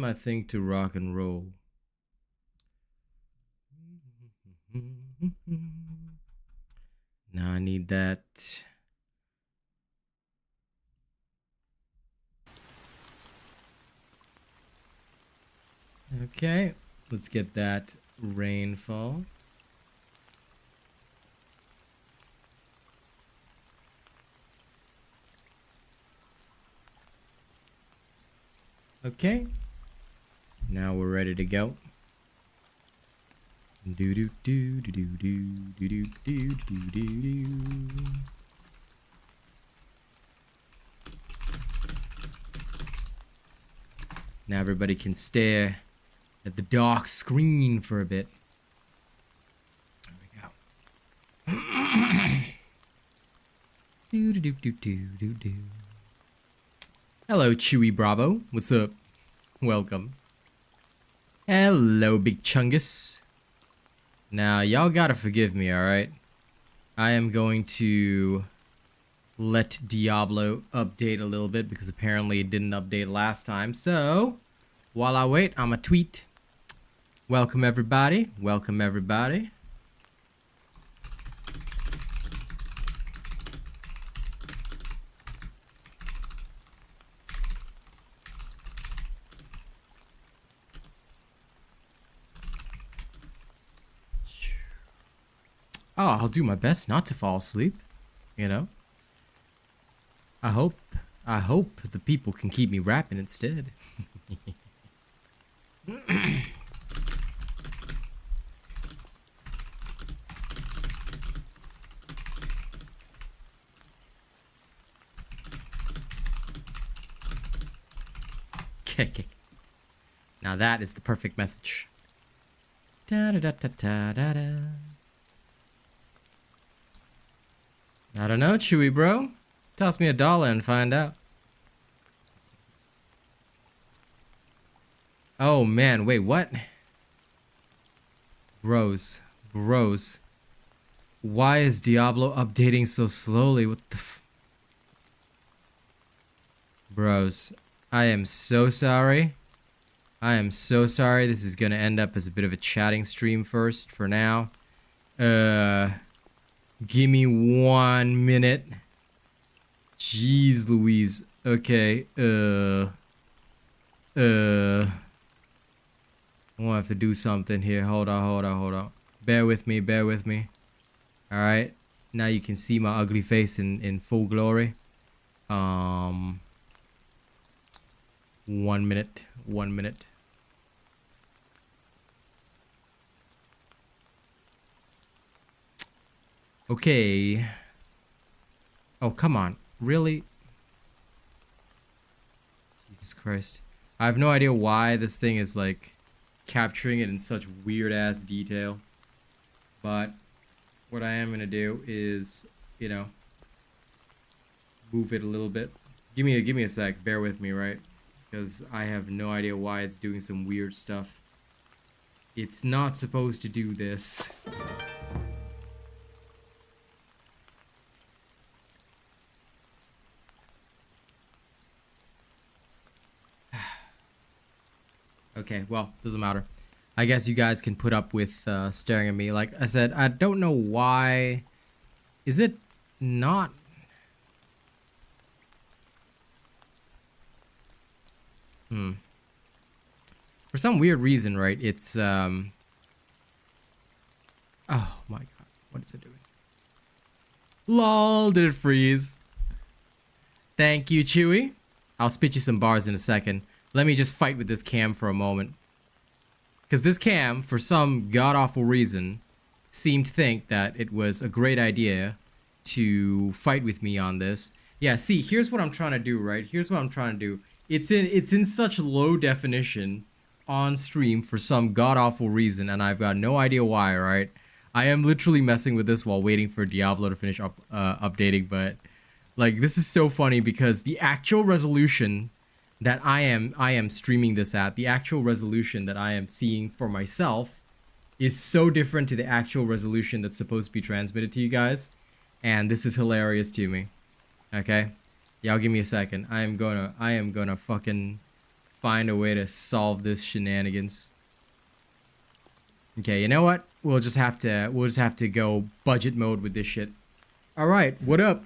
time, I think, to rock and roll. Now I need that. Okay, let's get that rainfall. Okay, now we're ready to go. Do do do do do do do do do do. Now everybody can stare at the dark screen for a bit. There we go. Do do do do do do do. Hello, Chewy Bravo. What's up? Welcome. Hello, BigChungas. Now, y'all gotta forgive me, alright? I am going to let Diablo update a little bit because apparently it didn't update last time. So, while I wait, I'm a tweet. Welcome, everybody. Welcome, everybody. Oh, I'll do my best not to fall asleep, you know? I hope the people can keep me rapping instead. Now that is the perfect message. Da da da da da da da. I don't know, Chewy bro. Toss me $1 and find out. Oh man, wait, what? Bros. Why is Diablo updating so slowly? What the f... Bros, I am so sorry. I am so sorry. This is gonna end up as a bit of a chatting stream first for now. Give me 1 minute. Jeez Louise. Okay, I'm gonna have to do something here. Hold on. Bear with me. Alright. Now you can see my ugly face in full glory. 1 minute. Okay. Oh, come on. Really? Jesus Christ. I have no idea why this thing is like capturing it in such weird ass detail. But what I am gonna do is, you know, move it a little bit. Give me a sec. Bear with me, right? Because I have no idea why it's doing some weird stuff. It's not supposed to do this. Okay, well, doesn't matter. I guess you guys can put up with staring at me. Like I said, I don't know why. Is it not? For some weird reason, right? It's oh my god, what is it doing? LOL, did it freeze? Thank you, Chewy. I'll spit you some bars in a second. Let me just fight with this cam for a moment. Because this cam, for some god-awful reason, seemed to think that it was a great idea to fight with me on this. Yeah, see, here's what I'm trying to do, right? Here's what I'm trying to do. It's in such low definition on stream for some god-awful reason, and I've got no idea why, right? I am literally messing with this while waiting for Diablo to finish updating, but like, this is so funny because the actual resolution that I am streaming this at, the actual resolution that I am seeing for myself is so different to the actual resolution that's supposed to be transmitted to you guys. And this is hilarious to me. Okay? Y'all give me a second. I am gonna fucking find a way to solve this shenanigans. Okay, you know what? We'll just have to go budget mode with this shit. All right, what up?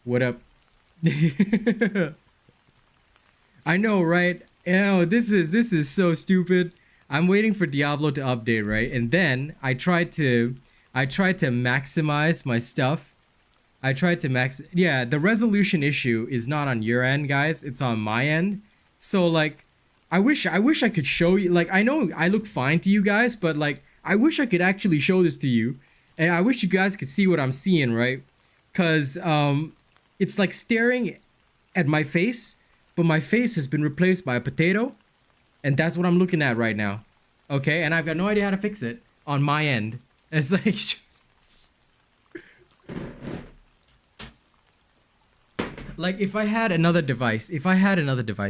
What up? I know, right? Oh, this is so stupid. I'm waiting for Diablo to update, right? And then I tried to maximize my stuff. Yeah, the resolution issue is not on your end, guys. It's on my end. So like, I wish I could show you. Like, I know I look fine to you guys, but like, I wish I could actually show this to you, and I wish you guys could see what I'm seeing, right? Cause it's like staring at my face, but my face has been replaced by a potato, and that's what I'm looking at right now. Okay, and I've got no idea how to fix it on my end. It's like just... like if I had another device,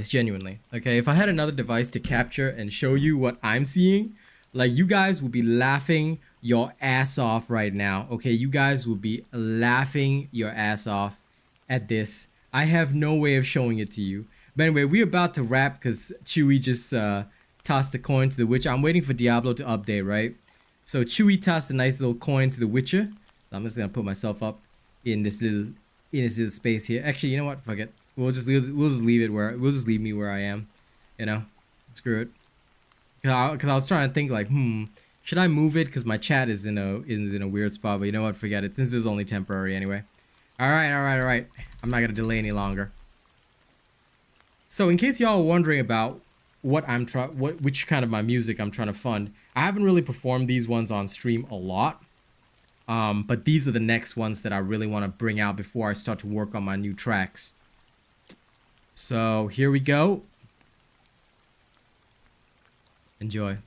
genuinely, okay, if I had another device to capture and show you what I'm seeing, like you guys would be laughing your ass off right now. Okay, you guys would be laughing your ass off at this. I have no way of showing it to you. But anyway, we're about to wrap because Chewy just tossed a coin to the Witcher. I'm waiting for Diablo to update, right? So Chewy tossed a nice little coin to the Witcher. I'm just gonna put myself up in this little space here. Actually, you know what? Fuck it. We'll just leave me where I am. You know, screw it. Cause I was trying to think like, should I move it? Cause my chat is in a weird spot. But you know what? Forget it. Since this is only temporary anyway. All right. I'm not gonna delay any longer. So in case y'all are wondering about which kind of my music I'm trying to fund, I haven't really performed these ones on stream a lot. But these are the next ones that I really want to bring out before I start to work on my new tracks. So here we go. Enjoy.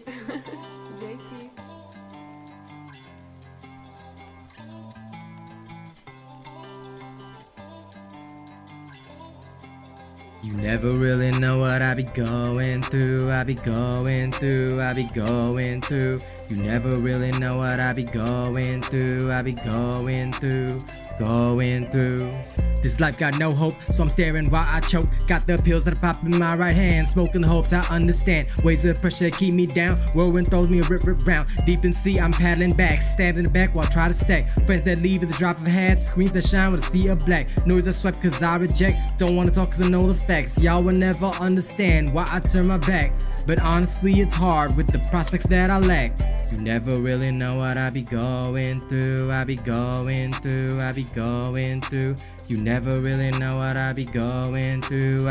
JP. You never really know what I be going through. You never really know what I be going through. This life got no hope, so I'm staring while I choke. Got the pills that I pop in my right hand, smoking the hopes I understand. Waves of pressure keep me down, whirlwind throws me a rip round. Deep in sea, I'm paddling back, stabbed in the back while I try to stack. Friends that leave at the drop of a hat, screens that shine with a sea of black. Noise I swipe cause I reject, don't wanna talk cause I know the facts. Y'all will never understand why I turn my back. But honestly it's hard with the prospects that I lack. You never really know what I be going through. You never really know what I be going through.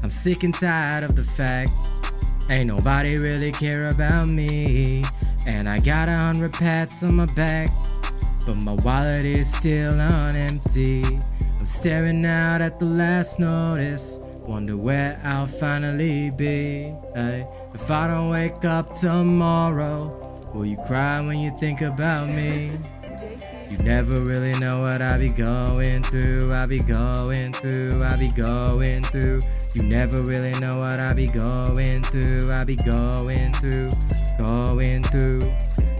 I'm sick and tired of the fact ain't nobody really care about me. And I got 100 pats on my back, but my wallet is still on empty. I'm staring out at the last notice, wonder where I'll finally be. Hey, if I don't wake up tomorrow, will you cry when you think about me? You never really know what I be going through. You never really know what I be going through.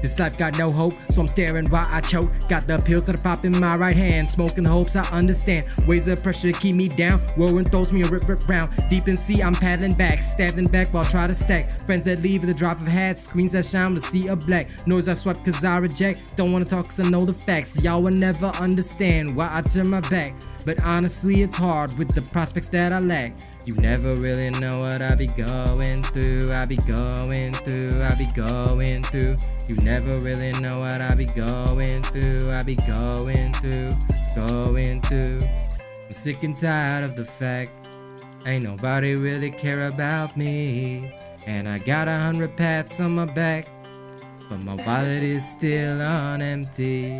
This life got no hope, so I'm staring while I choke. Got the pills that I pop in my right hand, smoking the hopes I understand. Waves of pressure keep me down, whirlwind throws me a rip round. Deep in sea, I'm paddling back, stabbed in the back while I try to stack. Friends that leave at the drop of a hat, screens that shine with a sea of black. Noise I swipe cause I reject, don't wanna talk cause I know the facts. Y'all will never understand why I turn my back. But honestly it's hard with the prospects that I lack. You never really know what I be going through. You never really know what I be going through. I'm sick and tired of the fact ain't nobody really care about me. And I got 100 pats on my back, but my wallet is still on empty.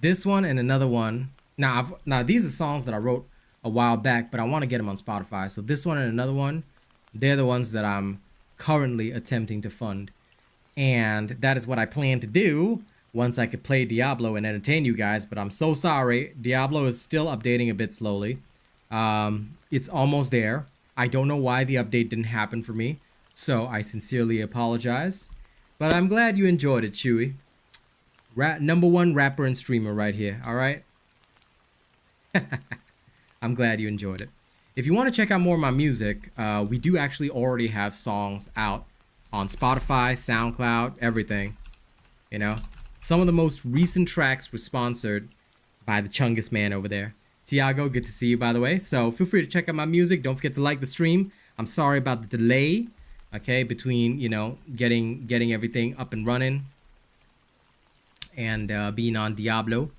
This one and another one. Now these are songs that I wrote a while back, but I want to get them on Spotify. So this one and another one, they're the ones that I'm currently attempting to fund. And that is what I plan to do once I could play Diablo and entertain you guys. But I'm so sorry, Diablo is still updating a bit slowly. It's almost there. I don't know why the update didn't happen for me, so I sincerely apologize. But I'm glad you enjoyed it, Chewy. Number one rapper and streamer right here. All right. I'm glad you enjoyed it. If you want to check out more of my music, we do actually already have songs out on Spotify, SoundCloud, everything. You know, some of the most recent tracks were sponsored by the Chungus man over there. Tiago, good to see you, by the way. So feel free to check out my music. Don't forget to like the stream. I'm sorry about the delay, okay, between, you know, getting everything up and running and being on Diablo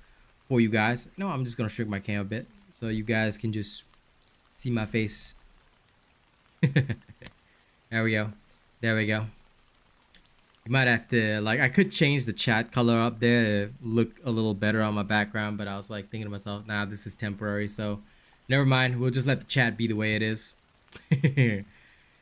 for you guys. No, I'm just gonna shrink my cam a bit so you guys can just see my face. There we go. There we go. You might have to, like, I could change the chat color up there to look a little better on my background, but I was like thinking to myself, nah, this is temporary, so never mind. We'll just let the chat be the way it is.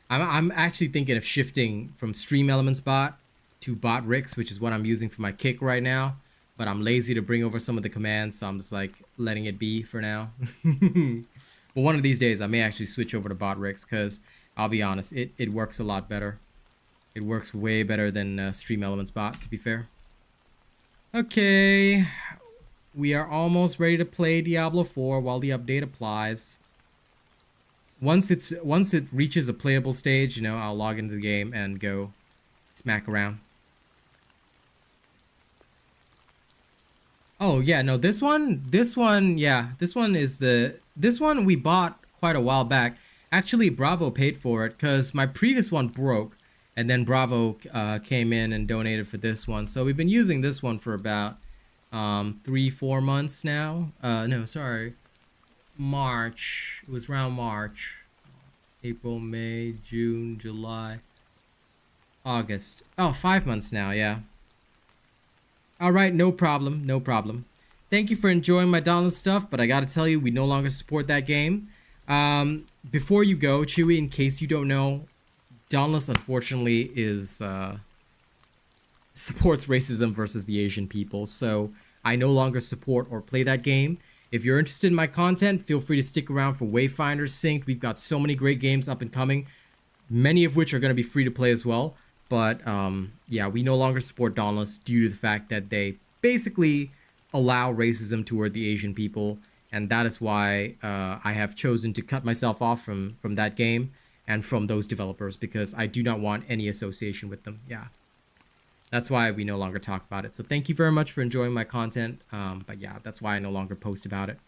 I'm actually thinking of shifting from Stream Elements bot to bot Rix, which is what I'm using for my kick right now, but I'm lazy to bring over some of the commands, so I'm just like letting it be for now. But one of these days I may actually switch over to bot Rix, because I'll be honest, it works a lot better. It works way better than Stream Elements bot, to be fair. Okay, we are almost ready to play Diablo 4 while the update applies. Once it reaches a playable stage, you know, I'll log into the game and go smack around. Oh yeah, no, this one we bought quite a while back. Actually, Bravo paid for it because my previous one broke, and then Bravo came in and donated for this one. So we've been using this one for about 3-4 months now. No, sorry, March. It was around March. April, May, June, July, August. Oh, 5 months now, yeah. All right, no problem, no problem. Thank you for enjoying my Dauntless stuff, but I gotta tell you, we no longer support that game. Before you go, Chewy, in case you don't know, Dauntless unfortunately is supports racism versus the Asian people, so I no longer support or play that game. If you're interested in my content, feel free to stick around for Wayfinder Synced. We've got so many great games up and coming, many of which are going to be free to play as well. But yeah, we no longer support Dauntless due to the fact that they basically allow racism toward the Asian people, and that is why I have chosen to cut myself off from that game and from those developers, because I do not want any association with them. Yeah, that's why we no longer talk about it. So thank you very much for enjoying my content. But yeah, that's why I no longer post about it.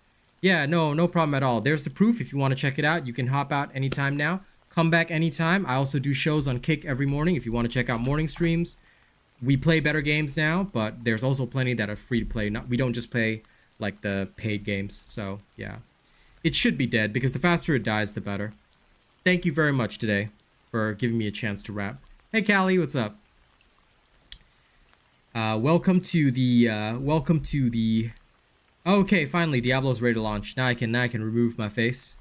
Yeah, no problem at all. There's the proof. If you want to check it out, you can hop out anytime now. Come back anytime. I also do shows on Kick every morning if you want to check out morning streams. We play better games now, but there's also plenty that are free to play. We don't just play like the paid games. So yeah, it should be dead because the faster it dies, the better. Thank you very much today for giving me a chance to rap. Hey Callie, what's up? Welcome to the okay, finally Diablo's ready to launch. Now I can remove my face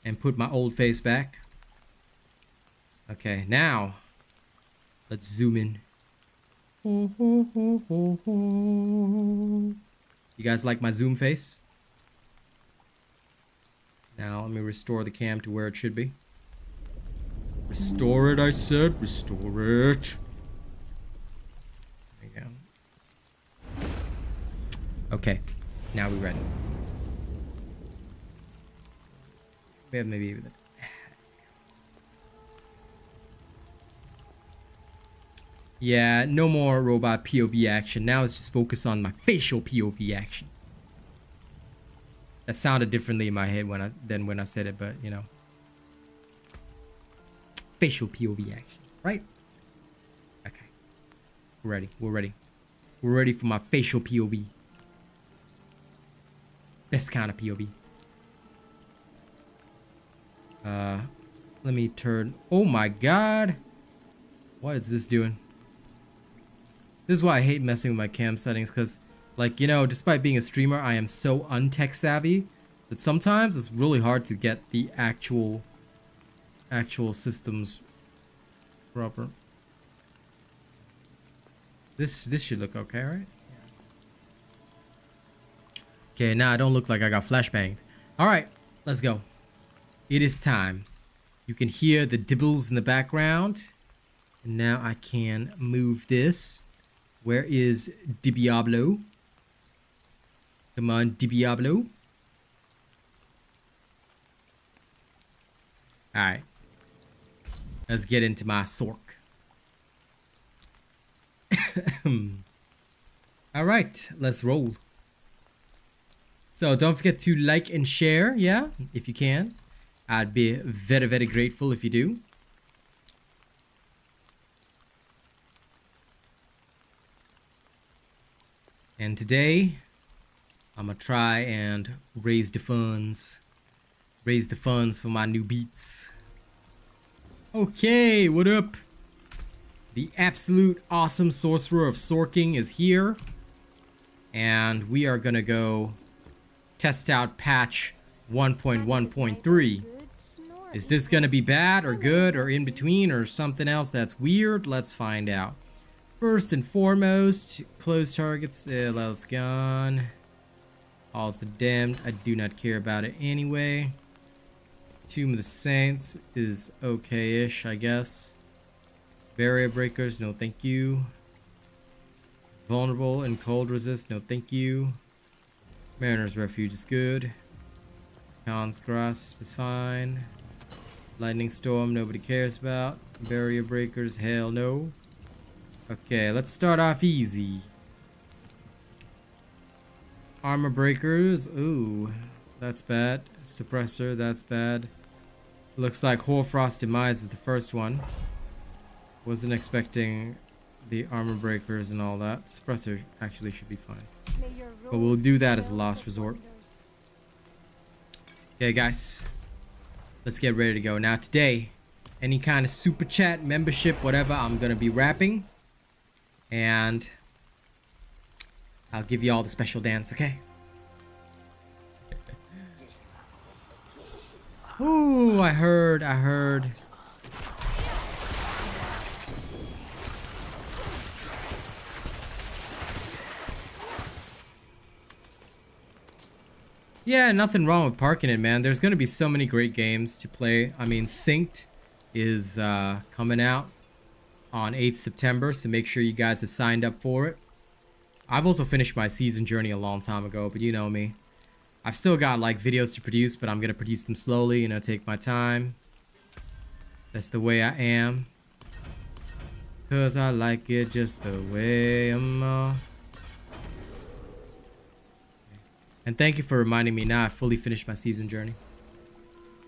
and put my old face back. Okay, now let's zoom in. Ho, ho, ho, ho, ho. You guys like my zoom face? Now let me restore the cam to where it should be. Restore it, I said. Restore it. There you go. Okay, now we're ready. We have maybe the yeah, no more robot POV action. Now it's just focus on my facial POV action. That sounded differently in my head than when I said it, but you know. Facial POV action, right? Okay. We're ready. We're ready. We're ready for my facial POV. Best kind of POV. Let me turn. Oh my god. What is this doing? This is why I hate messing with my cam settings, because, like, you know, despite being a streamer, I am so untech savvy that sometimes it's really hard to get the actual systems proper. This should look okay, right? Okay, now I don't look like I got flashbanged. All right, let's go. It is time. You can hear the dibbles in the background. And now I can move this Where is Diablo? Come on, Diablo. Alright. Let's get into my Sork. Alright, let's roll. So don't forget to like and share, yeah, if you can. I'd be very, very grateful if you do. And today, I'm gonna try and raise the funds. Raise the funds for my new beats. Okay, what up? The absolute awesome sorcerer of Sorking is here. And we are gonna go test out patch 1.1.3. Is this gonna be bad or good or in between or something else that's weird? Let's find out. First and foremost, close targets, let's gone. All's the damned, I do not care about it anyway. Tomb of the Saints is okay-ish, I guess. Barrier breakers, no thank you. Vulnerable and cold resist, no thank you. Mariner's Refuge is good. Khan's Grasp is fine. Lightning Storm, nobody cares about. Barrier breakers, hell no. Okay, let's start off easy. Armor breakers, ooh, that's bad. Suppressor, that's bad. Looks like Hoarfrost Demise is the first one. Wasn't expecting the armor breakers and all that. Suppressor actually should be fine. But we'll do that as a last resort. Okay, guys. Let's get ready to go. Now today, any kind of super chat, membership, whatever, I'm going to be rapping. And I'll give you all the special dance, okay? Ooh, I heard. Yeah, nothing wrong with parking it, man. There's gonna be so many great games to play. I mean, Synced is coming out on 8th September, so make sure you guys have signed up for it. I've also finished my season journey a long time ago, but you know me. I've still got like videos to produce, but I'm gonna produce them slowly, you know, take my time. That's the way I am. 'Cause I like it just the way I'm And thank you for reminding me. Now I fully finished my season journey.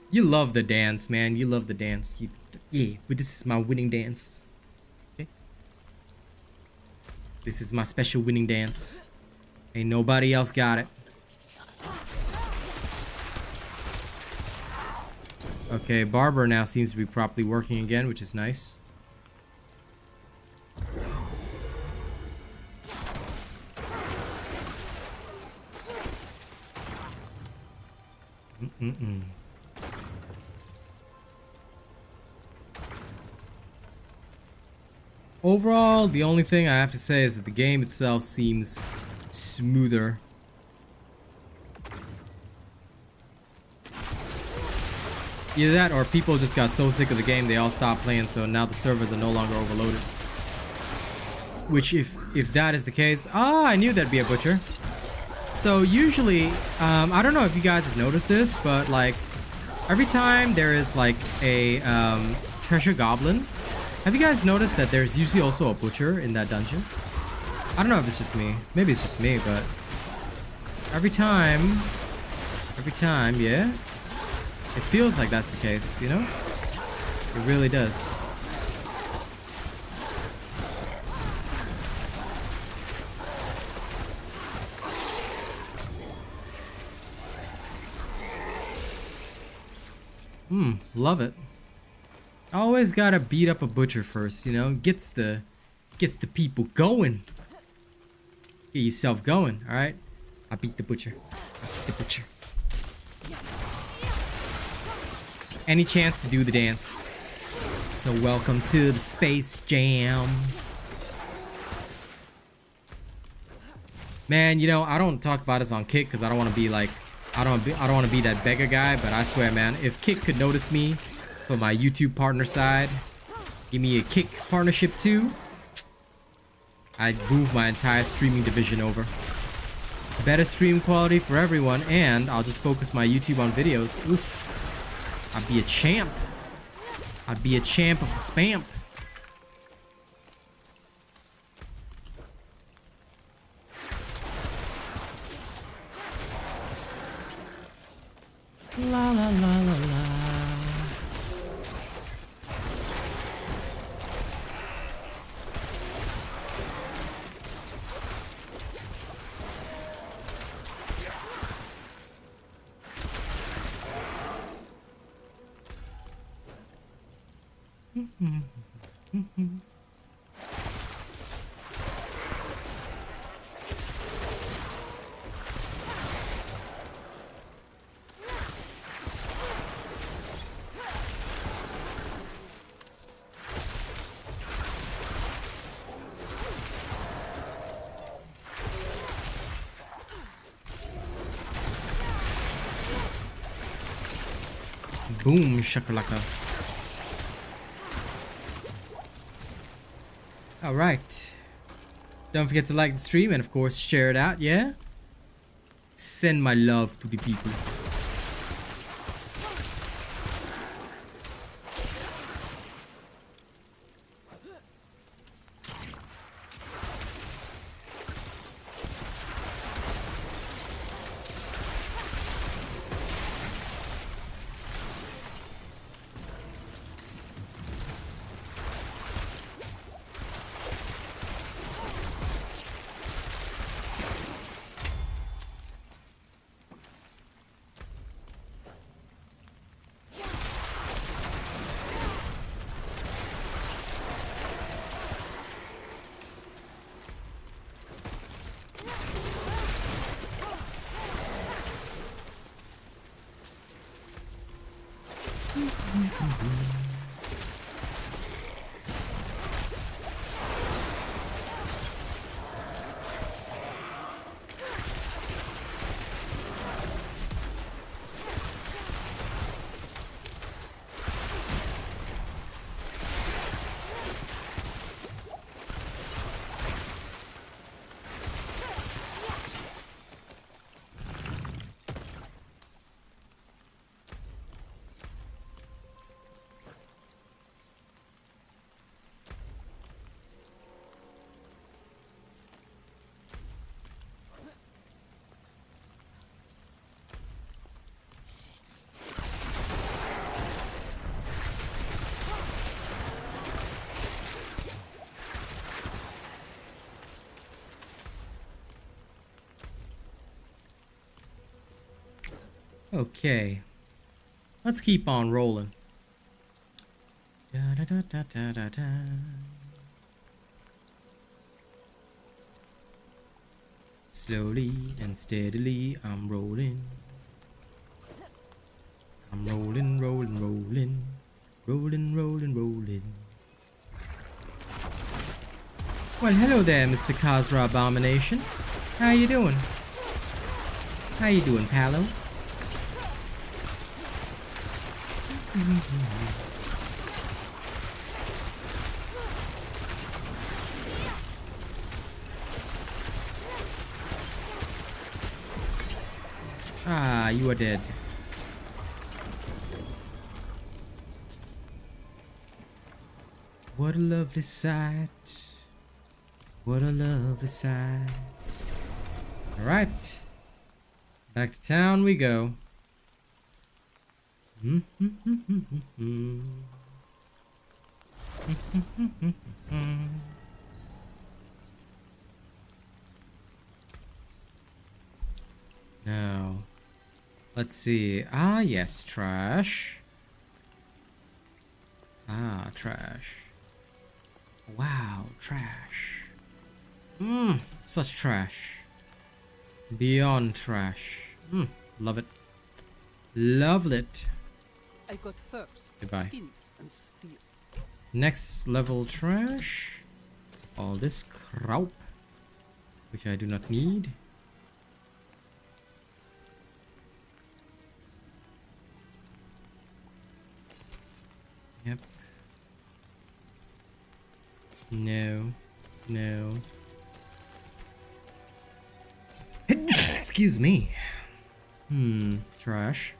You love the dance, man. You love the dance. Yeah, but this is my winning dance. Okay. This is my special winning dance. Ain't nobody else got it. Okay, Barber now seems to be properly working again, which is nice. Overall, the only thing I have to say is that the game itself seems smoother. Either that or people just got so sick of the game they all stopped playing, so now the servers are no longer overloaded. Which if that is the case, I knew there'd be a butcher. So usually, I don't know if you guys have noticed this, but like every time there is like a treasure goblin, have you guys noticed that there's usually also a butcher in that dungeon? I don't know if it's just me. Maybe it's just me, but every time, yeah, it feels like that's the case, you know? It really does. Love it. Always gotta beat up a butcher first, you know? Gets the people going. Get yourself going, alright? I beat the butcher. I beat the butcher. Any chance to do the dance. So welcome to the Space Jam. Man, you know, I don't talk about this on Kick because I don't want to be like, I don't want to be that beggar guy, but I swear, man, if Kick could notice me for my YouTube partner side, give me a Kick partnership too, I'd move my entire streaming division over. Better stream quality for everyone, and I'll just focus my YouTube on videos. Oof. I'd be a champ. I'd be a champ of the spamp. La la la la la. Boom shakalaka. Alright. Don't forget to like the stream and of course share it out, yeah? Send my love to the people. Okay, let's keep on rolling. Da, da, da, da, da, da, da. Slowly and steadily, I'm rolling. I'm rolling, rolling, rolling, rolling, rolling, rolling. Well, hello there, Mr. Khazra Abomination. How you doing? How you doing, Palo? Ah, you are dead. What a lovely sight. What a lovely sight. Alright. Back to town we go. Now, let's see. Ah, yes, trash. Ah, trash. Wow, trash. Such trash. Beyond trash. Love it. Loved it. I got furs, Goodbye. skins, and steel. Next level trash. All this crap, which I do not need. Yep. No. No. Excuse me. Trash.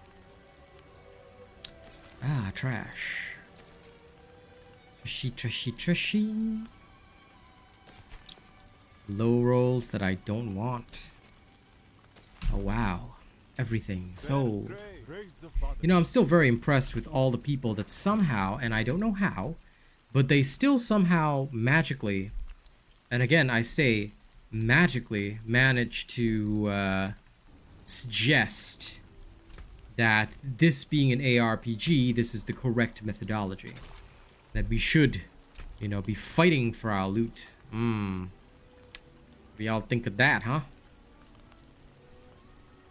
Ah, trash. Trashy. Low rolls that I don't want. Oh, wow. Everything sold. You know, I'm still very impressed with all the people that somehow, and I don't know how, but they still somehow magically, and again, I say magically, manage to suggest that this being an ARPG, this is the correct methodology. That we should, you know, be fighting for our loot. What do y'all think of that, huh?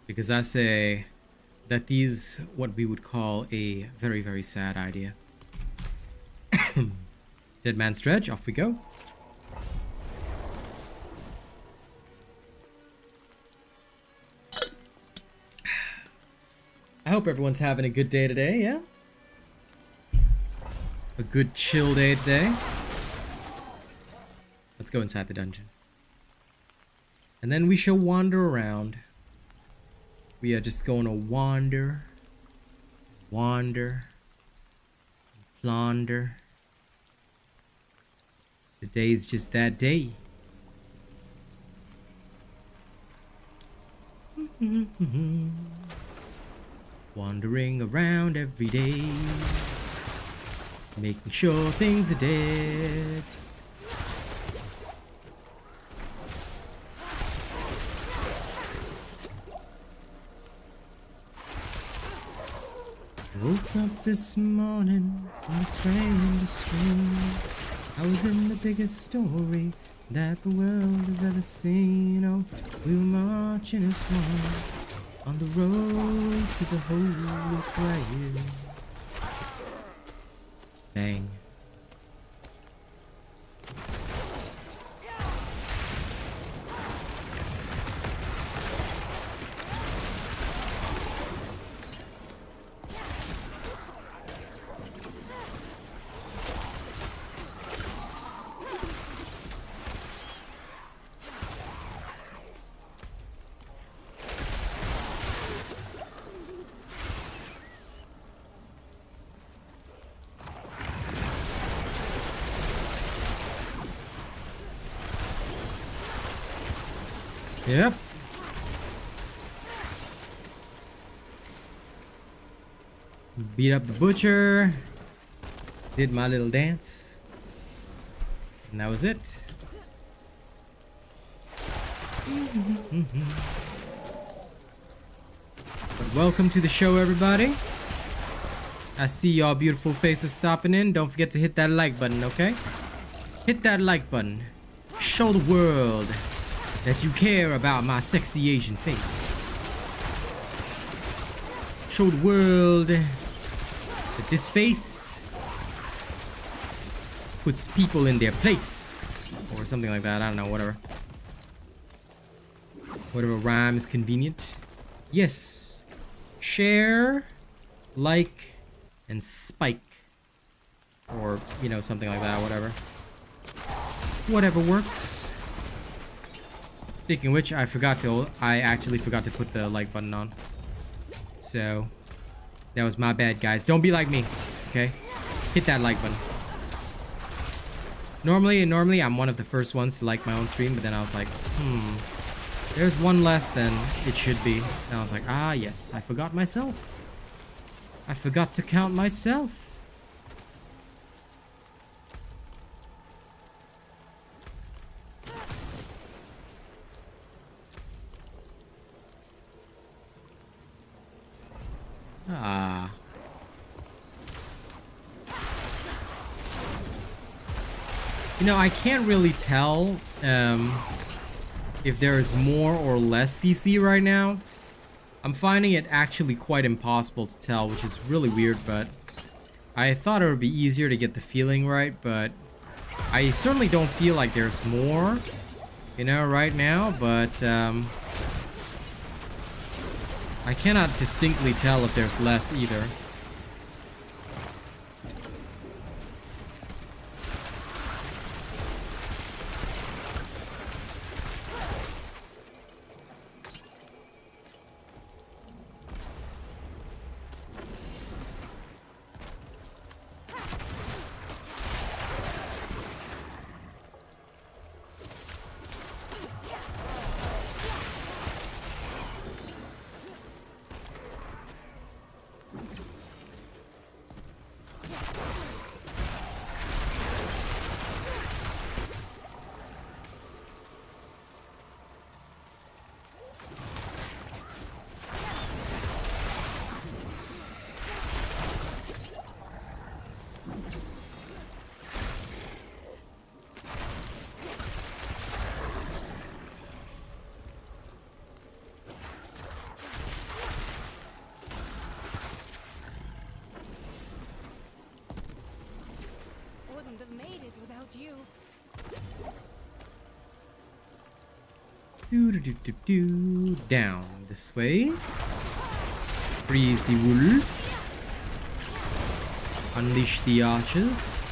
Because I say that these, what we would call a very, very sad idea. Dead Man's Dredge, off we go. I hope everyone's having a good day today, yeah? A good chill day today. Let's go inside the dungeon. And then we shall wander around. We are just going to wander, plunder. Today's just that day. Wandering around every day, making sure things are dead. Woke up this morning from the strangest dream. I was in the biggest story that the world has ever seen. Oh, we were marching as one on the road to the Holy Grail. Bang. Yep. Beat up the butcher. Did my little dance. And that was it. But welcome to the show, everybody. I see y'all beautiful faces stopping in. Don't forget to hit that like button, okay? Hit that like button. Show the world that you care about my sexy Asian face. Show the world that this face puts people in their place. Or something like that, I don't know, whatever. Whatever rhyme is convenient. Yes. Share, like, and spike. Or, you know, something like that, whatever. Whatever works. Speaking of which, I actually forgot to put the like button on. So, that was my bad, guys. Don't be like me, okay? Hit that like button. Normally I'm one of the first ones to like my own stream, but then I was like, there's one less than it should be. And I was like, ah, yes, I forgot myself. I forgot to count myself. Ah. You know, I can't really tell if there is more or less CC right now. I'm finding it actually quite impossible to tell, which is really weird, but I thought it would be easier to get the feeling right, but I certainly don't feel like there's more, you know, right now, but I cannot distinctly tell if there's less either. have made it without you. Do. Down this way. Freeze the wolves. Unleash the archers.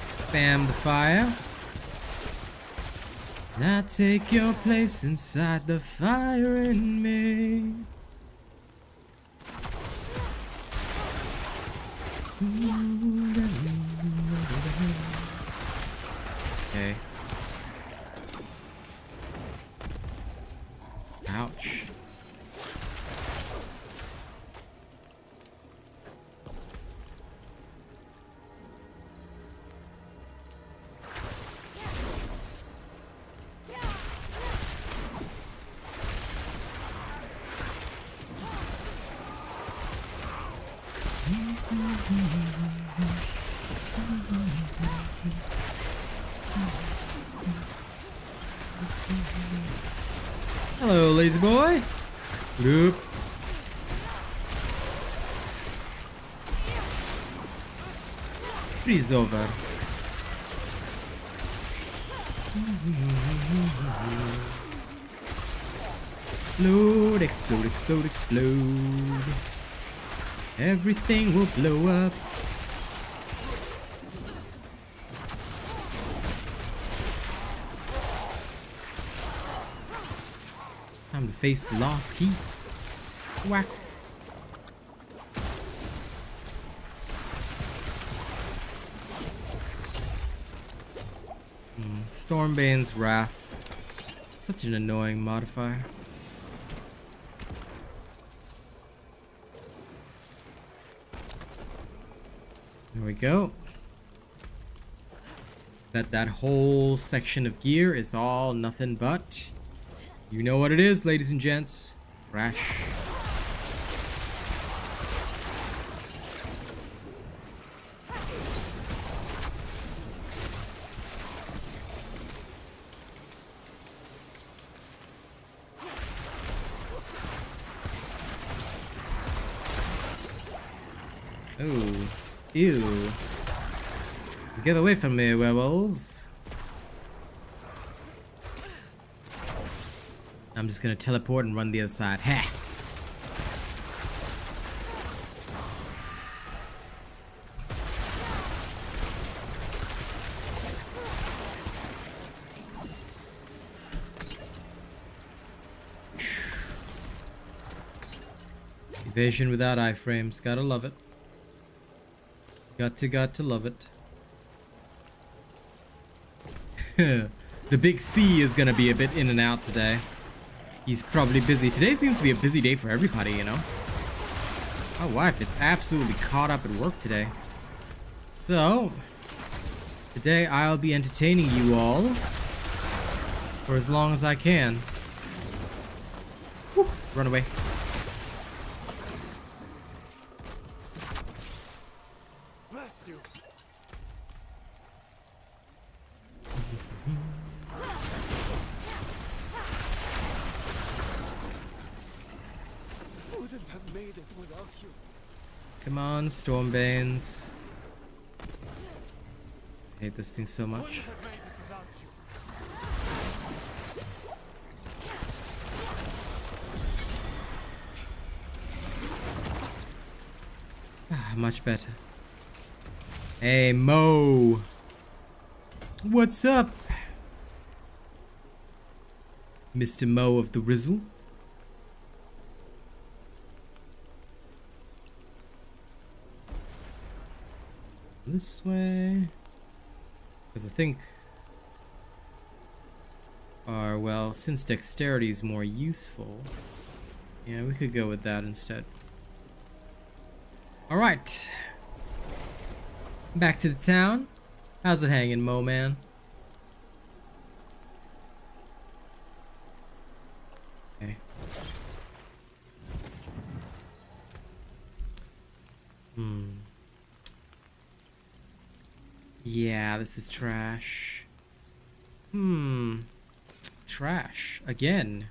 Spam the fire. Now take your place inside the fire in me. Okay. Ouch. Hello, lazy boy. Whoop. Freeze over. Explode, explode, explode, explode. Everything will blow up. Time to face the lost key. Whack. Stormbane's Wrath. Such an annoying modifier. There we go. That whole section of gear is all nothing but, you know what it is, ladies and gents. Trash. Oh, ew. Get away from me, werewolves. I'm just gonna teleport and run the other side. Ha! Evasion without iframes. Gotta love it. Got to love it. The big C is gonna be a bit in and out today. He's probably busy. Today seems to be a busy day for everybody, you know. My wife is absolutely caught up at work today. So, today I'll be entertaining you all for as long as I can. Woo, run away. Come on, Stormbanes. I hate this thing so much. Much better. Hey, Moe. What's up? Mr. Moe of the Mrizzle. This way, because I think well, since dexterity is more useful, yeah, we could go with that instead. All right, back to the town. How's it hanging, Moe man? Okay. Yeah, this is trash. Trash. Again.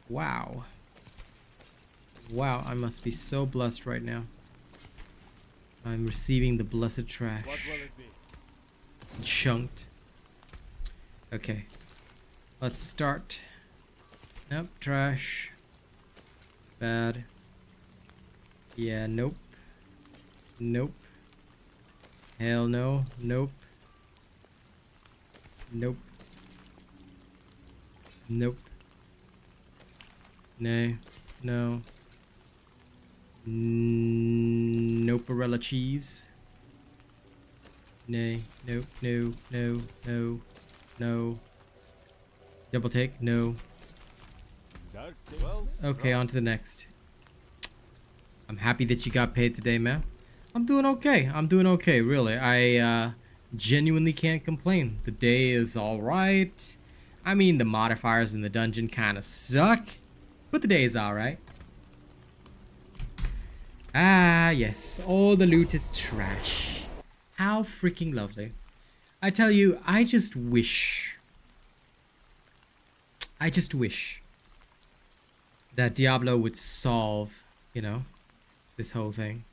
Wow. Wow, I must be so blessed right now. I'm receiving the blessed trash. What will it be? Chunked. Okay. Let's start. Nope, trash. Bad. Yeah, nope. Nope. Hell no. Nope. Nope. Nope. Nay. No. Noparella cheese. Nay. Nope. No. No. No. No. Double take. No. Dark well, Okay, on to the next. I'm happy that you got paid today, man. I'm doing okay. I'm doing okay, really. I genuinely can't complain. The day is alright. I mean, the modifiers in the dungeon kind of suck, but the day is alright. Ah, yes. All the loot is trash. How freaking lovely. I tell you, I just wish that Diablo would solve, you know, this whole thing.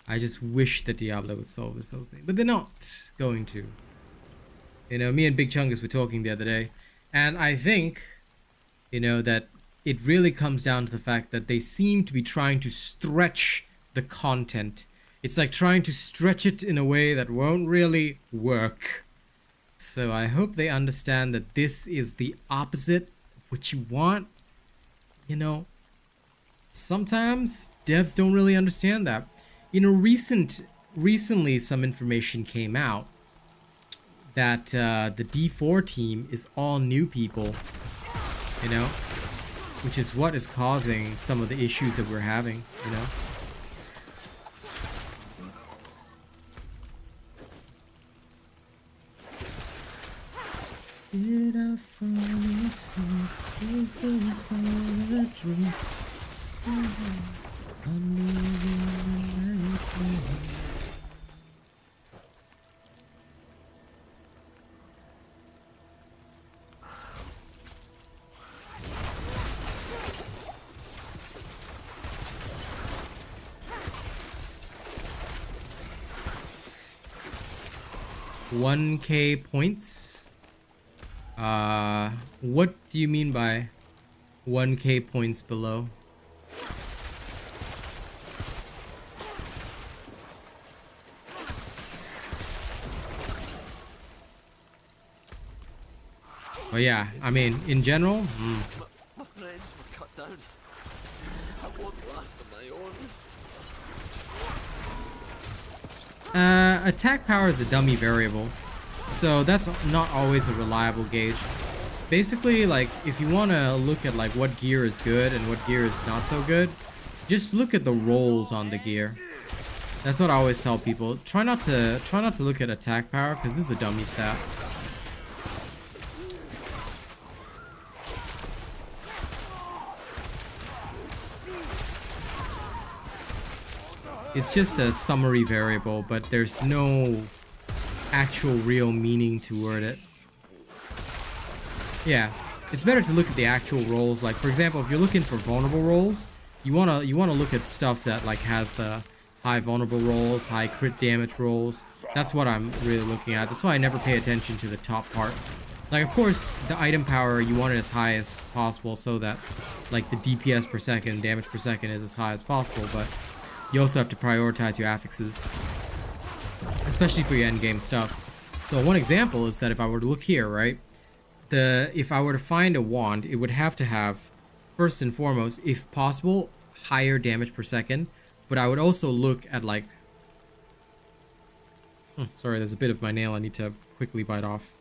I just wish that Diablo would solve this whole thing, but they're not going to. You know, me and BigChungas were talking the other day, and I think, you know, that it really comes down to the fact that they seem to be trying to stretch the content. It's like trying to stretch it in a way that won't really work. So I hope they understand that this is the opposite of what you want. You know, sometimes devs don't really understand that. You know, recently some information came out that the D4 team is all new people, you know, which is what is causing some of the issues that we're having, you know. Did I fall asleep? Is this all a dream? $1K points. What do you mean by 1K points below? Oh yeah, I mean, in general, My friends were cut down. I won't last on my own. attack power is a dummy variable, so that's not always a reliable gauge. Basically, like, if you want to look at like what gear is good and what gear is not so good, just look at the rolls on the gear. That's what I always tell people. Try not to look at attack power, because this is a dummy stat. It's just a summary variable, but there's no actual real meaning toward it. Yeah, it's better to look at the actual rolls. Like, for example, if you're looking for vulnerable rolls, you wanna look at stuff that like has the high vulnerable rolls, high crit damage rolls. That's what I'm really looking at. That's why I never pay attention to the top part. Like, of course, the item power, you want it as high as possible so that like the DPS per second, damage per second is as high as possible, but you also have to prioritize your affixes, especially for your endgame stuff. So one example is that if I were to look here, right, if I were to find a wand, it would have to have, first and foremost, if possible, higher damage per second, but I would also look at like, sorry, there's a bit of my nail I need to quickly bite off,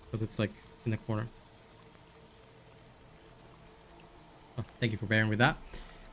because it's like in the corner. Oh, thank you for bearing with that.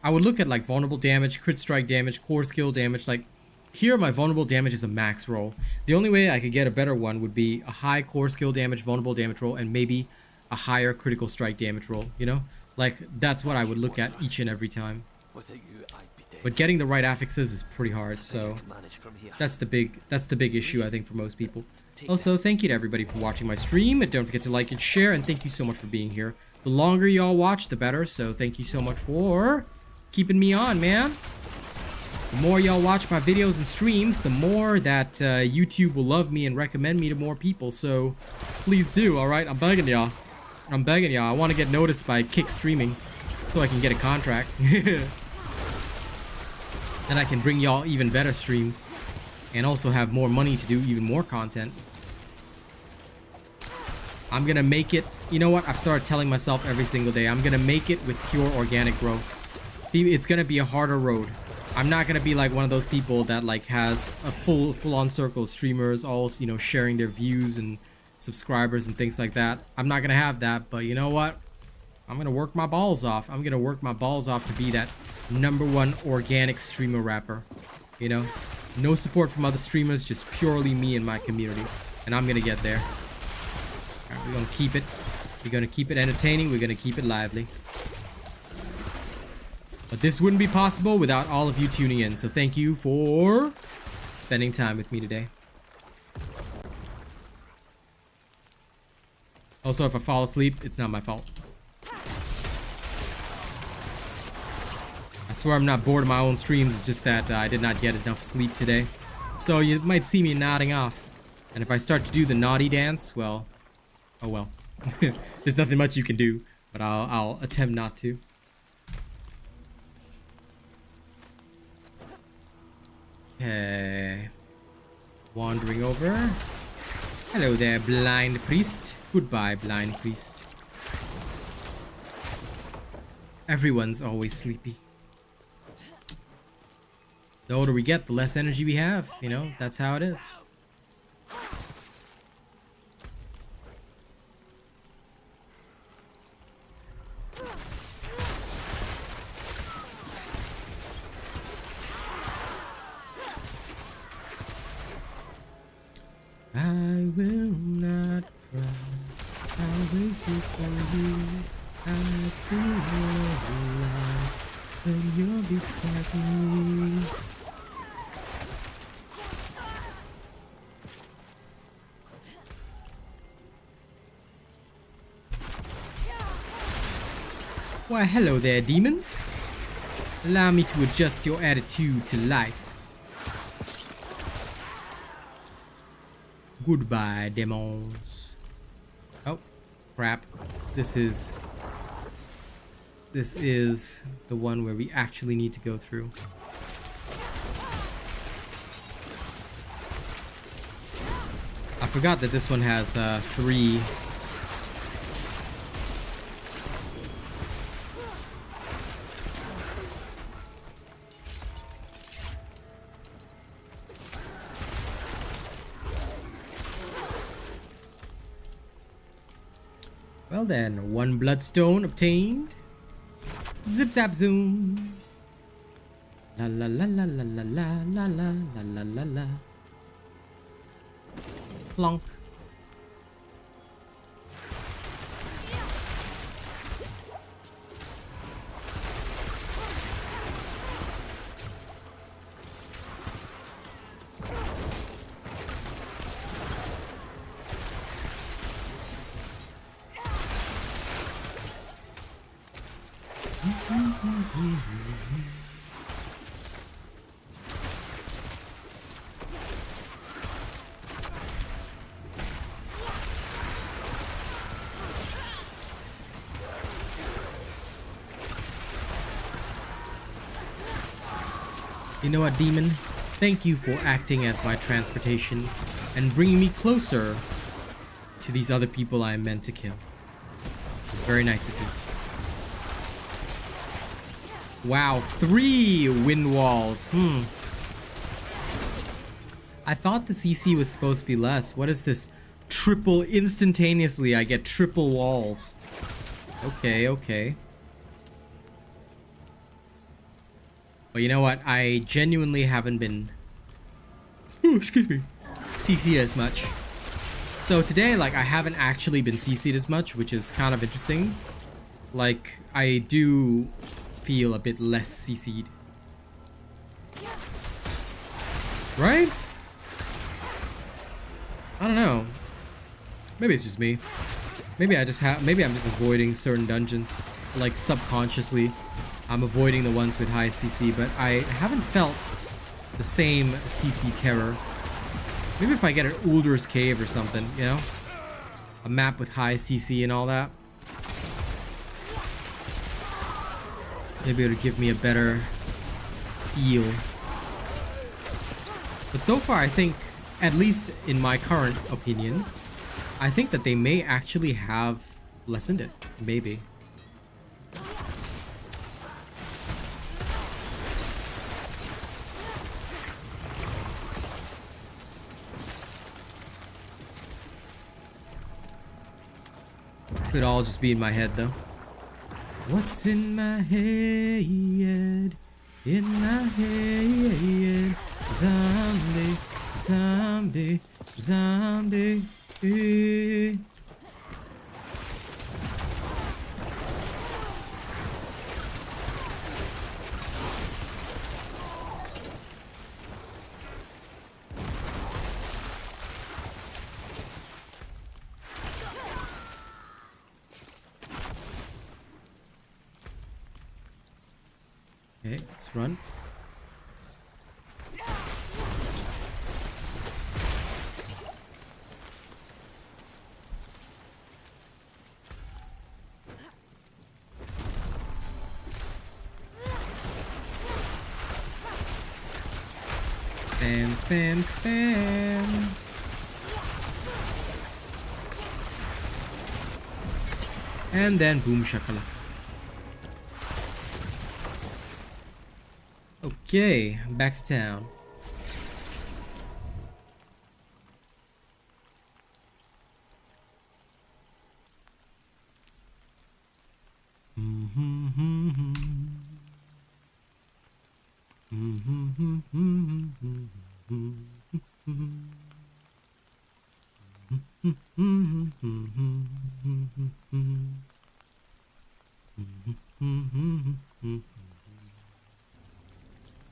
I would look at like vulnerable damage, crit strike damage, core skill damage. Like here, my vulnerable damage is a max roll. The only way I could get a better one would be a high core skill damage, vulnerable damage roll, and maybe a higher critical strike damage roll, you know? Like, that's what I would look at each and every time. Without you, I'd be But getting the right affixes is pretty hard, so Manage from here. that's the big issue I think for most people. Also, thank you to everybody for watching my stream, and don't forget to like and share, and thank you so much for being here. The longer y'all watch, the better, so thank you so much for keeping me on, man. The more y'all watch my videos and streams, the more that YouTube will love me and recommend me to more people, so please do, alright? I'm begging y'all. I'm begging y'all. I want to get noticed by Kick Streaming so I can get a contract. Then I can bring y'all even better streams and also have more money to do even more content. I'm gonna make it, you know what, I've started telling myself every single day, I'm gonna make it with pure organic growth. It's gonna be a harder road. I'm not gonna be like one of those people that like has a full-on circle of streamers all, you know, sharing their views and subscribers and things like that. I'm not gonna have that, but you know what? I'm gonna work my balls off. I'm gonna work my balls off to be that #1 organic streamer rapper. You know? No support from other streamers, just purely me and my community. And I'm gonna get there. Alright, we're gonna keep it. We're gonna keep it entertaining. We're gonna keep it lively. But this wouldn't be possible without all of you tuning in. So thank you for spending time with me today. Also, if I fall asleep, it's not my fault. I swear I'm not bored of my own streams, it's just that I did not get enough sleep today. So you might see me nodding off. And if I start to do the naughty dance, well, oh well. There's nothing much you can do, but I'll attempt not to. Okay. Wandering over. Hello there, blind priest. Goodbye, blind priest. Everyone's always sleepy. The older we get, the less energy we have. You know, that's how it is. I will not cry. I will keep for you. I feel alive when you're beside me. Why, hello there, demons. Allow me to adjust your attitude to life. Goodbye, demons. Oh, crap. This is the one where we actually need to go through. I forgot that this one has 3. Well then, 1 bloodstone obtained. Zip zap zoom. La la la la la la la la la la la la. Plonk. You know what, demon? Thank you for acting as my transportation and bringing me closer to these other people I am meant to kill. It's very nice of you. Wow, 3 wind walls. I thought the CC was supposed to be less. What is this? Triple instantaneously, I get triple walls. Okay, okay. But you know what? I genuinely haven't been excuse me, CC'd as much. So today, like, I haven't actually been CC'd as much, which is kind of interesting. Like, I do feel a bit less CC'd. Right? I don't know. Maybe it's just me. Maybe I'm just avoiding certain dungeons. Like subconsciously. I'm avoiding the ones with high CC, but I haven't felt the same CC terror. Maybe if I get an Uldur's Cave or something, you know? A map with high CC and all that. Maybe it'll give me a better feel. But so far, I think, at least in my current opinion, I think that they may actually have lessened it. Maybe. Could all just be in my head though. What's in my head? In my head. Zombie, zombie, zombie. Okay, let's run. Spam, spam, spam. And then boom shakalaka. Okay, back to town.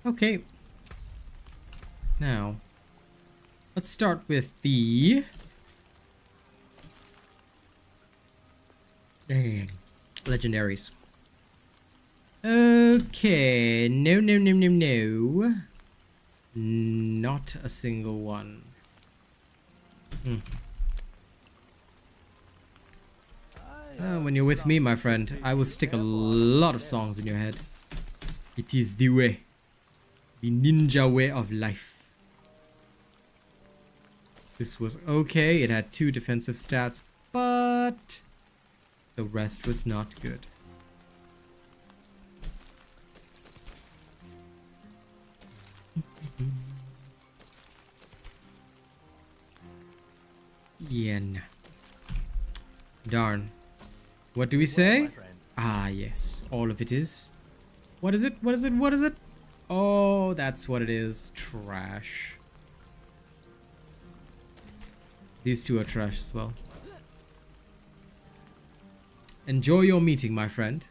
Okay. Now, let's start with the legendaries. Okay, no, no, no, no, no. Not a single one. When you're with me, my friend, I will stick a lot of songs in your head. It is the way. The ninja way of life. This was okay. It had 2 defensive stats, but the rest was not good. Yeah, nah. Darn. What do we say? Ah, yes. All of it is. What is it? What is it? What is it? Oh, that's what it is. Trash. These 2 are trash as well. Enjoy your meeting, my friend.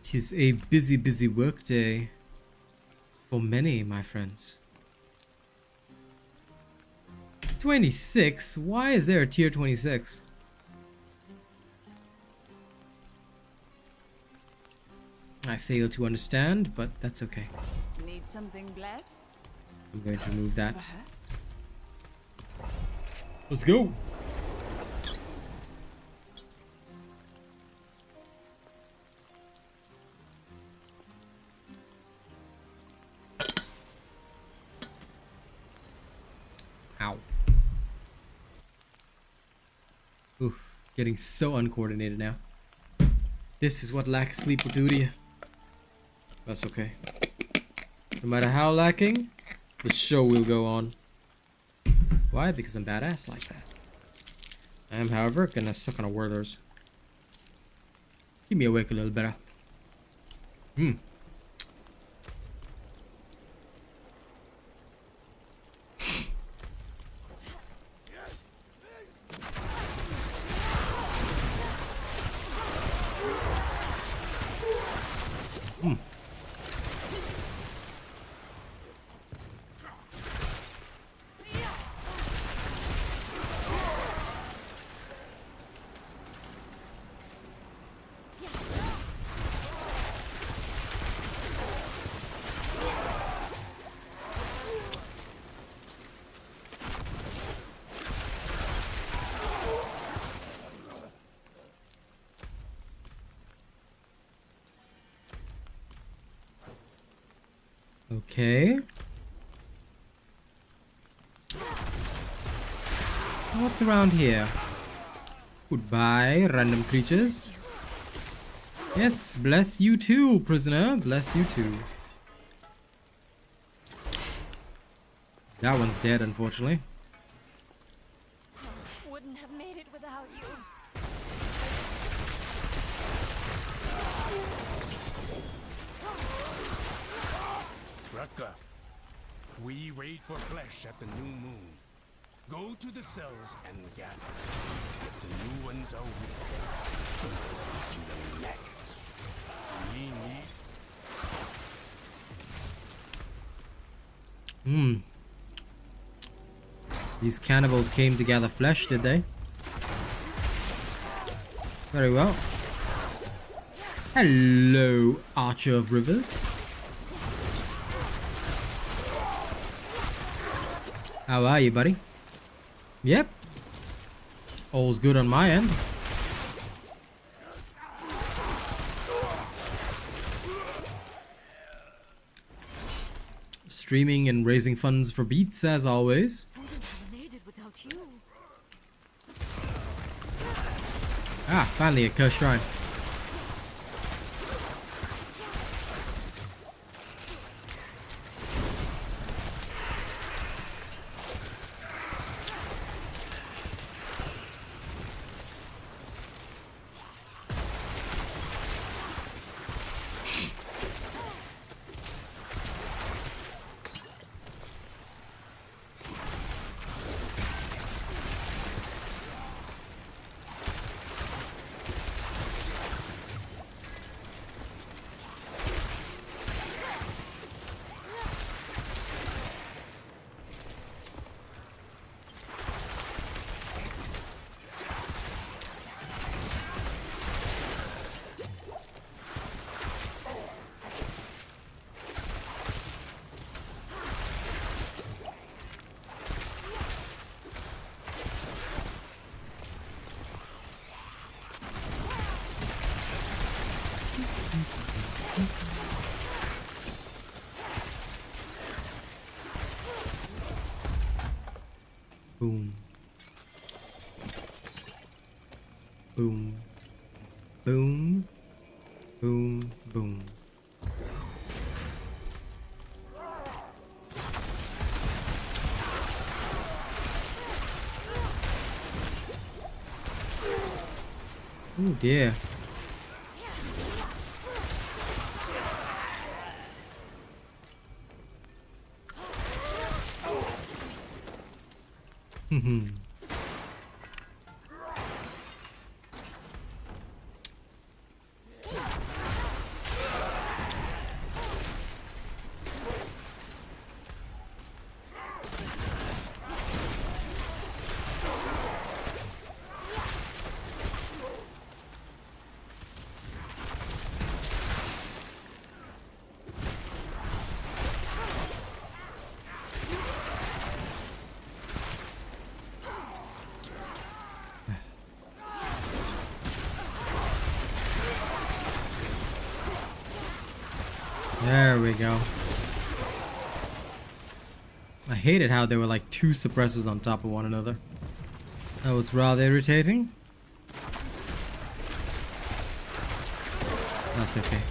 Tis a busy, busy work day for many, my friends. 26? Why is there a tier 26? I fail to understand, but that's okay. Need something blessed? I'm going to remove that. Let's go! Ow. Oof, getting so uncoordinated now. This is what lack of sleep will do to you. That's okay. No matter how lacking, the show will go on. Why? Because I'm badass like that. I am, however, gonna suck on a Werther's. Keep me awake a little better. Okay. What's around here? Goodbye, random creatures. Yes, bless you too, prisoner. Bless you too. That one's dead, unfortunately. Wouldn't have made it without you. Raka, we wait for flesh at the new moon. Go to the cells and gather. If the new ones are weak, to the maggots. We need These cannibals came to gather flesh, did they? Very well. Hello, Archer of Rivers. How are you, buddy? Yep. All's good on my end. Streaming and raising funds for beats as always. Wouldn't have made it without you. Ah, finally a cursed shrine. Boom. Boom. Boom. Boom. Boom. Oh dear. There we go. I hated how there were like two suppressors on top of one another. That was rather irritating. That's okay.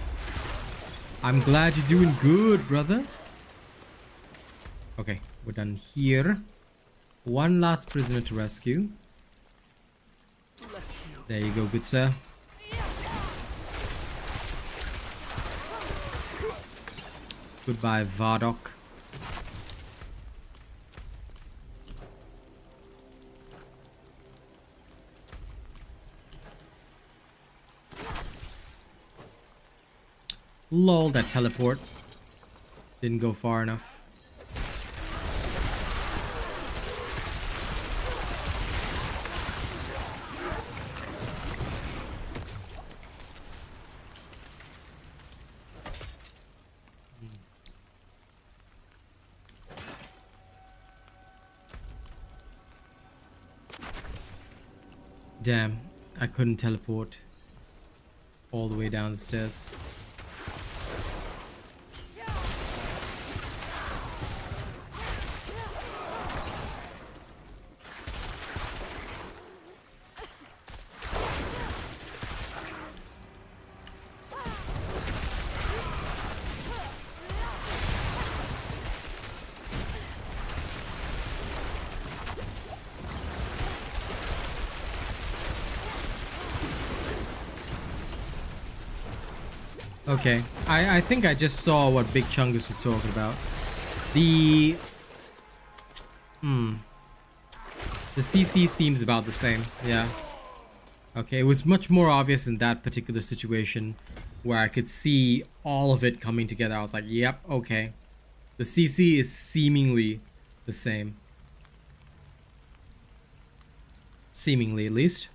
I'm glad you're doing good, brother. Okay, we're done here. One last prisoner to rescue. There you go, good sir. Goodbye, Vardok. Lol, that teleport didn't go far enough. Damn, I couldn't teleport all the way down the stairs. Okay, I think I just saw what BigChungas was talking about. The CC seems about the same, yeah. Okay, it was much more obvious in that particular situation where I could see all of it coming together. I was like, yep, okay. The CC is seemingly the same. Seemingly, at least.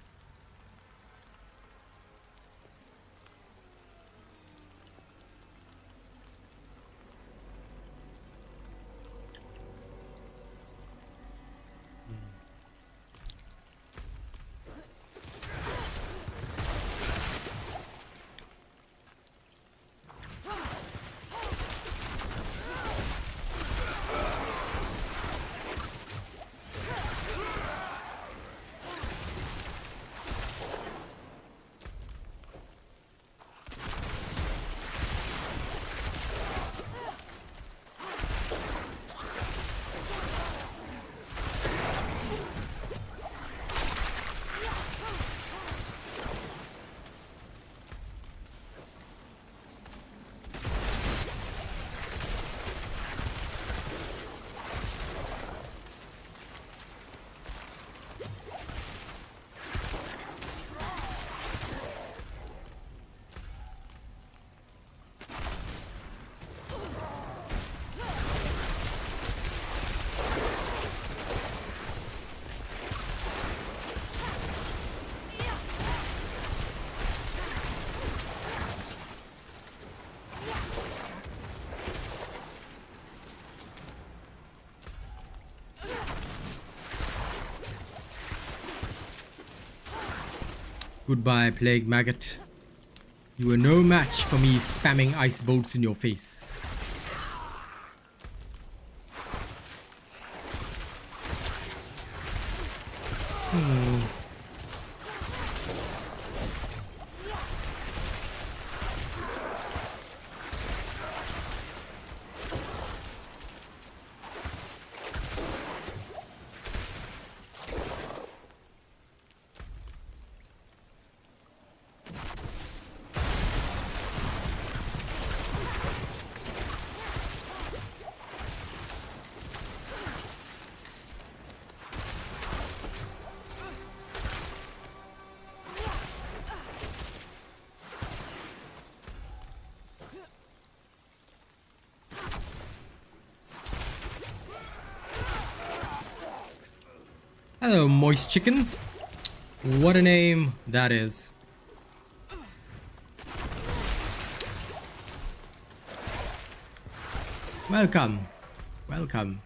Goodbye, Plague Maggot. You are no match for me spamming ice bolts in your face. Hello, Moist Chicken. What a name that is. Welcome. Welcome.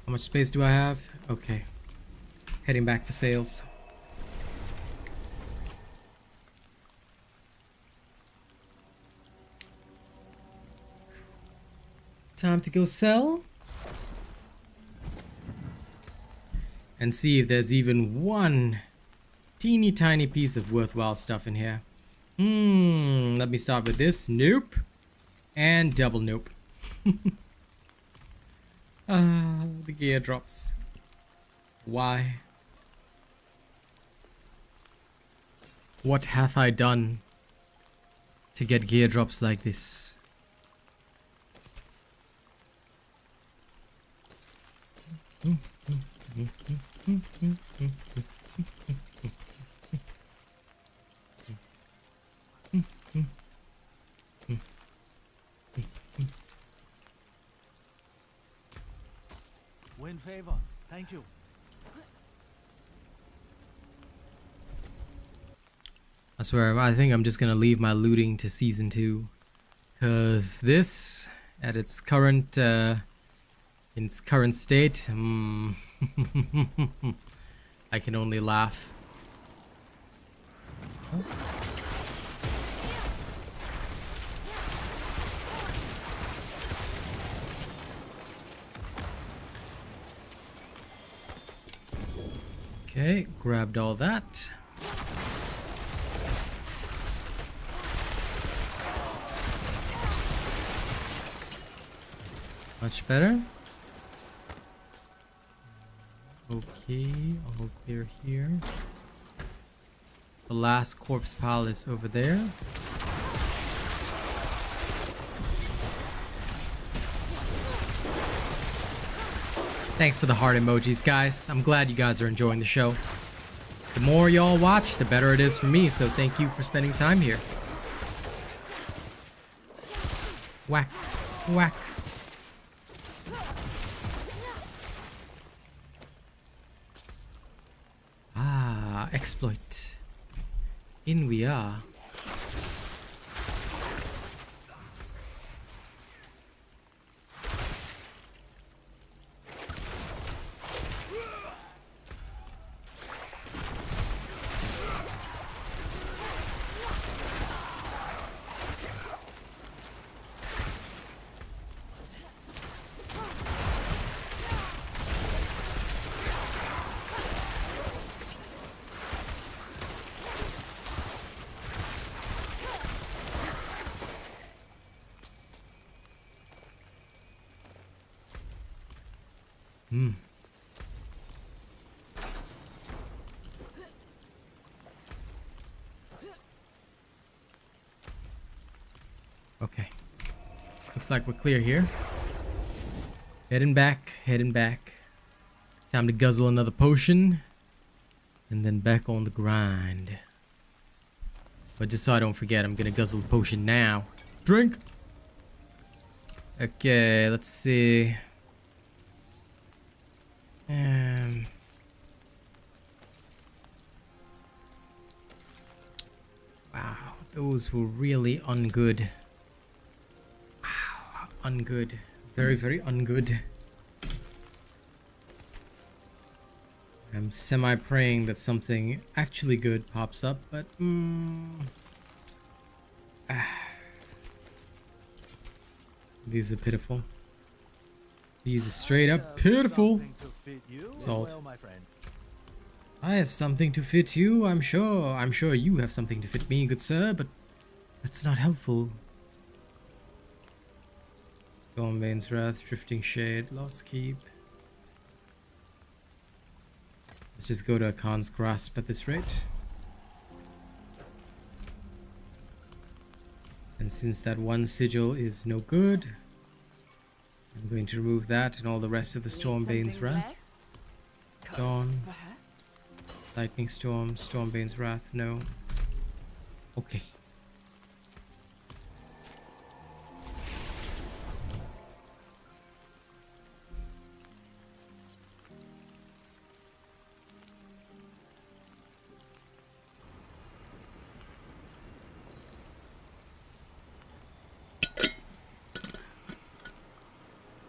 How much space do I have? Okay. Heading back for sales. Time to go sell. and see if there's even one teeny tiny piece of worthwhile stuff in here. Let me start with this. Nope. And double nope. The gear drops. Why? What hath I done to get gear drops like this? Win favor. Thank you. I swear, I think I'm just gonna leave my looting to season 2, cause this, at its current, in its current state, I can only laugh. Okay, grabbed all that. Much better. Okay, all clear here. The last corpse pile is over there. Thanks for the heart emojis, guys. I'm glad you guys are enjoying the show. The more y'all watch, the better it is for me, so thank you for spending time here. Whack, whack. Ah, exploit. In we are. Okay. Looks like we're clear here. Heading back, heading back. Time to guzzle another potion. And then back on the grind. But just so I don't forget, I'm gonna guzzle the potion now. Drink! Okay, let's see. Wow, those were really ungood. Wow, ungood. Very, very ungood. I'm semi-praying that something actually good pops up, but these are pitiful. These are straight up pitiful. Salt. I have something to fit you, I'm sure. I'm sure you have something to fit me, good sir, but that's not helpful. Stormbane's Wrath, Drifting Shade, Lost Keep. Let's just go to Khan's Grasp at this rate. And since that one sigil is no good, I'm going to remove that and all the rest of the Stormbane's Wrath. Dawn. Lightning Storm, Stormbane's Wrath, no. Okay.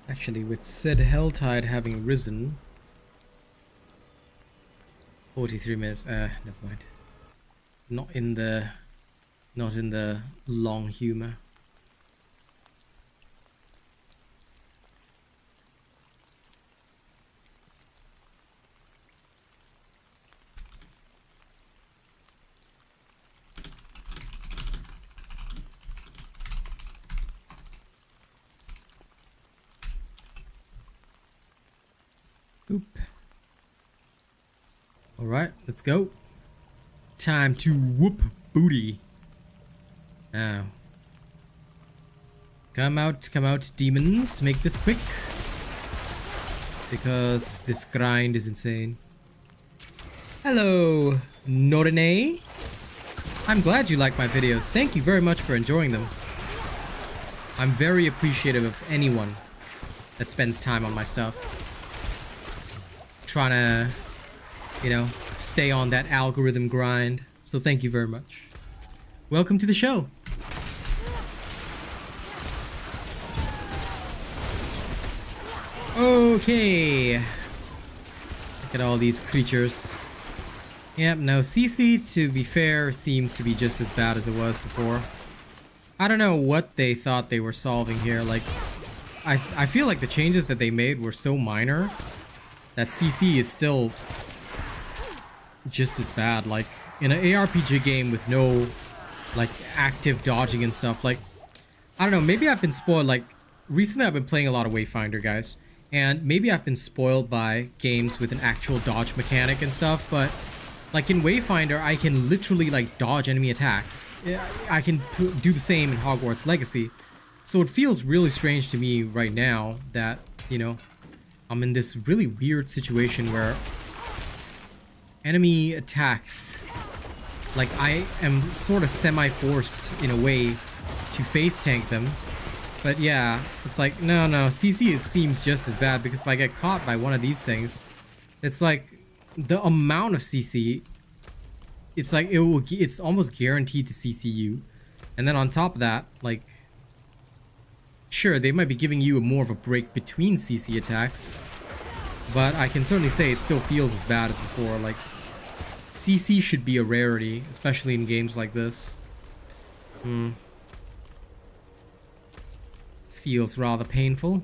Actually, with said Helltide having risen 43 minutes, never mind. Not in the long humor. Oop. Alright, let's go. Time to whoop booty. Now. Come out, demons. Make this quick. Because this grind is insane. Hello, Norine. I'm glad you like my videos. Thank you very much for enjoying them. I'm very appreciative of anyone that spends time on my stuff. Trying to, you know, stay on that algorithm grind. So thank you very much. Welcome to the show. Okay. Look at all these creatures. Yep, no, CC, to be fair, seems to be just as bad as it was before. I don't know what they thought they were solving here. Like, I feel like the changes that they made were so minor that CC is still just as bad. Like, in an ARPG game with no, like, active dodging and stuff, like, I don't know, maybe I've been spoiled. Like, recently I've been playing a lot of Wayfinder, guys, and maybe I've been spoiled by games with an actual dodge mechanic and stuff, but like in Wayfinder, I can literally like dodge enemy attacks. I can do the same in Hogwarts Legacy. So it feels really strange to me right now that, you know, I'm in this really weird situation where enemy attacks, like I am sort of semi-forced in a way to face tank them. But yeah, it's like, no, CC seems just as bad, because if I get caught by one of these things, it's like the amount of CC, it's like it's almost guaranteed to CC you. And then on top of that, like, sure, they might be giving you more of a break between CC attacks, but I can certainly say it still feels as bad as before. Like, CC should be a rarity, especially in games like this. This feels rather painful.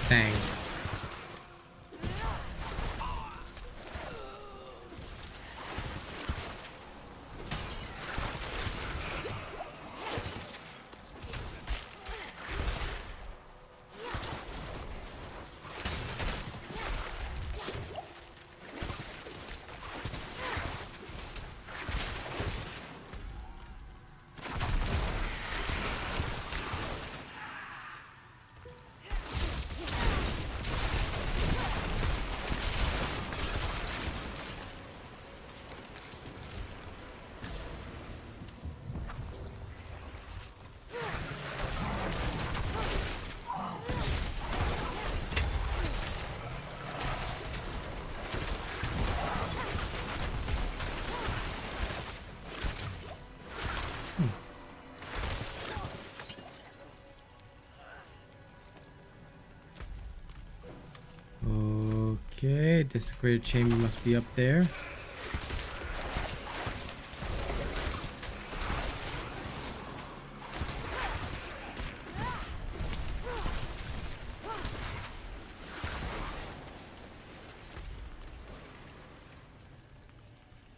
Bang. Okay, desecrated chamber must be up there.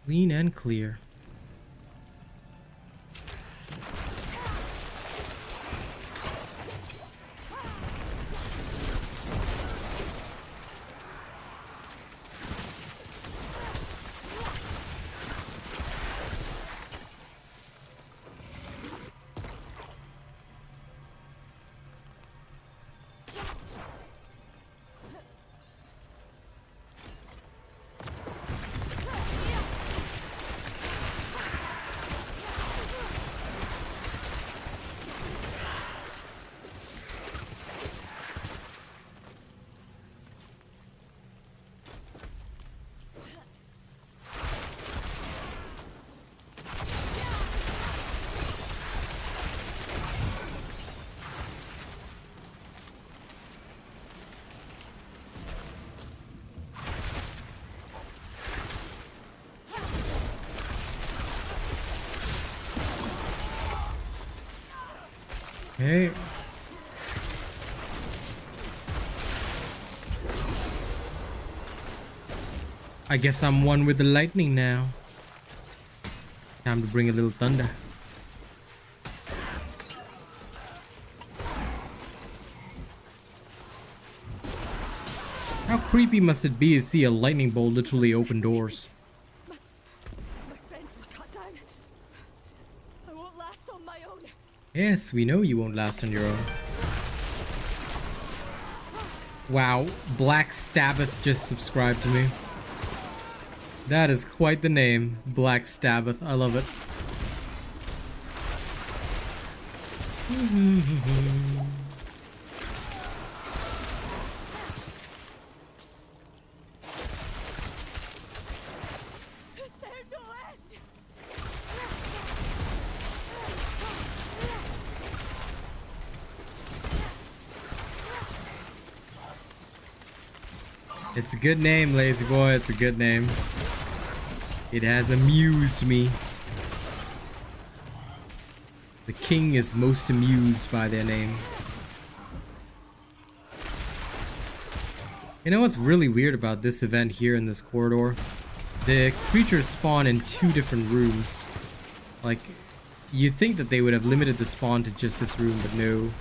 Clean and clear. Okay. I guess I'm one with the lightning now. Time to bring a little thunder. How creepy must it be to see a lightning bolt literally open doors? My friends were cut down. I won't last on my own. Yes, we know you won't last on your own. Wow, Black Stabbath just subscribed to me. That is quite the name, Black Stabbath. I love it. Is there no end? It's a good name, lazy boy. It's a good name. It has amused me. The king is most amused by their name. You know what's really weird about this event here in this corridor? The creatures spawn in 2 different rooms. Like, you'd think that they would have limited the spawn to just this room, but no.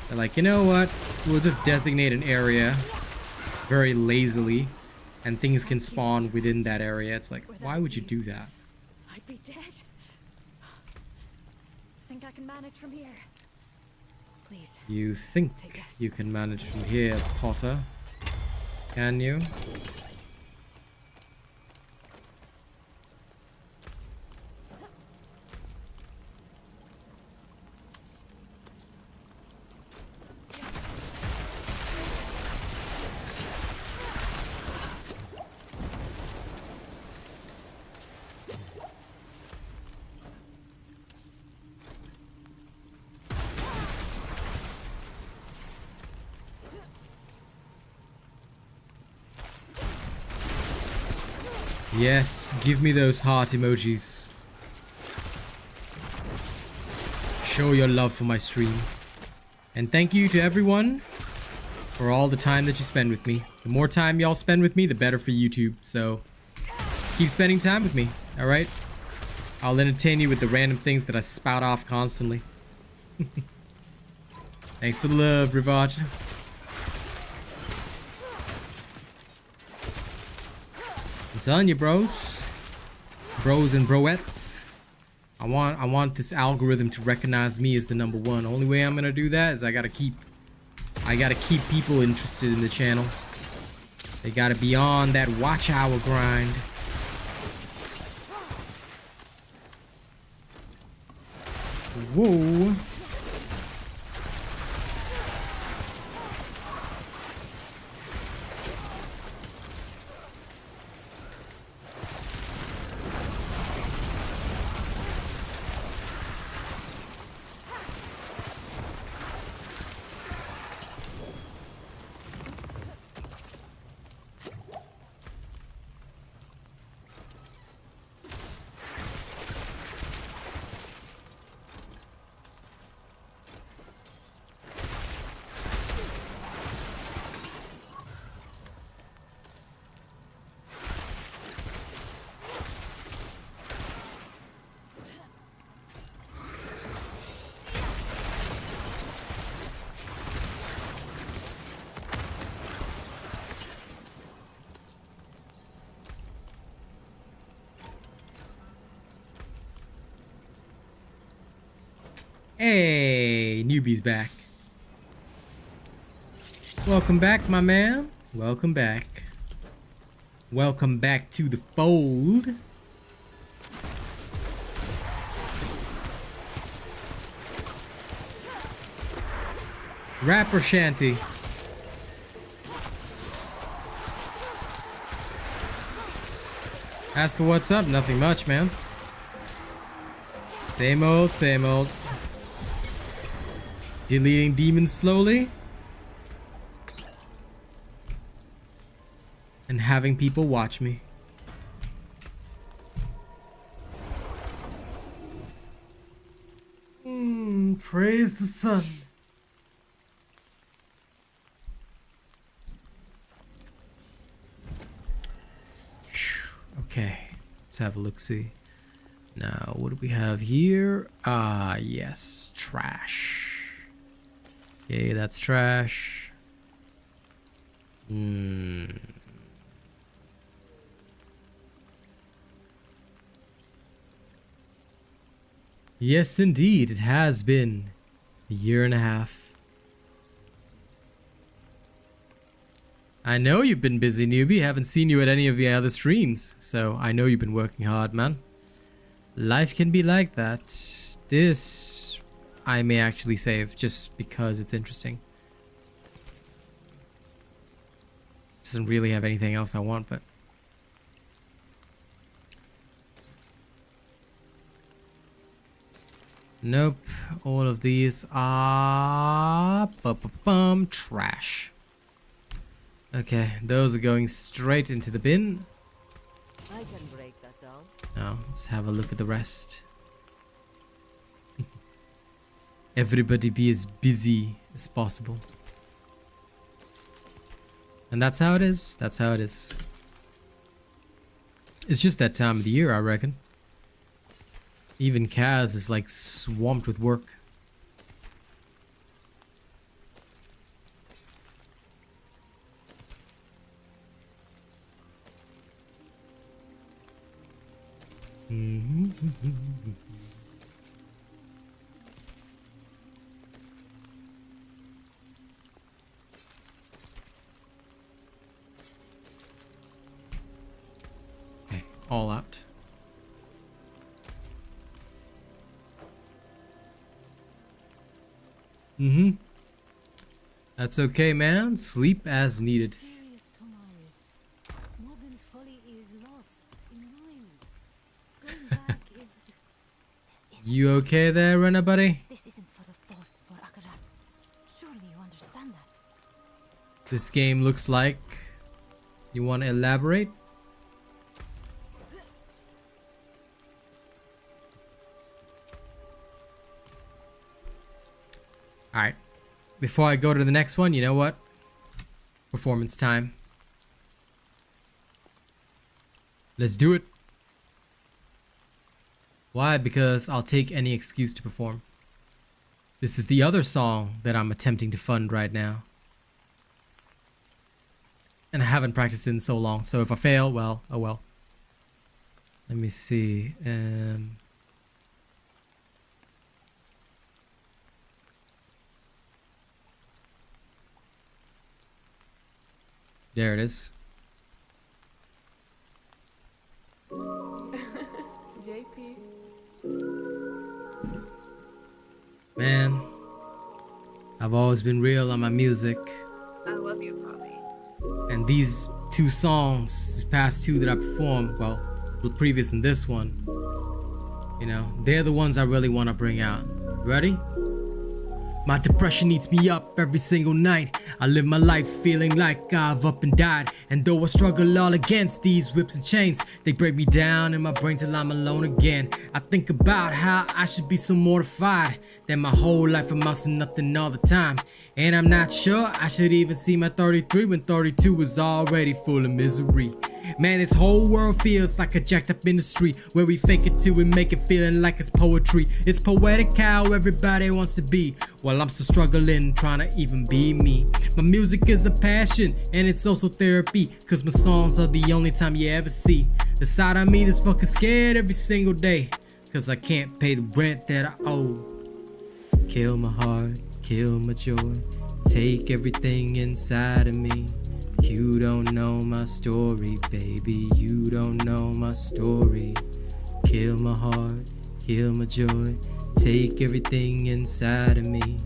They're like, you know what? We'll just designate an area very lazily, and things can spawn within that area. It's like, why would you do that? I'd be dead. Think I can manage from here? Please. You think you can manage from here, Potter? Can you? Yes, give me those heart emojis. Show your love for my stream. And thank you to everyone for all the time that you spend with me. The more time y'all spend with me, the better for YouTube. So keep spending time with me, alright? I'll entertain you with the random things that I spout off constantly. Thanks for the love, Rivage. I'm telling you, bros and broettes, I want this algorithm to recognize me as the #1. Only way I'm gonna do that is I gotta keep people interested in the channel. They gotta be on that watch hour grind. Whoa. Hey, newbie's back. Welcome back, my man. Welcome back. Welcome back to the fold. Rap or Shanty? As for what's up, nothing much, man. Same old, same old. Deleting demons slowly. And having people watch me. Praise the sun. Okay, let's have a look-see. Now, what do we have here? Ah, yes, trash. Okay, that's trash. Yes, indeed, it has been a year and a half. I know you've been busy, newbie. Haven't seen you at any of the other streams, so I know you've been working hard, man. Life can be like that. This I may actually save just because it's interesting. Doesn't really have anything else I want, but nope. All of these are trash. Okay, those are going straight into the bin. I can break that down. Now, let's have a look at the rest. Everybody be as busy as possible. And that's how it is. That's how it is. It's just that time of the year, I reckon. Even Kaz is like swamped with work. Okay, all out. That's okay, man. Sleep as needed. Serious Tomaris. Morgan's folly is lost in ruins. Going back is... You okay there, runner buddy? This isn't for the thought for Akarat. Surely you understand that. This game looks like... You want to elaborate? Alright. Before I go to the next one, you know what? Performance time. Let's do it. Why? Because I'll take any excuse to perform. This is the other song that I'm attempting to fund right now. And I haven't practiced it in so long, so if I fail, well, oh well. Let me see. There it is. JP. Man, I've always been real on my music. I love you, Poppy. And these two songs, these past two that I performed, well, the previous and this one, you know, they're the ones I really want to bring out. Ready? My depression eats me up every single night. I live my life feeling like I've up and died. And though I struggle all against these whips and chains, they break me down in my brain till I'm alone again. I think about how I should be so mortified that my whole life amounts to nothing all the time. And I'm not sure I should even see my 33 when 32 was already full of misery. Man, this whole world feels like a jacked up industry where we fake it till we make it feeling like it's poetry. It's poetic how everybody wants to be, while I'm still struggling trying to even be me. My music is a passion and it's also therapy, cause my songs are the only time you ever see the side of me that's fucking scared every single day, cause I can't pay the rent that I owe. Kill my heart, kill my joy, take everything inside of me. You don't know my story, baby, you don't know my story. Kill my heart, kill my joy, take everything inside of me.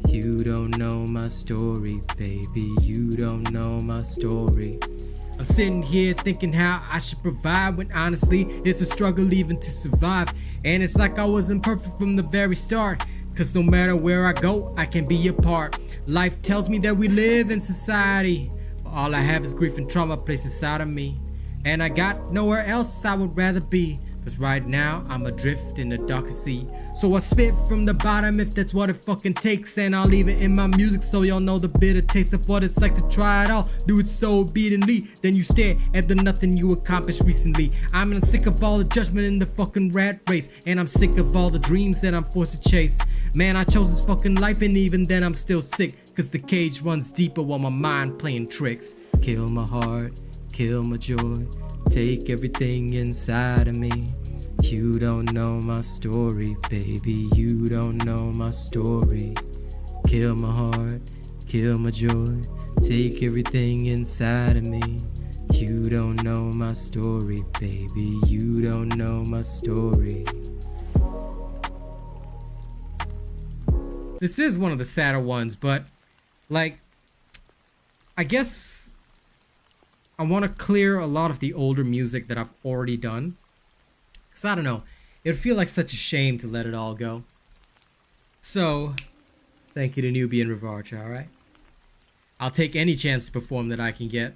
You don't know my story, baby, you don't know my story. I'm sitting here thinking how I should provide, when honestly it's a struggle even to survive. And it's like I wasn't perfect from the very start, cause no matter where I go I can be a part. Life tells me that we live in society, all I have is grief and trauma placed inside of me, and I got nowhere else I would rather be. Cause right now I'm adrift in the darker sea. So I spit from the bottom if that's what it fucking takes. And I'll leave it in my music so y'all know the bitter taste of what it's like to try it all. Do it so obediently, then you stare at the nothing you accomplished recently. I'm sick of all the judgment in the fucking rat race. And I'm sick of all the dreams that I'm forced to chase. Man, I chose this fucking life and even then I'm still sick. Cause the cage runs deeper while my mind playing tricks. Kill my heart, kill my joy, take everything inside of me. You don't know my story, baby, you don't know my story. Kill my heart, kill my joy, take everything inside of me. You don't know my story, baby, you don't know my story. This is one of the sadder ones, but like, I guess I want to clear a lot of the older music that I've already done. Because I don't know, it would feel like such a shame to let it all go. So, thank you to Newbie and Rivarcha, alright? I'll take any chance to perform that I can get.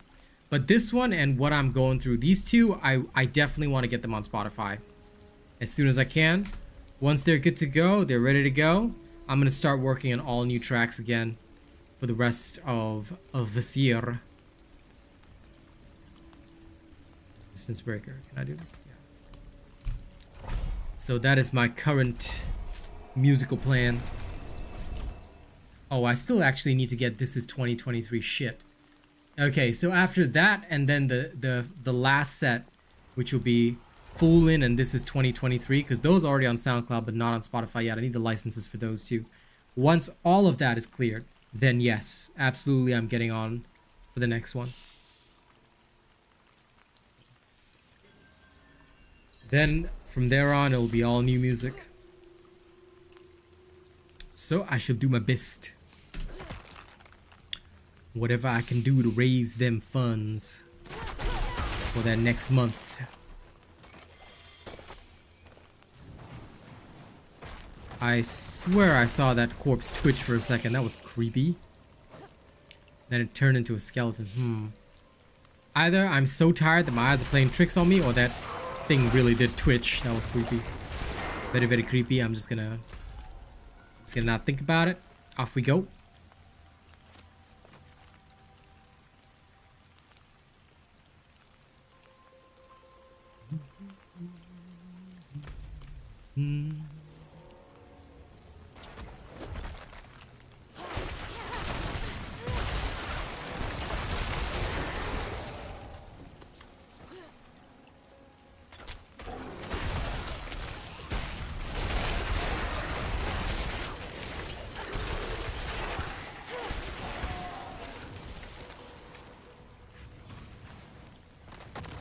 But this one and what I'm going through, these two, I definitely want to get them on Spotify. As soon as I can. Once they're good to go, they're ready to go, I'm going to start working on all new tracks again for the rest of this year. Distance breaker. Can I do this? Yeah. So that is my current musical plan. Oh, I still actually need to get This Is 2023 shit. Okay, so after that and then the last set, which will be Foolin' and This Is 2023, because those are already on SoundCloud but not on Spotify yet. I need the licenses for those two. Once all of that is cleared, then yes, absolutely I'm getting on for the next one. Then from there on, it will be all new music. So I shall do my best. Whatever I can do to raise them funds for that next month. I swear I saw that corpse twitch for a second. That was creepy. Then it turned into a skeleton. Either I'm so tired that my eyes are playing tricks on me, or that thing really did twitch. That was creepy. Very, very creepy. I'm just gonna not think about it. Off we go.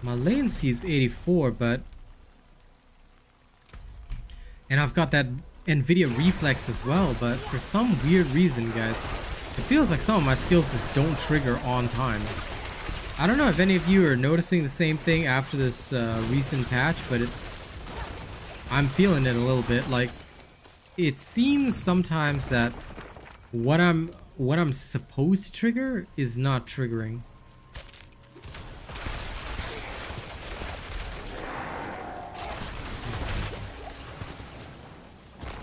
My latency is 84, but... And I've got that NVIDIA reflex as well, but for some weird reason, guys, it feels like some of my skills just don't trigger on time. I don't know if any of you are noticing the same thing after this recent patch, but I'm feeling it a little bit. Like, it seems sometimes that what I'm supposed to trigger is not triggering.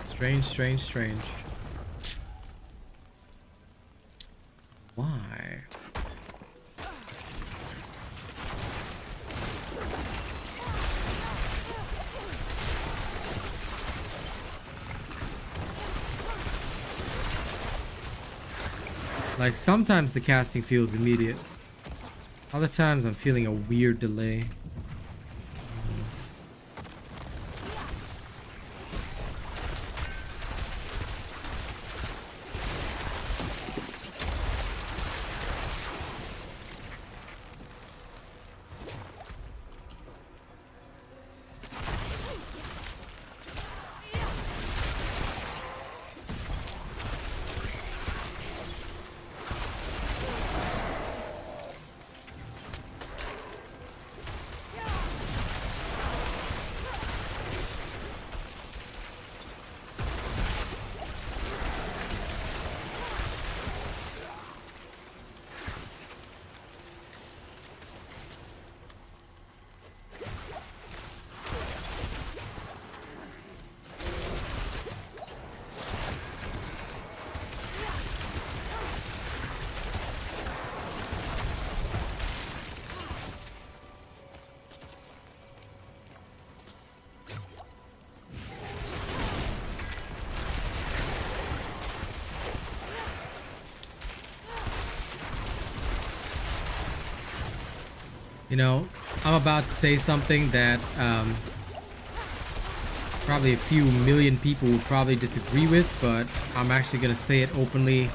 Strange, strange, strange. Why? Like, sometimes the casting feels immediate. Other times I'm feeling a weird delay. You know, I'm about to say something that probably a few million people would probably disagree with, but I'm actually gonna say it openly,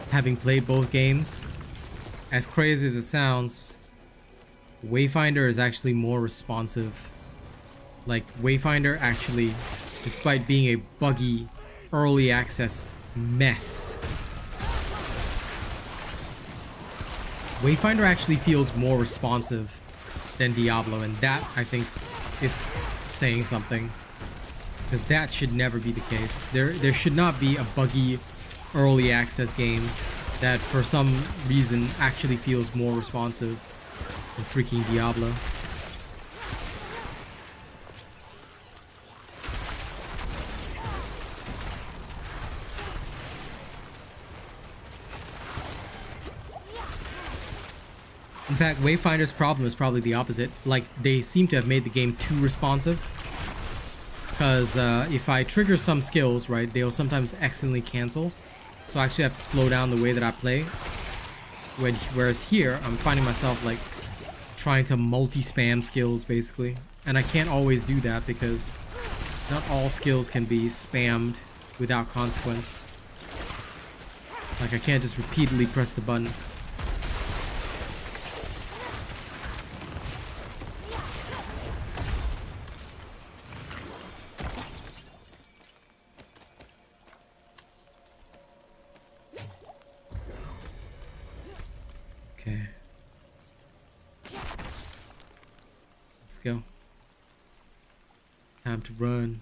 having played both games. As crazy as it sounds, Wayfinder is actually more responsive. Like, Wayfinder actually, despite being a buggy early access mess, Wayfinder actually feels more responsive than Diablo, and that, I think, is saying something. Because that should never be the case. There should not be a buggy early access game that for some reason actually feels more responsive than freaking Diablo. In fact, Wayfinder's problem is probably the opposite. Like, they seem to have made the game too responsive. Because if I trigger some skills, right, they'll sometimes accidentally cancel. So I actually have to slow down the way that I play. Whereas here, I'm finding myself like trying to multi-spam skills basically. And I can't always do that because not all skills can be spammed without consequence. Like, I can't just repeatedly press the button. Okay. Let's go. Time to run.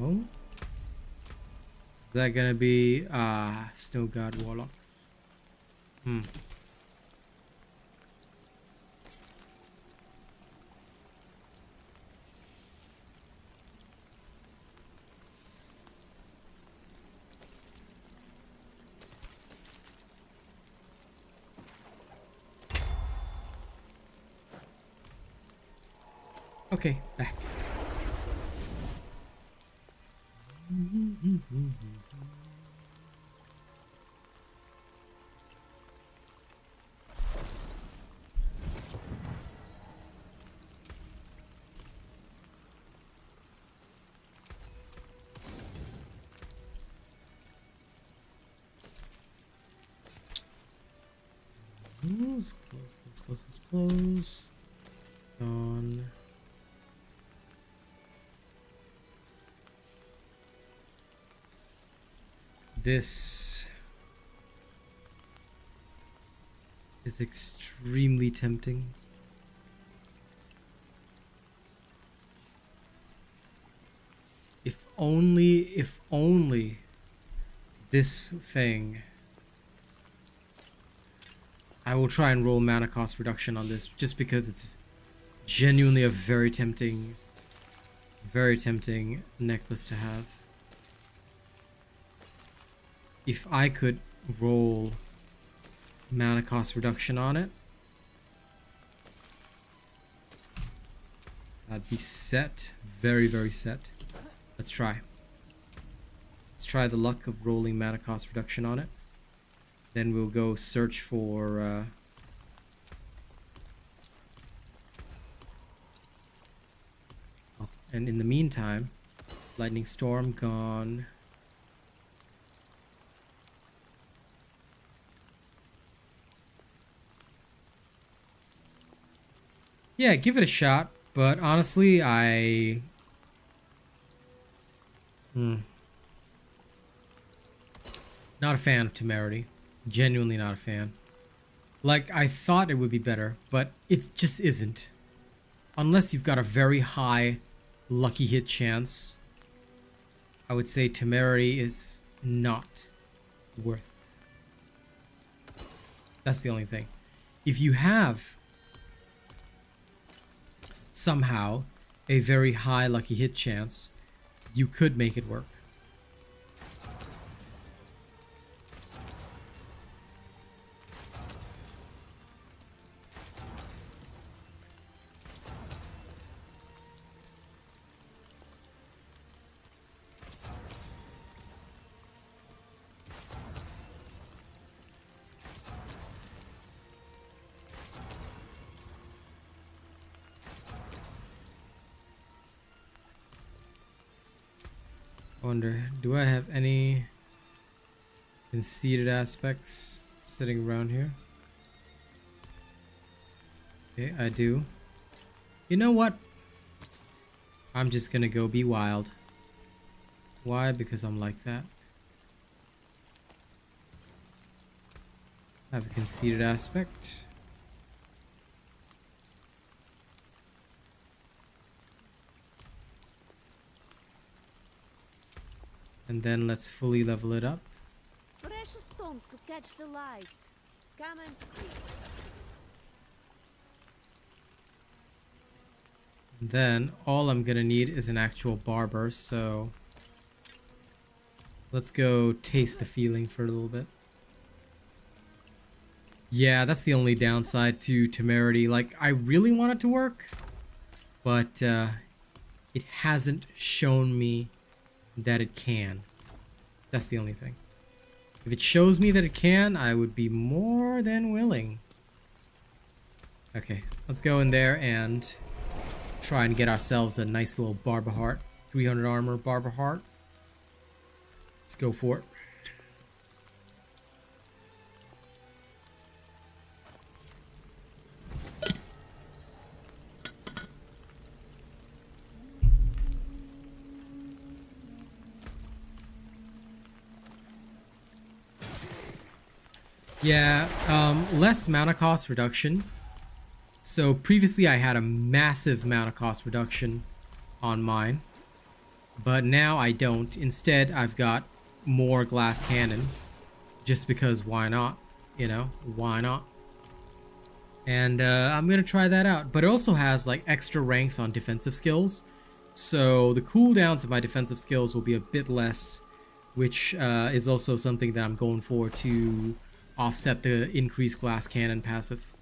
Oh. Is that gonna be Snow God Warlocks? Okay, back. Close. Gone. This is extremely tempting. If only this thing. I will try and roll mana cost reduction on this just because it's genuinely a very tempting necklace to have. If I could roll mana cost reduction on it, I'd be set. Very, very set. Let's try. Let's try the luck of rolling mana cost reduction on it. Then we'll go search for oh, and in the meantime, Lightning Storm gone. Yeah, give it a shot, but honestly, not a fan of Temerity. Genuinely not a fan. Like, I thought it would be better, but it just isn't. Unless you've got a very high lucky hit chance, I would say Temerity is not worth. That's the only thing. If you have somehow a very high lucky hit chance, you could make it work. I wonder, do I have any conceited aspects sitting around here? Okay, I do. You know what? I'm just gonna go be wild. Why? Because I'm like that. I have a conceited aspect. And then let's fully level it up. Precious stones to catch the light. Come and see. And then all I'm gonna need is an actual barber, so let's go taste the feeling for a little bit. Yeah, that's the only downside to Temerity. Like, I really want it to work, but it hasn't shown me that it can. That's the only thing. If it shows me that it can, I would be more than willing. Okay, let's go in there and try and get ourselves a nice little barber heart. 300 armor barber heart. Let's go for it. Yeah, less mana cost reduction. So previously I had a massive mana cost reduction on mine, but now I don't. Instead, I've got more glass cannon, just because why not? You know, why not? And I'm gonna try that out. But it also has like extra ranks on defensive skills, so the cooldowns of my defensive skills will be a bit less, which is also something that I'm going for to offset the increased glass cannon passive.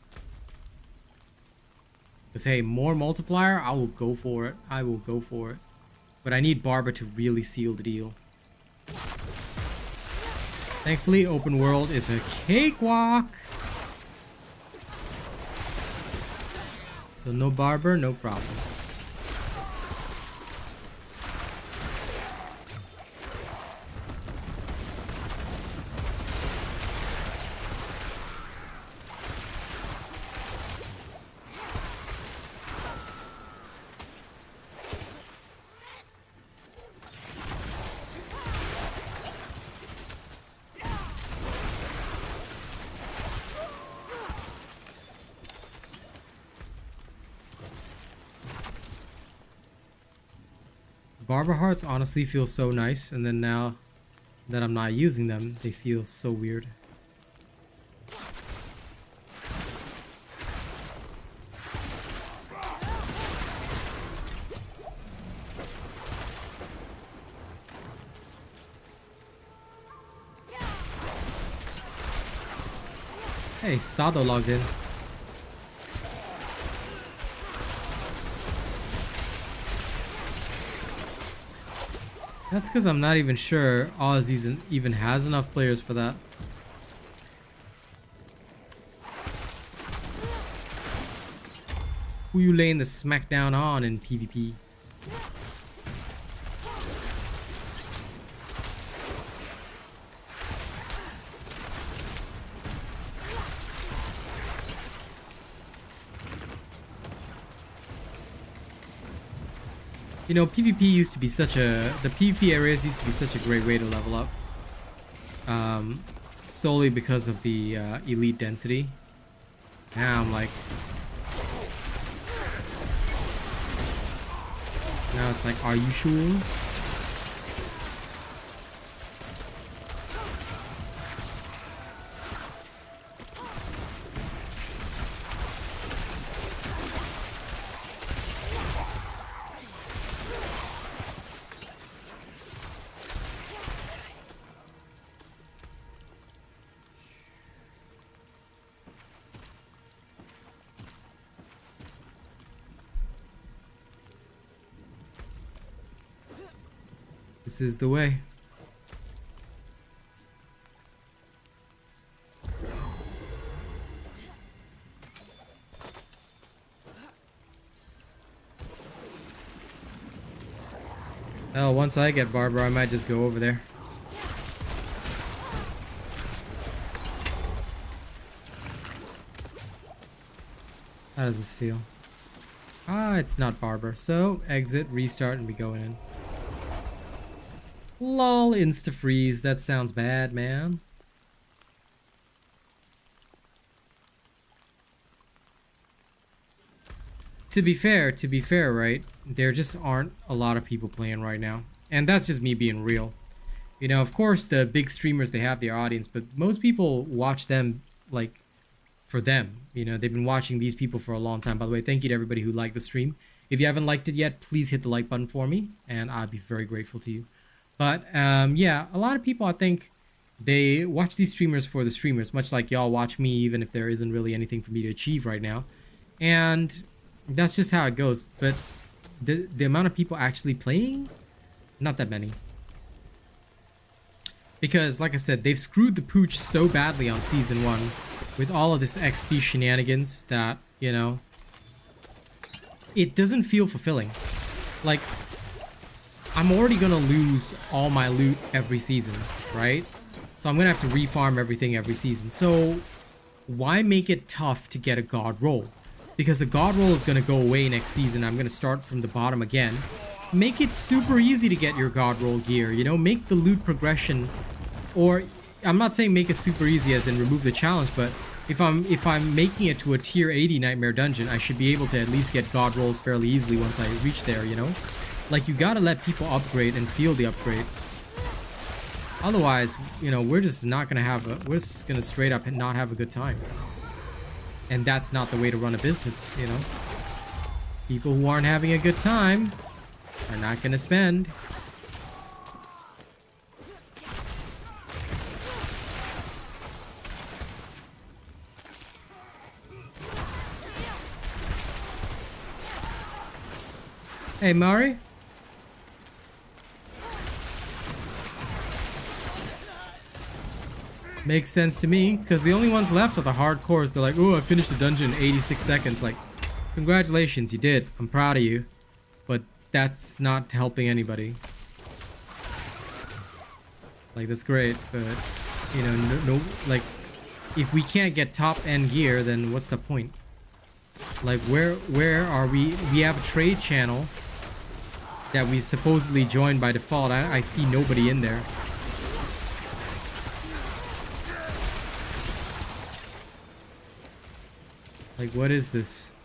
Because hey, more multiplier, I will go for it. I will go for it. But I need Barber to really seal the deal. Thankfully, open world is a cakewalk. So no Barber, no problem. Barber hearts honestly feel so nice, and then now that I'm not using them, they feel so weird. Hey, Sado logged in. That's because I'm not even sure Oz even has enough players for that. Who you laying the smackdown on in PvP? You know, PvP used to be such a... The PvP areas used to be such a great way to level up. Solely because of the elite density. Now I'm like... Now it's like, are you sure? This is the way. Oh, once I get Barber, I might just go over there. How does this feel? Ah, it's not Barber. So, exit, restart, and we go in. Lol, insta-freeze. That sounds bad, man. To be fair, right? There just aren't a lot of people playing right now. And that's just me being real. You know, of course, the big streamers, they have their audience, but most people watch them, like, for them. You know, they've been watching these people for a long time. By the way, thank you to everybody who liked the stream. If you haven't liked it yet, please hit the like button for me, and I'd be very grateful to you. But, yeah, a lot of people, I think, they watch these streamers for the streamers, much like y'all watch me, even if there isn't really anything for me to achieve right now. And that's just how it goes. But the amount of people actually playing, not that many. Because, like I said, they've screwed the pooch so badly on Season 1 with all of this XP shenanigans that, you know, it doesn't feel fulfilling. Like, I'm already gonna lose all my loot every season, right? So I'm gonna have to refarm everything every season. So why make it tough to get a god roll? Because the god roll is gonna go away next season. I'm gonna start from the bottom again. Make it super easy to get your god roll gear, you know? Make the loot progression, or I'm not saying make it super easy as in remove the challenge, but if I'm making it to a tier 80 nightmare dungeon, I should be able to at least get god rolls fairly easily once I reach there, you know? Like, you gotta let people upgrade and feel the upgrade. Otherwise, you know, we're just not gonna have a, we're just gonna straight up not have a good time. And that's not the way to run a business, you know? People who aren't having a good time are not gonna spend. Hey, Mari? Makes sense to me, because the only ones left are the hardcores. They're like, oh, I finished the dungeon in 86 seconds. Like, congratulations, you did. I'm proud of you. But that's not helping anybody. Like, that's great, but, you know, no, like, if we can't get top-end gear, then what's the point? Like, where are we? We have a trade channel that we supposedly joined by default. I see nobody in there. Like, what is this?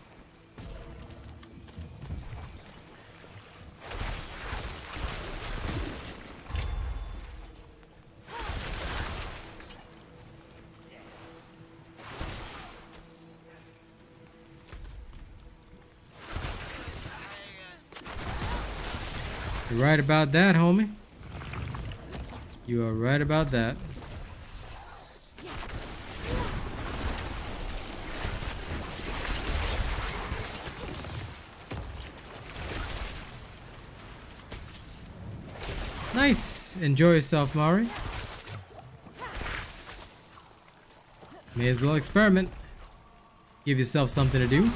You're right about that, homie. You are right about that. Nice. Enjoy yourself, Mari. May as well experiment. Give yourself something to do.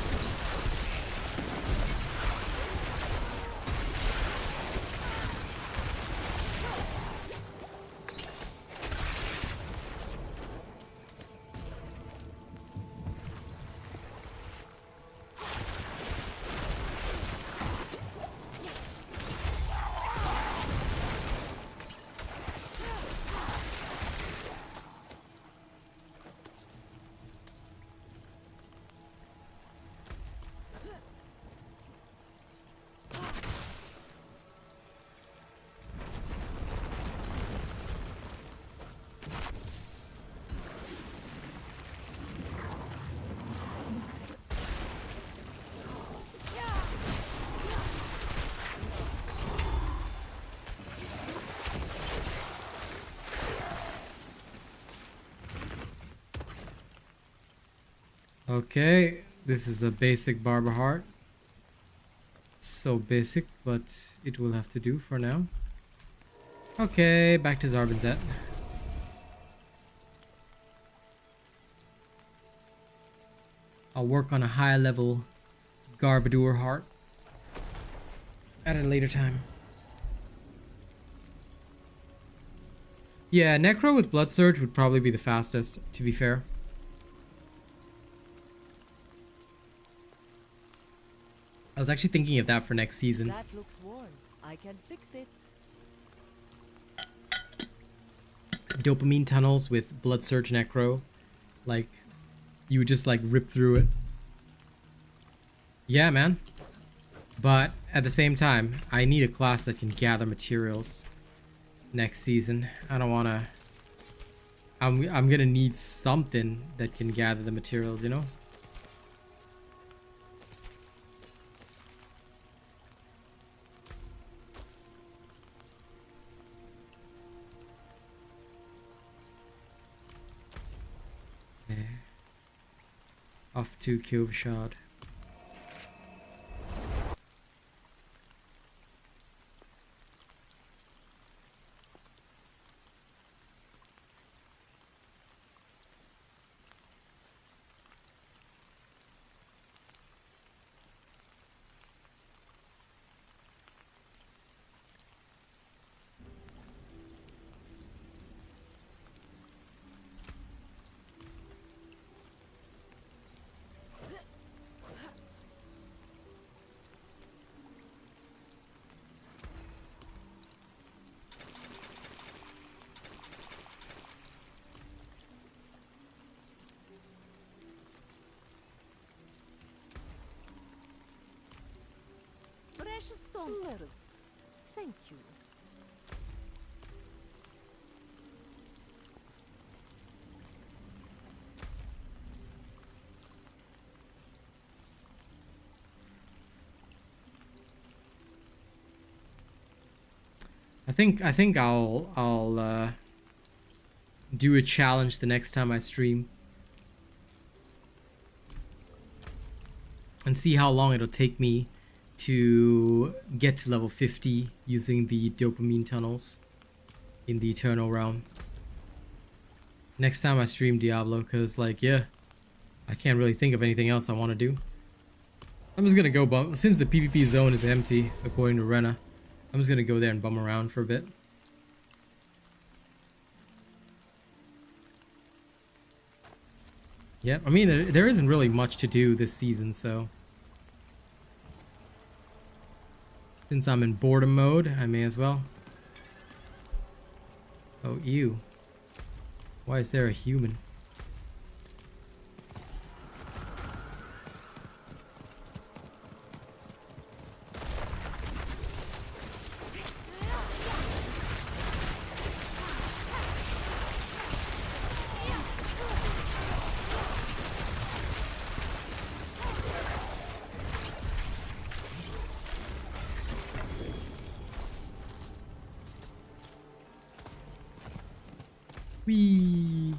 Okay, this is a basic barber heart. So basic, but it will have to do for now. Okay, back to Zarbinzet. I'll work on a high level Garbadur heart at a later time. Yeah, Necro with Blood Surge would probably be the fastest, to be fair. I was actually thinking of that for next season. That looks worn. I can fix it. Dopamine tunnels with Blood Surge Necro. Like, you would just like rip through it. Yeah, man. But at the same time, I need a class that can gather materials next season. I don't want to... I'm gonna need something that can gather the materials, you know? Okay. Off to Cove Shard. Precious stone. Thank you. I think I'll do a challenge the next time I stream and see how long it'll take me to get to level 50 using the dopamine tunnels in the Eternal Realm. Next time I stream Diablo, cause like yeah, I can't really think of anything else I want to do. I'm just gonna go bum since the PvP zone is empty according to Rena. I'm just gonna go there and bum around for a bit. Yep, I mean there isn't really much to do this season, so since I'm in boredom mode, I may as well. Oh, ew. Why is there a human? Whee!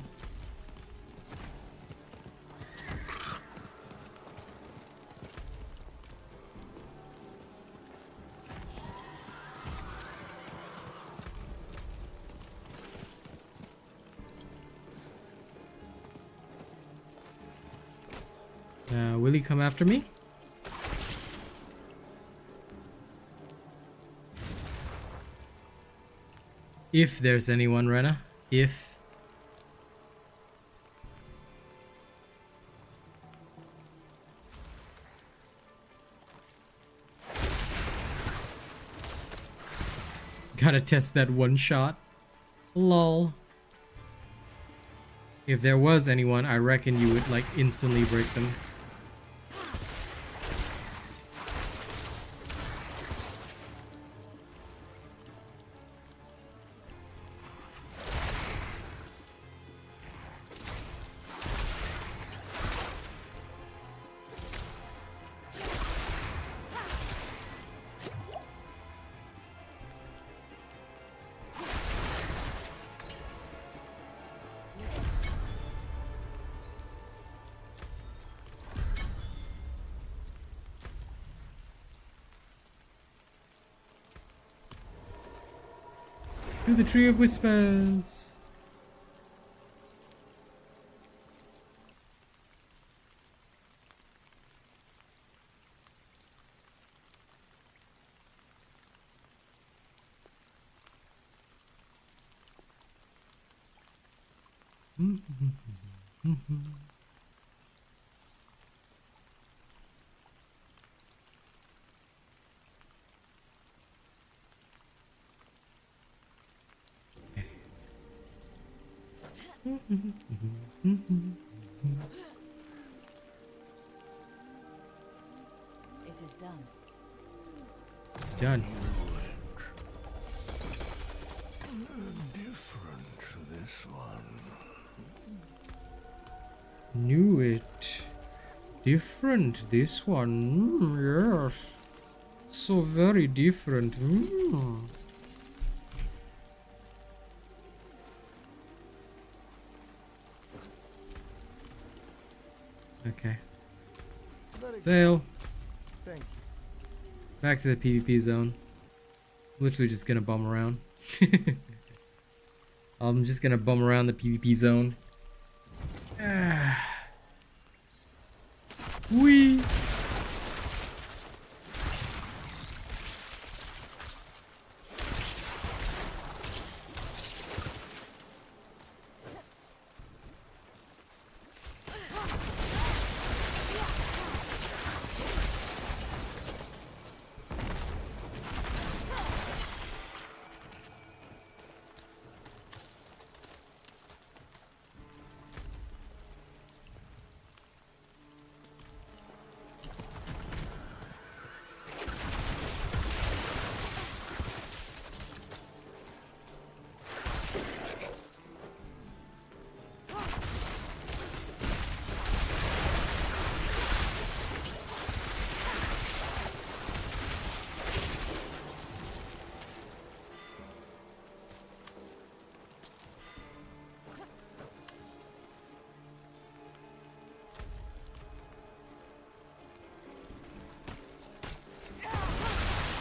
Will he come after me? If there's anyone, Rena. If... Gotta test that one shot. Lol. If there was anyone, I reckon you would like instantly break them. To the Tree of Whispers. It is done. It's done. Different, this one. Knew it. Different, this one. Yes. So very different. Okay. Sail. Thank you. Back to the PvP zone. Literally just gonna bum around. I'm just gonna bum around the PvP zone. Wee.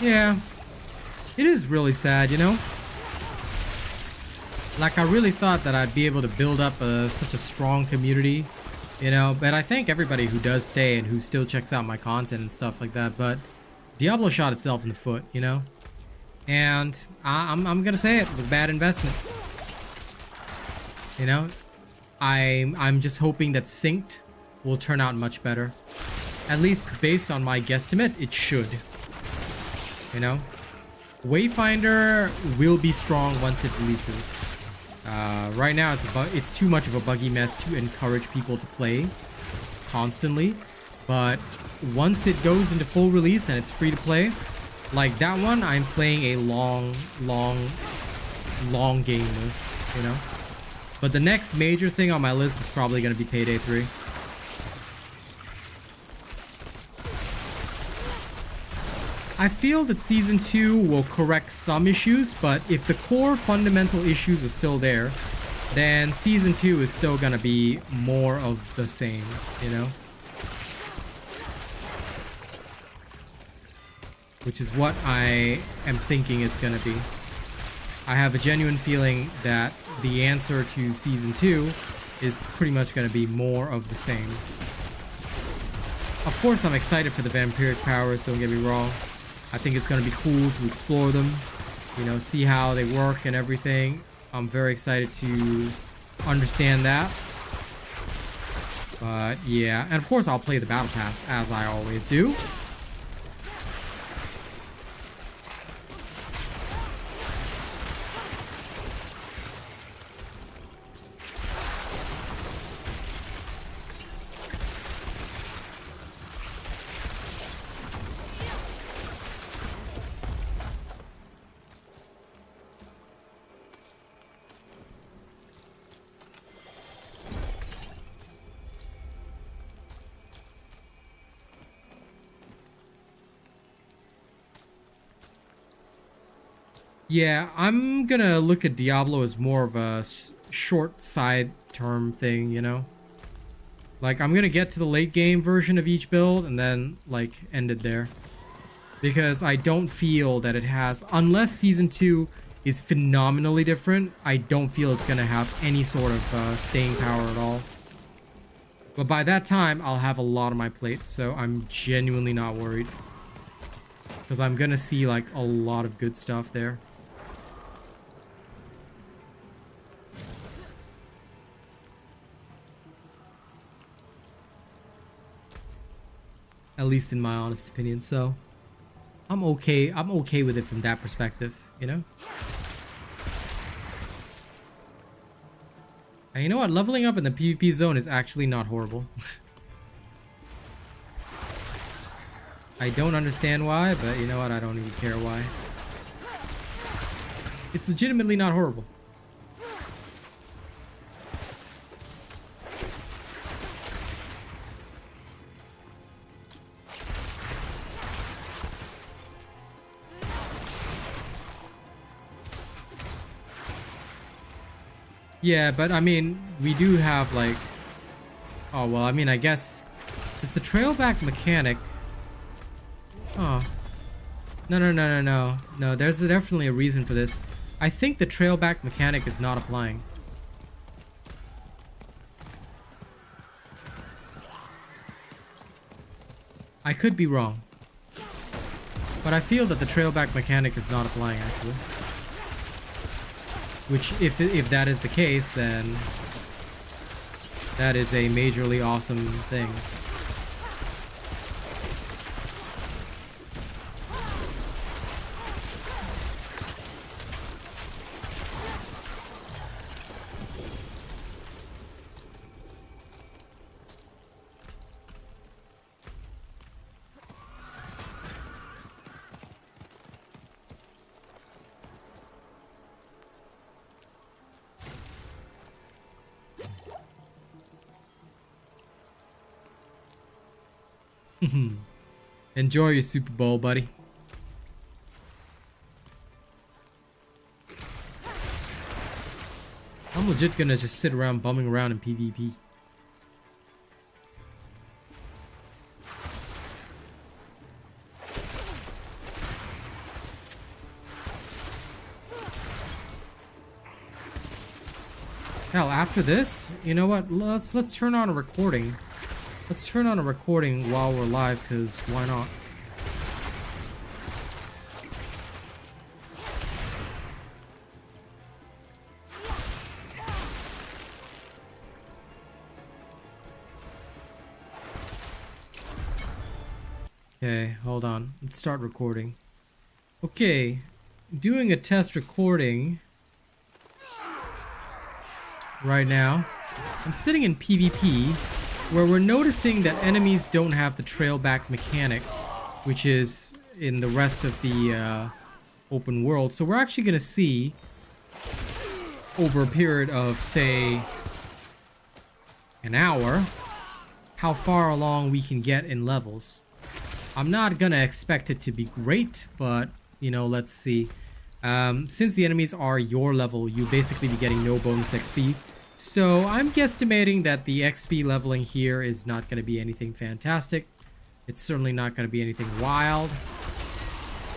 Yeah, it is really sad, you know? Like, I really thought that I'd be able to build up such a strong community, you know? But I thank everybody who does stay and who still checks out my content and stuff like that. But Diablo shot itself in the foot, you know? And I'm gonna say it was a bad investment. You know? I'm just hoping that Synced will turn out much better. At least based on my guesstimate, it should. You know, Wayfinder will be strong once it releases. Right now, it's too much of a buggy mess to encourage people to play constantly. But once it goes into full release and it's free to play, like that one, I'm playing a long game with, you know. But the next major thing on my list is probably going to be Payday 3. I feel that Season 2 will correct some issues, but if the core fundamental issues are still there, then Season 2 is still gonna be more of the same, you know? Which is what I am thinking it's gonna be. I have a genuine feeling that the answer to Season 2 is pretty much gonna be more of the same. Of course, I'm excited for the vampiric powers, don't get me wrong. I think it's going to be cool to explore them, you know, see how they work and everything. I'm very excited to understand that. But yeah, and of course I'll play the battle pass as I always do. Yeah, I'm gonna look at Diablo as more of a short side term thing, you know? Like, I'm gonna get to the late game version of each build and then, like, end it there. Because I don't feel that it has, unless Season 2 is phenomenally different, I don't feel it's gonna have any sort of staying power at all. But by that time, I'll have a lot on my plate, so I'm genuinely not worried. Because I'm gonna see, like, a lot of good stuff there. At least in my honest opinion. So I'm okay with it from that perspective, you know? And you know what? Leveling up in the PvP zone is actually not horrible. I don't understand why, but you know what? I don't even care why. It's legitimately not horrible. Yeah, but I mean, we do have like... Oh, well, I mean, I guess... It's the trailback mechanic. Oh. No, there's definitely a reason for this. I think the trailback mechanic is not applying. I could be wrong. But I feel that the trailback mechanic is not applying, actually. Which, if that is the case, then that is a majorly awesome thing. Enjoy your Super Bowl, buddy. I'm legit gonna just sit around bumming around in PvP. Hell, after this, you know what? Let's turn on a recording. Let's turn on a recording while we're live, because why not? Okay, hold on. Let's start recording. Okay, doing a test recording right now. I'm sitting in PvP, where we're noticing that enemies don't have the trailback mechanic, which is in the rest of the open world. So we're actually going to see, over a period of, say, an hour, how far along we can get in levels. I'm not going to expect it to be great, but, you know, let's see. Since the enemies are your level, you'll basically be getting no bonus XP. So I'm guesstimating that the XP leveling here is not going to be anything fantastic. It's certainly not going to be anything wild.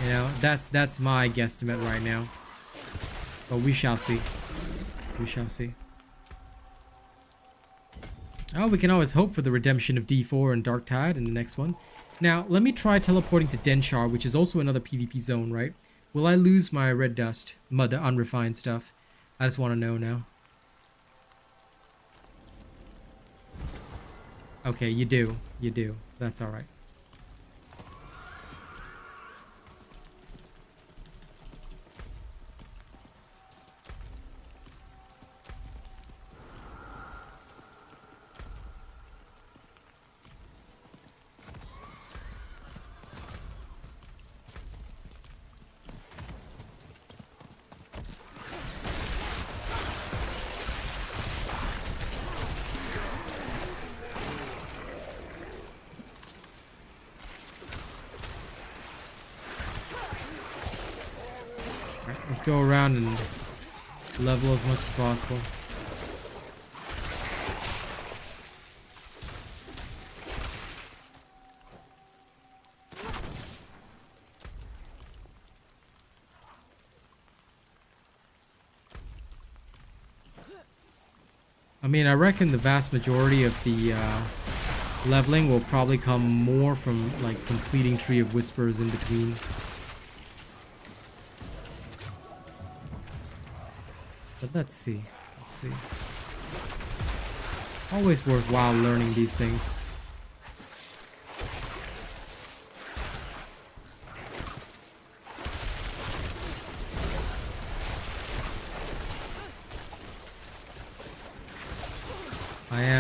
You know, that's my guesstimate right now. But we shall see. We shall see. Oh, we can always hope for the redemption of D4 and Dark Tide in the next one. Now, let me try teleporting to Denshar, which is also another PvP zone, right? Will I lose my red dust? The unrefined stuff? I just want to know now. Okay, you do. You do. That's alright. Let's go around and level as much as possible. I mean, I reckon the vast majority of the leveling will probably come more from like completing Tree of Whispers in between. But let's see. Let's see. Always worthwhile learning these things.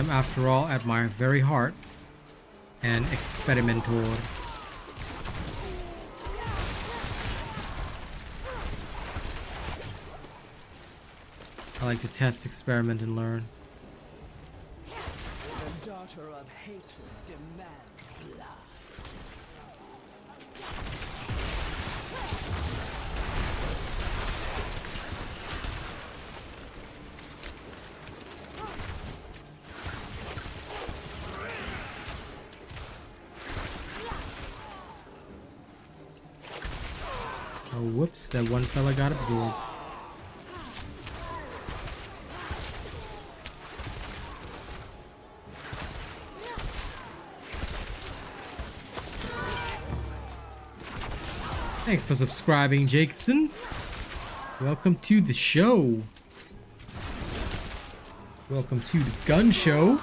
am, after all, at my very heart, an experimenter. I like to test, experiment, and learn. The daughter of hatred demands blood. Oh, whoops, that one fella got absorbed. Thanks for subscribing, Jacobson. Welcome to the show. Welcome to the gun show.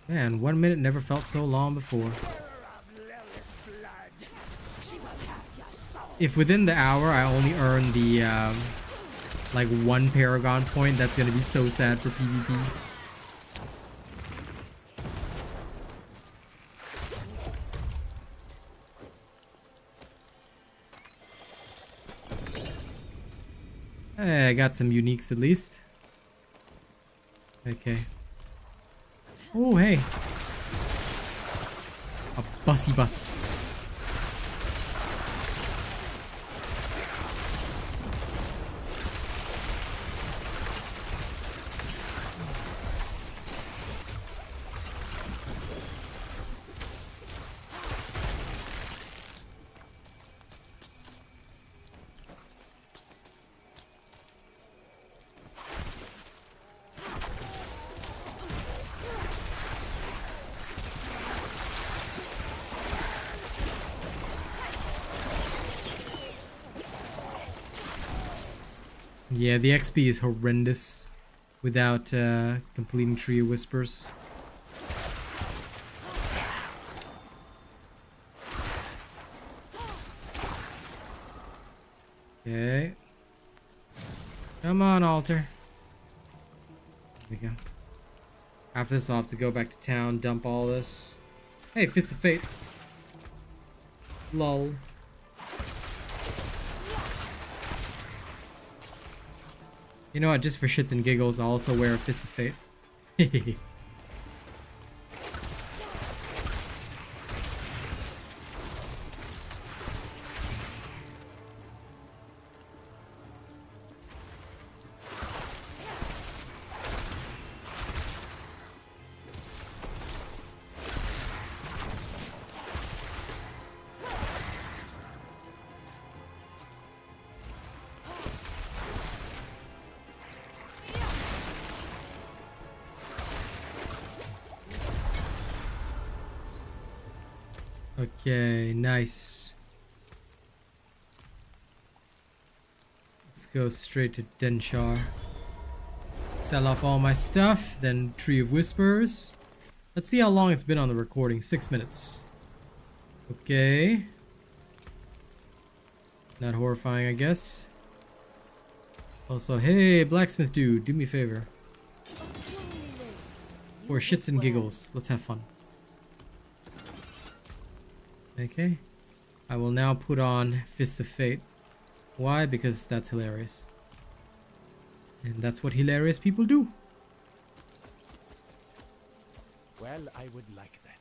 Man, 1 minute never felt so long before. If within the hour I only earn the like 1 Paragon point, that's gonna be so sad for PvP. Hey, I got some uniques at least. Okay. Oh, hey. A bussy bus. Yeah, the XP is horrendous without completing Tree of Whispers. Okay. Come on, Alter. Here we go. After this, I'll have to go back to town, dump all this. Hey, Fist of Fate. Lol. You know what, just for shits and giggles, I'll also wear a Fist of Fate. Okay, nice. Let's go straight to Denshar. Sell off all my stuff, then Tree of Whispers. Let's see how long it's been on the recording. 6 minutes. Okay. Not horrifying, I guess. Also, hey, blacksmith dude, do me a favor. For shits and giggles, let's have fun. Okay. I will now put on Fist of Fate. Why? Because that's hilarious. And that's what hilarious people do. Well, I would like that.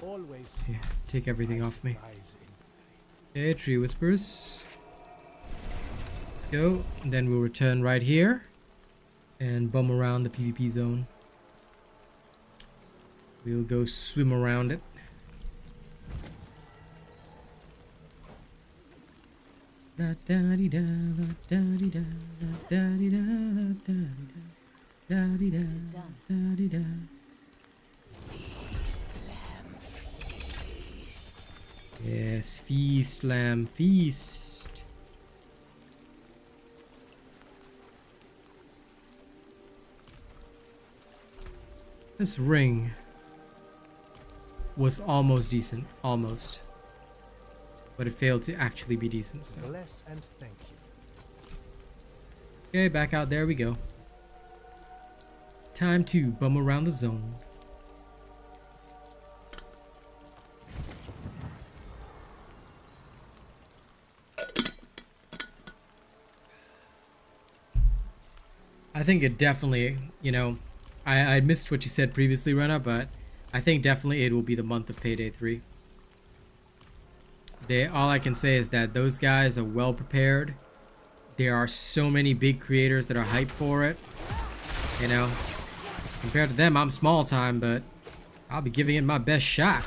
Always. Yeah, take everything off me. Supplies in- Okay, Tree Whispers. Let's go. And then we'll return right here and bum around the PvP zone. We'll go swim around it. La da di da, la da di da, la da di da, la da di da, da di da, da di da. Yes, feast, lamb, feast. This ring was almost decent, almost. But it failed to actually be decent, so. Bless and thank you. Okay, back out there we go. Time to bum around the zone. I think it definitely, you know, I missed what you said previously, Rena, but I think definitely it will be the month of Payday 3. All I can say is that those guys are well prepared. There are so many big creators that are hyped for it. You know, compared to them, I'm small time, but I'll be giving it my best shot.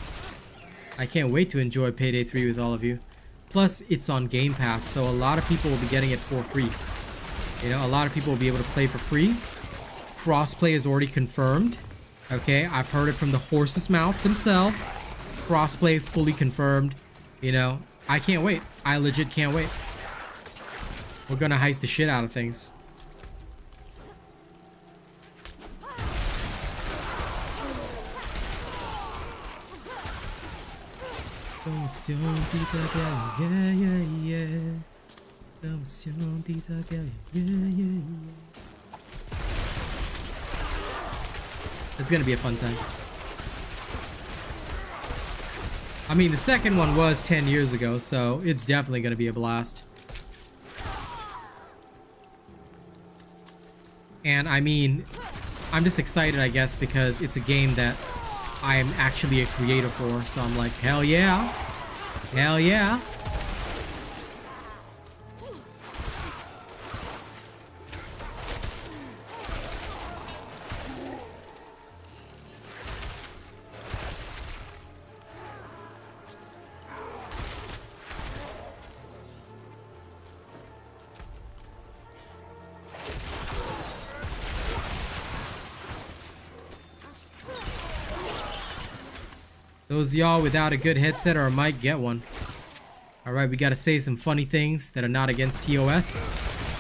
I can't wait to enjoy Payday 3 with all of you. Plus, it's on Game Pass, so a lot of people will be getting it for free. You know, a lot of people will be able to play for free. Crossplay is already confirmed. Okay, I've heard it from the horse's mouth themselves. Crossplay fully confirmed. You know, I can't wait. I legit can't wait. We're gonna heist the shit out of things. It's gonna be a fun time. I mean, the second one was 10 years ago, so it's definitely gonna be a blast. And I mean, I'm just excited, I guess, because it's a game that I am actually a creator for, so I'm like, hell yeah. Hell yeah. Those of y'all without a good headset or a mic, get one. Alright, we gotta say some funny things that are not against TOS.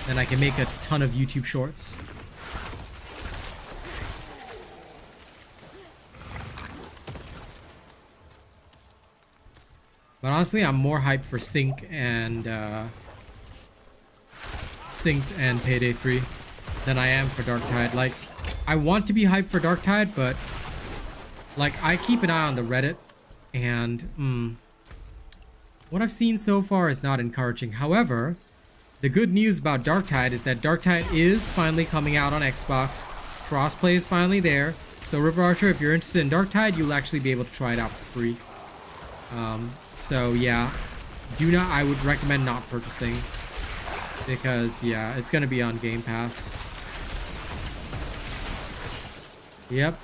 Then I can make a ton of YouTube shorts. But honestly, I'm more hyped for Synced and Payday 3 than I am for Darktide. Like, I want to be hyped for Darktide, but like, I keep an eye on the Reddit, and what I've seen so far is not encouraging. However, the good news about Darktide is that Darktide is finally coming out on Xbox. Crossplay is finally there. So River Archer, if you're interested in Darktide, you'll actually be able to try it out for free. So yeah, I would recommend not purchasing, because yeah, it's gonna be on Game Pass. Yep.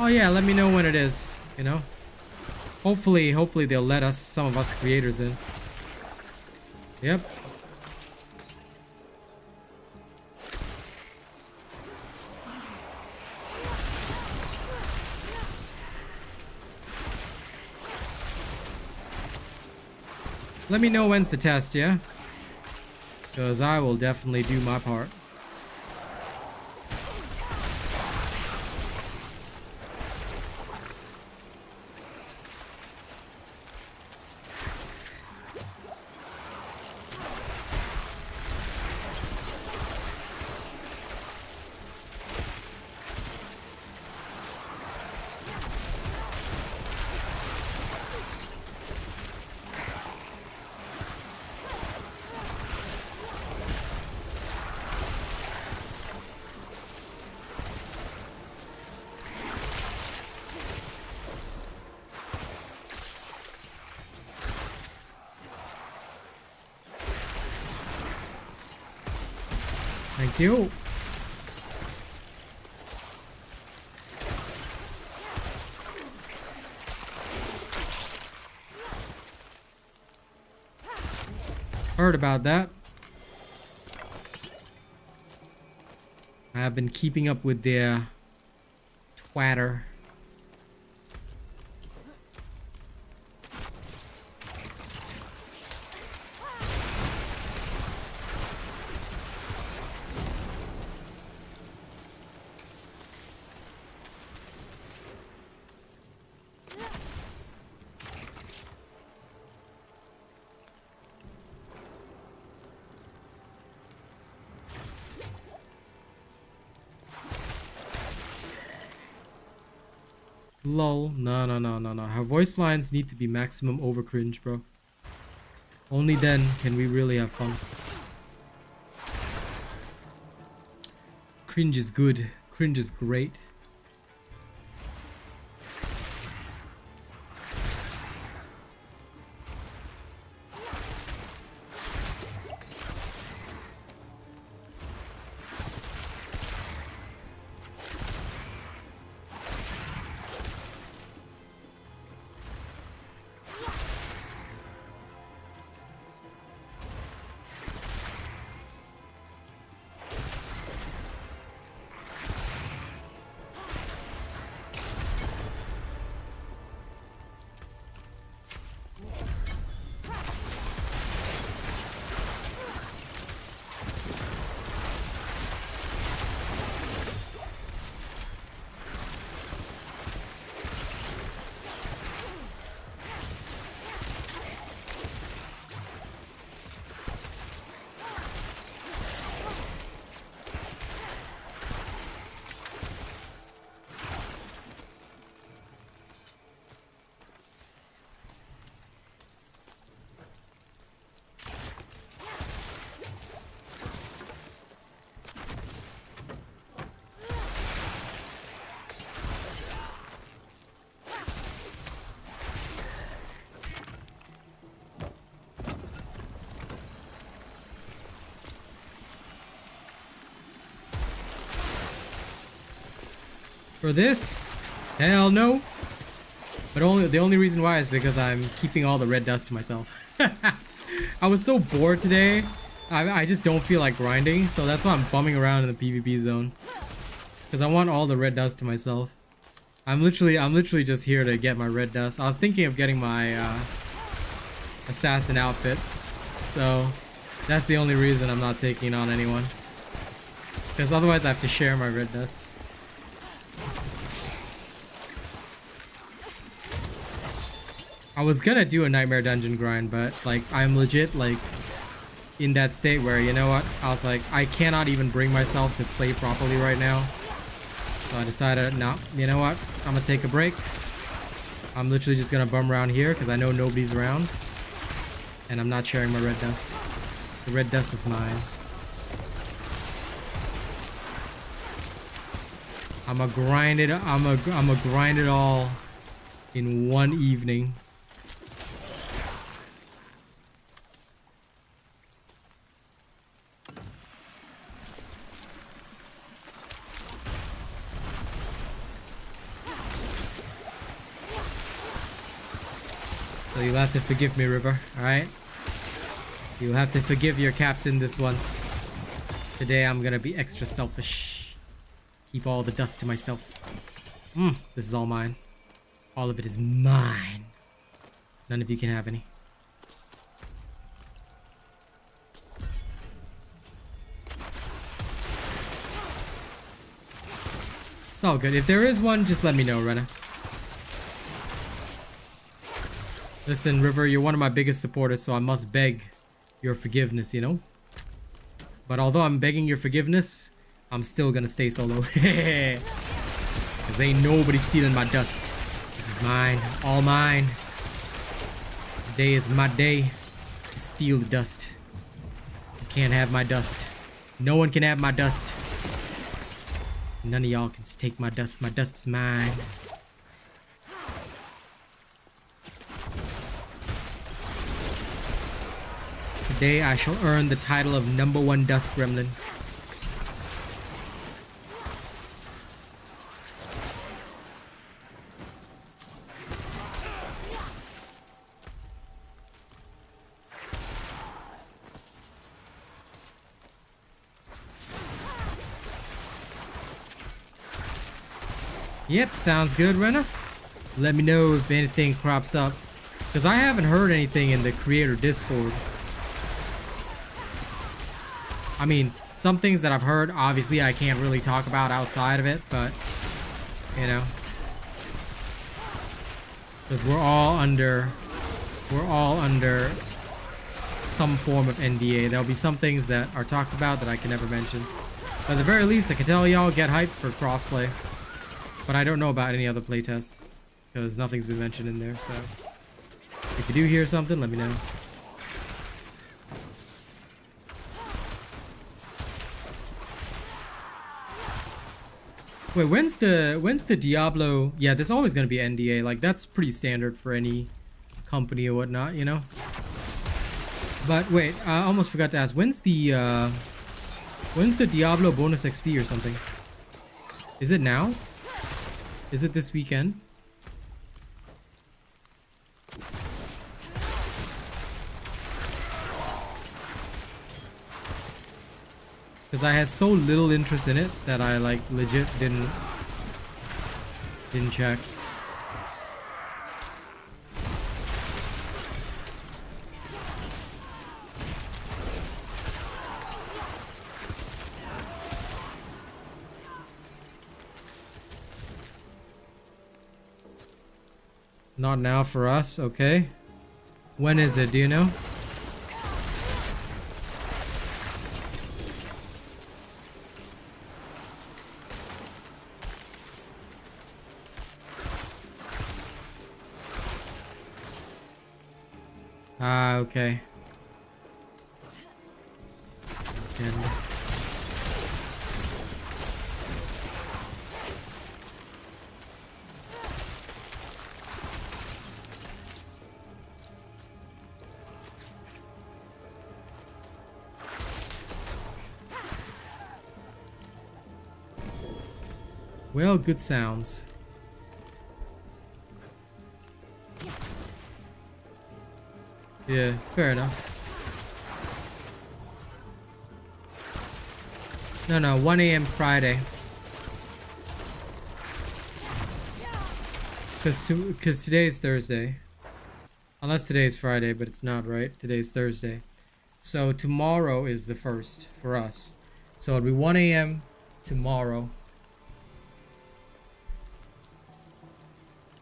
Oh yeah, let me know when it is, you know? Hopefully they'll let us, some of us creators in. Yep. Let me know when's the test, yeah? Because I will definitely do my part. Thank you. Heard about that. I have been keeping up with their twatter. Lol. No. Her voice lines need to be maximum over cringe, bro. Only then can we really have fun. Cringe is good. Cringe is great. For this? Hell no. But the only reason why is because I'm keeping all the red dust to myself. I was so bored today. I just don't feel like grinding, so that's why I'm bumming around in the PvP zone. Because I want all the red dust to myself. I'm literally just here to get my red dust. I was thinking of getting my assassin outfit. So that's the only reason I'm not taking on anyone. Because otherwise I have to share my red dust. I was gonna do a nightmare dungeon grind, but like I'm legit like in that state where, you know what, I was like, I cannot even bring myself to play properly right now. So I decided, no, you know what, I'm gonna take a break. I'm literally just gonna bum around here because I know nobody's around. And I'm not sharing my red dust. The red dust is mine. I'ma grind it, I'ma grind it all in one evening. So you'll have to forgive me, River, alright? You'll have to forgive your captain this once. Today I'm gonna be extra selfish. Keep all the dust to myself. This is all mine. All of it is mine. None of you can have any. It's all good. If there is one, just let me know, Renna. Listen, River, you're one of my biggest supporters, so I must beg your forgiveness, you know? But although I'm begging your forgiveness, I'm still gonna stay solo. Cause ain't nobody stealing my dust. This is mine, all mine. Today is my day to steal the dust. You can't have my dust. No one can have my dust. None of y'all can take my dust. My dust is mine. Today I shall earn the title of #1 Dust Gremlin. Yep, sounds good, Renna. Let me know if anything crops up. Because I haven't heard anything in the creator Discord. I mean, some things that I've heard, obviously I can't really talk about outside of it, but, you know. Because we're all under some form of NDA. There'll be some things that are talked about that I can never mention. But at the very least, I can tell y'all get hyped for crossplay. But I don't know about any other playtests, because nothing's been mentioned in there, so. If you do hear something, let me know. Wait, when's the Diablo? Yeah, there's always gonna be NDA. Like that's pretty standard for any company or whatnot, you know. But wait, I almost forgot to ask. When's the Diablo bonus XP or something? Is it now? Is it this weekend? Because I had so little interest in it that I like legit didn't check. Not now for us, okay. When is it, do you know? Ah, okay. This weekend. Well, good sounds. Yeah, fair enough. No, 1 a.m. Friday. Because today's Thursday. Unless today's Friday, but it's not, right? Today's Thursday. So tomorrow is the first for us. So it'll be 1 a.m. tomorrow.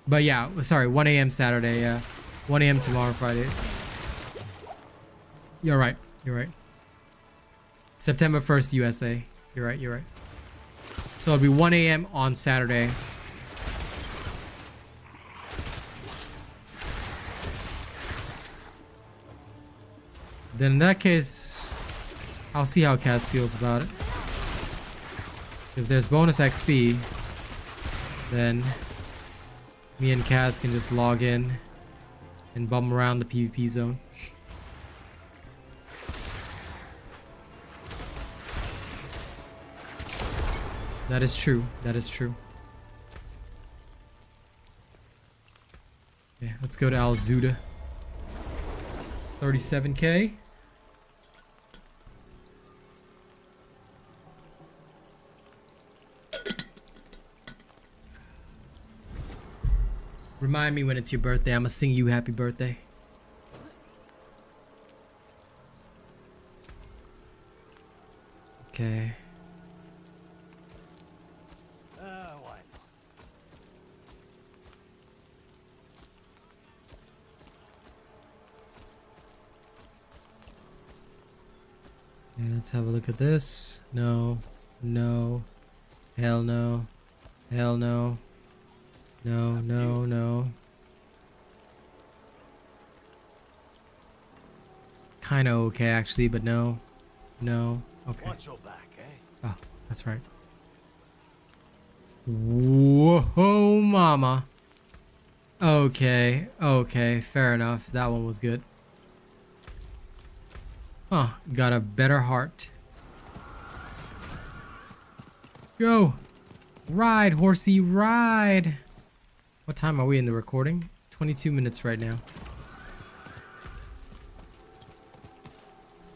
But yeah, sorry, 1 a.m. Saturday, yeah. 1 a.m. tomorrow, Friday. You're right, you're right. September 1st, USA. You're right, you're right. So it'll be 1 a.m. on Saturday. Then in that case, I'll see how Kaz feels about it. If there's bonus XP, then me and Kaz can just log in and bum around the PvP zone. That is true. That is true. Yeah, let's go to Alzuda. 37k. Remind me when it's your birthday. I'm gonna sing you happy birthday. Okay. Why not? Yeah, let's have a look at this. No. No. Hell no. Hell no. No, no, no. Kinda okay actually, but no. No. Okay. Watch your back, eh? Oh, that's right. Whoa, mama. Okay, okay, fair enough. That one was good. Huh, got a better heart. Go! Ride, horsey, ride! What time are we in the recording? 22 minutes right now.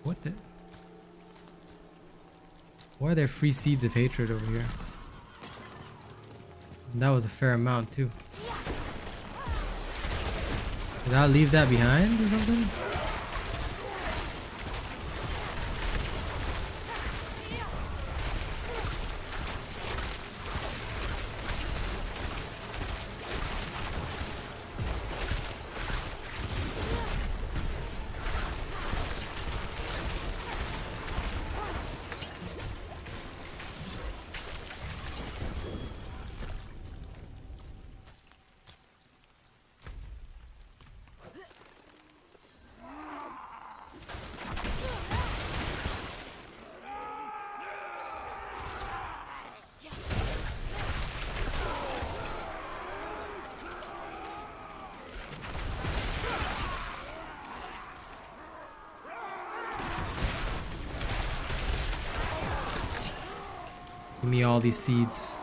What the? Why are there free seeds of hatred over here? That was a fair amount too. Did I leave that behind or something? Give me all these seeds.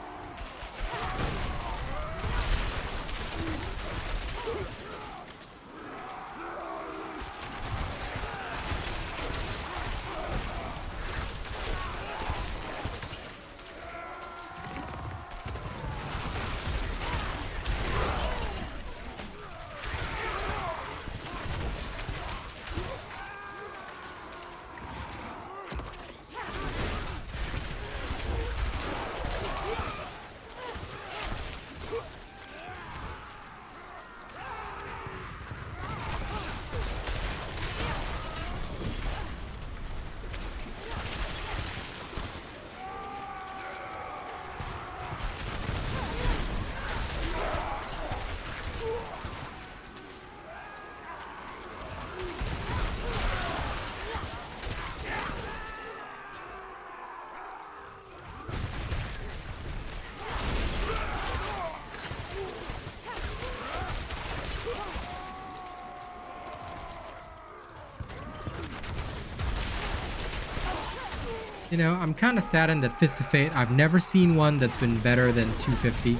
You know, I'm kind of saddened that Fist of Fate, I've never seen one that's been better than 250.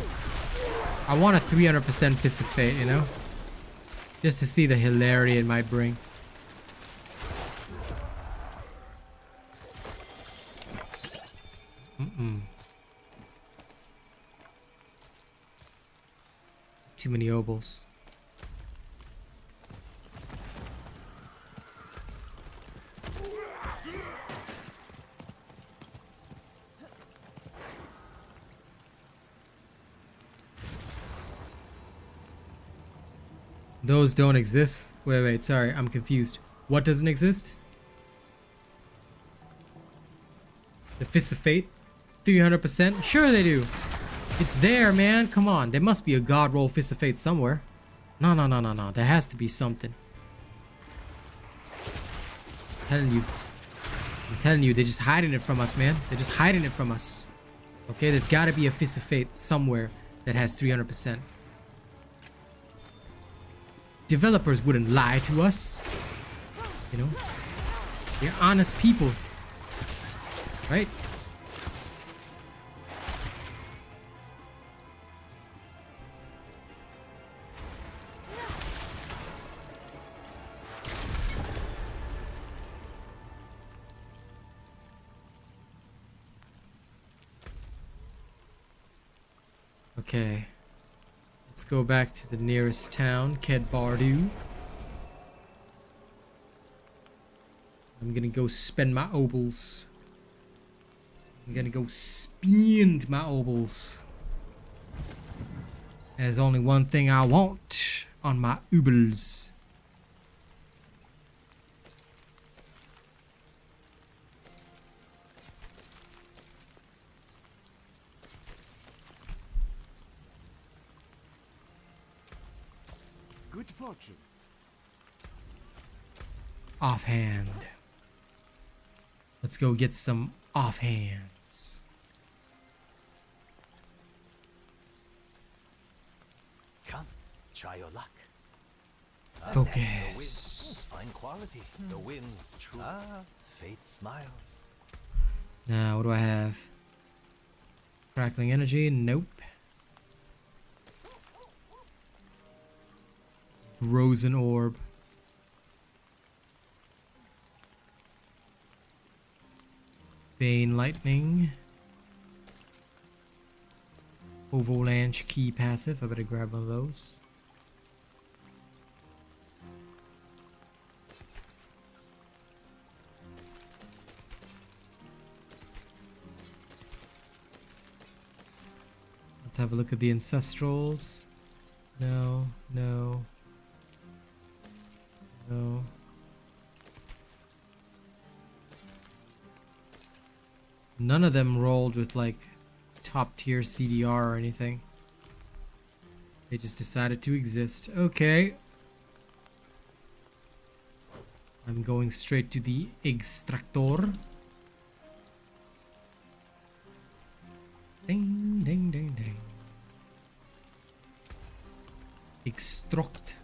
I want a 300% Fist of Fate, you know? Just to see the hilarity it might bring. Too many obols. Those don't exist. Wait, sorry, I'm confused. What doesn't exist? The Fist of Fate? 300%? Sure they do. It's there, man. Come on. There must be a god roll Fist of Fate somewhere. No. There has to be something. I'm telling you, they're just hiding it from us, man. They're just hiding it from us. Okay, there's gotta be a Fist of Fate somewhere that has 300%. Developers wouldn't lie to us. You know? They're honest people. Right? Okay. Let's go back to the nearest town, Kedbardu. I'm gonna go spend my obols. I'm gonna go spend my obols. There's only one thing I want on my obols. Good fortune. Offhand. Let's go get some offhands. Come, try your luck. Focus. Fine quality. The wind, true. Fate smiles. Now, what do I have? Crackling energy? Nope. Rosen orb. Bane lightning. Avalanche key passive. I better grab one of those. Let's have a look at the ancestrals. No, no, no. None of them rolled with like top tier CDR or anything. They just decided to exist. Okay. I'm going straight to the extractor. Ding, ding, ding, ding. Extract.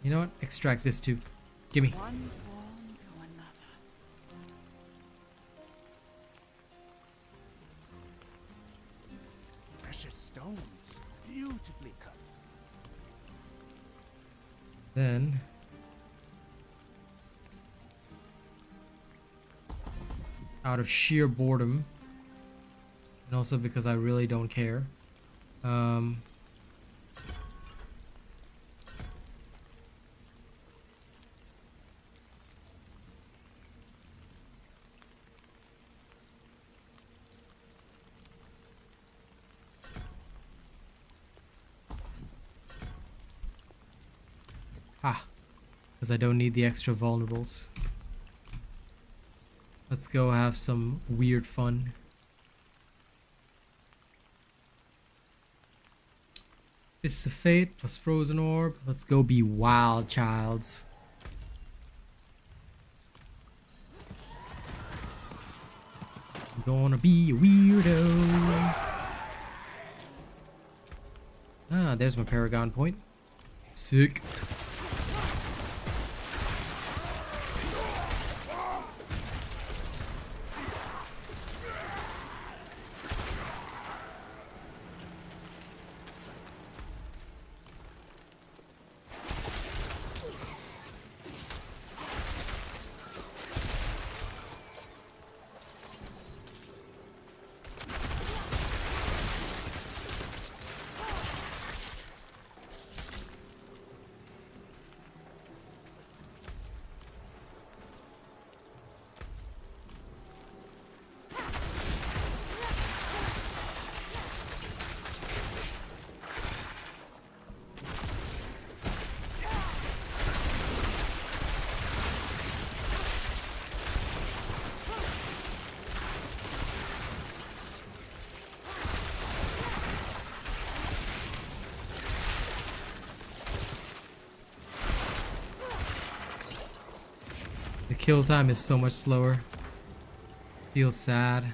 You know what? Extract this too. Gimme. One form to another. Precious stones, beautifully cut. Then out of sheer boredom and also because I really don't care, because I don't need the extra vulnerables. Let's go have some weird fun. Fists of Fate plus Frozen Orb. Let's go be wild childs. I'm gonna be a weirdo. Ah, there's my Paragon point. Sick. The kill time is so much slower. Feels sad.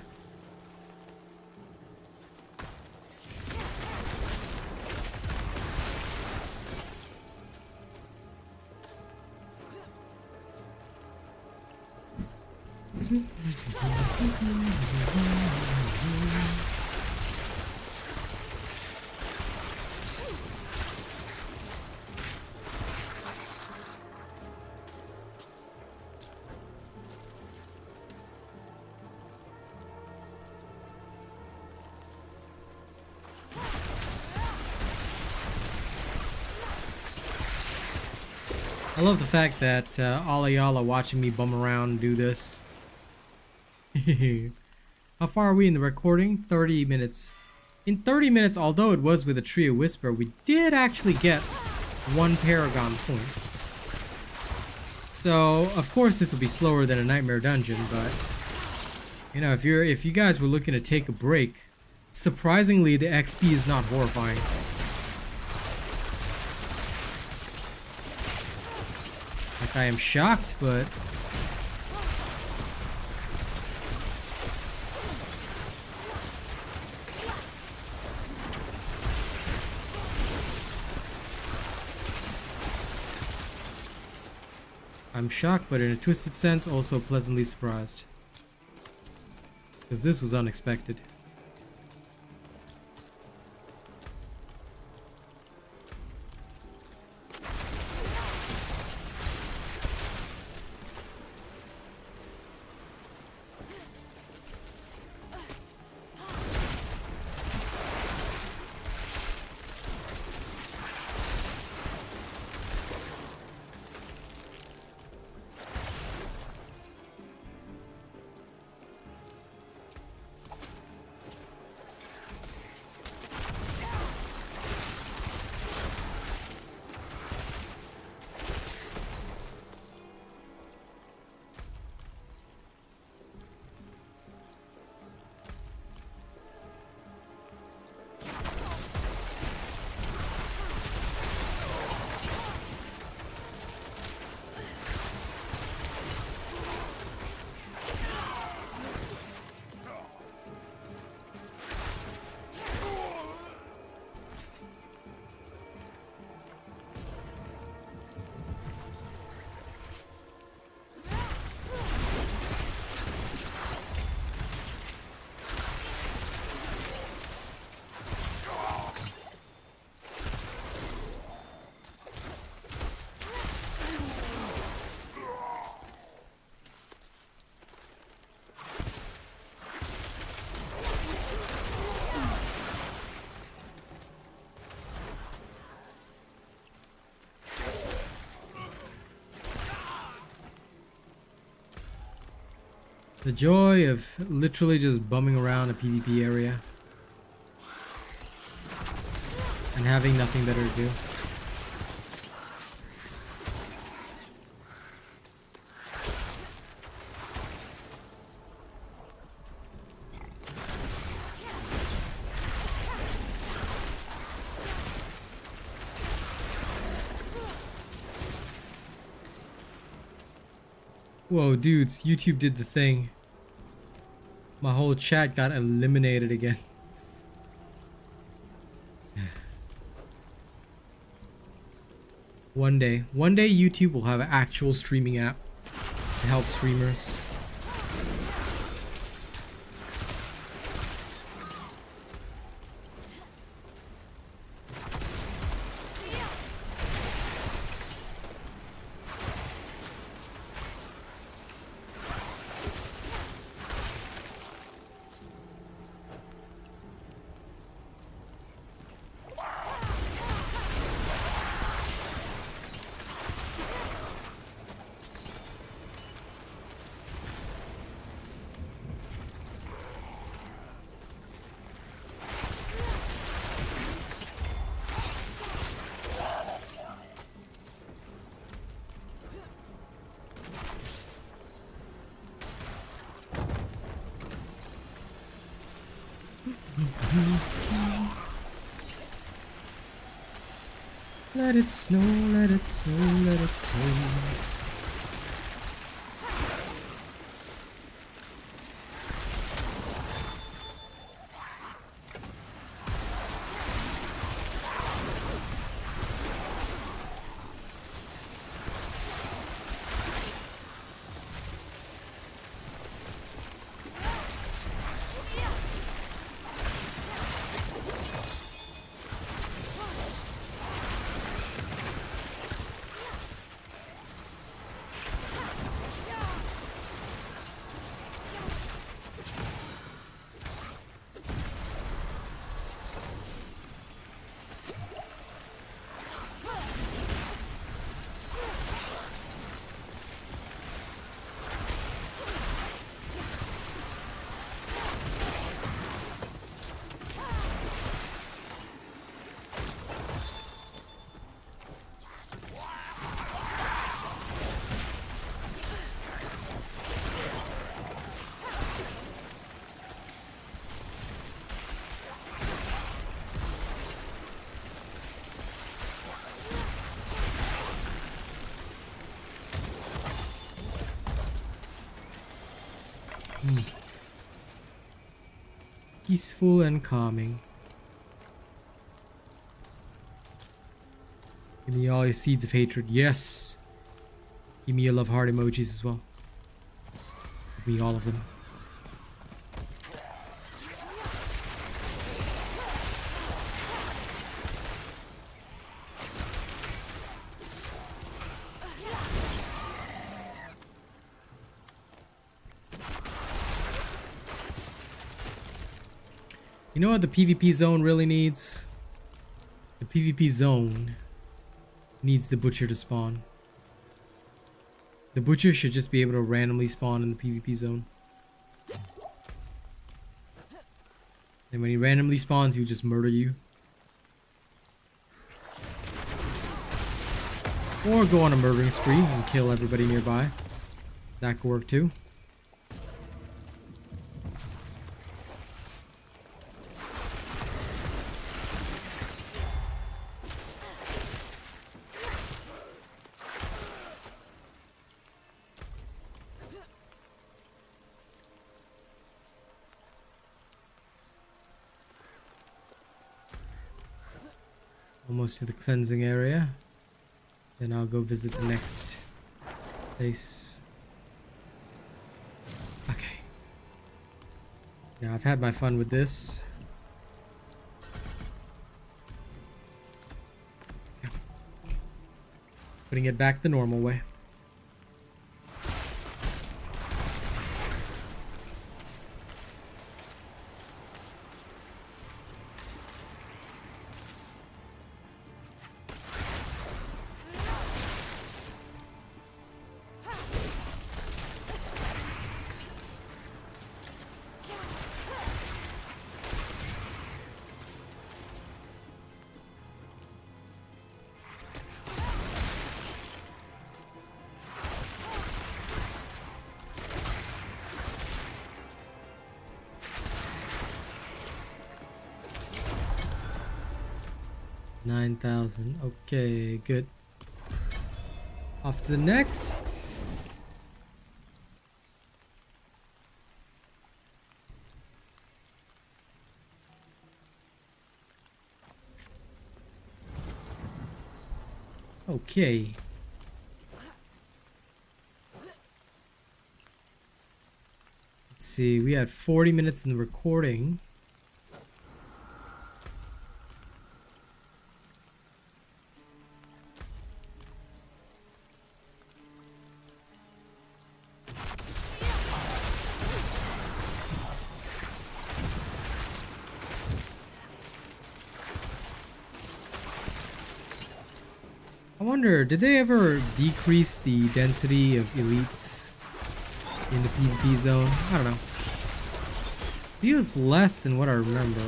I love the fact that all of y'all are watching me bum around and do this. How far are we in the recording? 30 minutes. In 30 minutes, although it was with a Trio Whisper, we did actually get one Paragon point. So, of course this will be slower than a Nightmare Dungeon, but you know, if you guys were looking to take a break, surprisingly the XP is not horrifying. Like, I am shocked, but I'm shocked, but in a twisted sense, also pleasantly surprised. Because this was unexpected. The joy of literally just bumming around a PvP area and having nothing better to do. Whoa, dudes, YouTube did the thing. My whole chat got eliminated again. One day YouTube will have an actual streaming app to help streamers. Let it snow, let it snow, let it snow. Peaceful and calming. Give me all your seeds of hatred. Yes! Give me your love heart emojis as well. Give me all of them. You know what the PvP zone really needs? The PvP zone needs the butcher to spawn. The butcher should just be able to randomly spawn in the PvP zone. And when he randomly spawns, he'll just murder you. Or go on a murdering spree and kill everybody nearby. That could work too. Almost to the cleansing area. Then I'll go visit the next place. Okay. Yeah, I've had my fun with this. Okay. Putting it back the normal way. 9,000. Okay, good. Off to the next. Okay. Let's see, we had 40 minutes in the recording. I wonder, did they ever decrease the density of elites in the PvP zone? I don't know. Feels less than what I remember.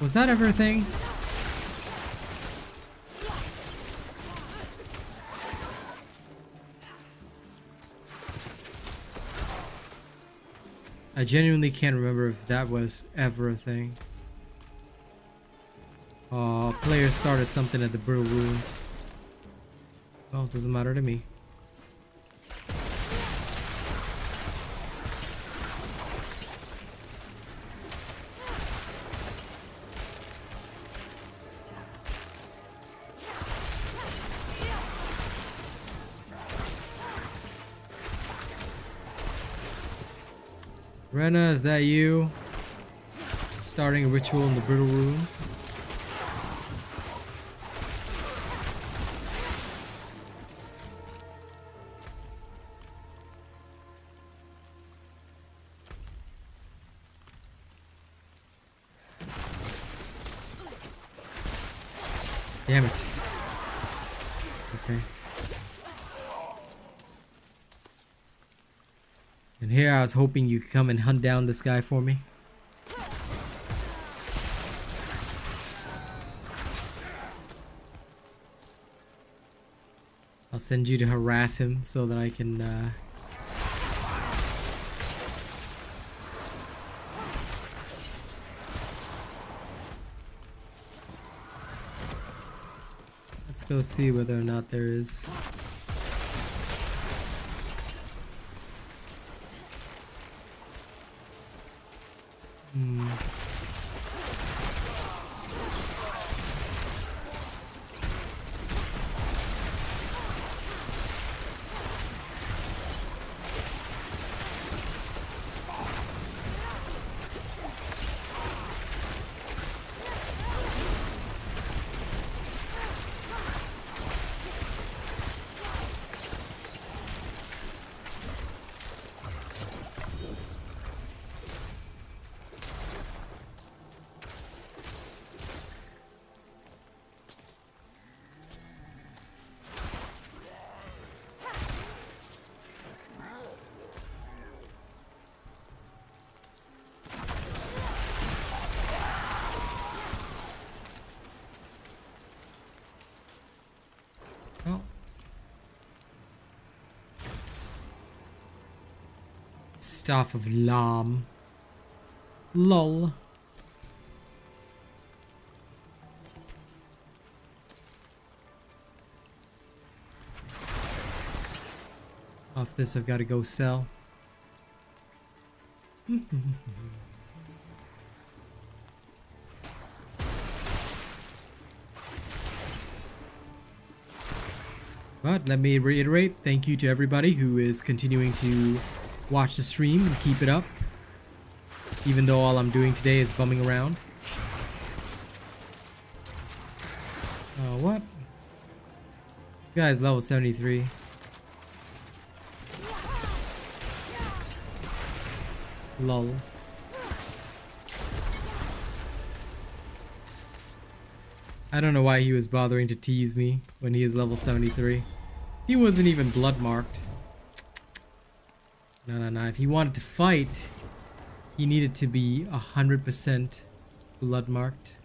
Was that ever a thing? I genuinely can't remember if that was ever a thing. Players started something at the Brittle Ruins. Well, it doesn't matter to me. Rena, is that you? Starting a ritual in the Brittle Ruins? Damn it. Okay. And here I was hoping you could come and hunt down this guy for me. I'll send you to harass him so that I can let's go see whether or not there is. Oh. Staff of Lam. Lol. Off this I've got to go sell. But let me reiterate, thank you to everybody who is continuing to watch the stream and keep it up. Even though all I'm doing today is bumming around. Oh, what? This guy's level 73. Lol. I don't know why he was bothering to tease me when he is level 73. He wasn't even blood marked. No. If he wanted to fight, he needed to be 100% blood marked.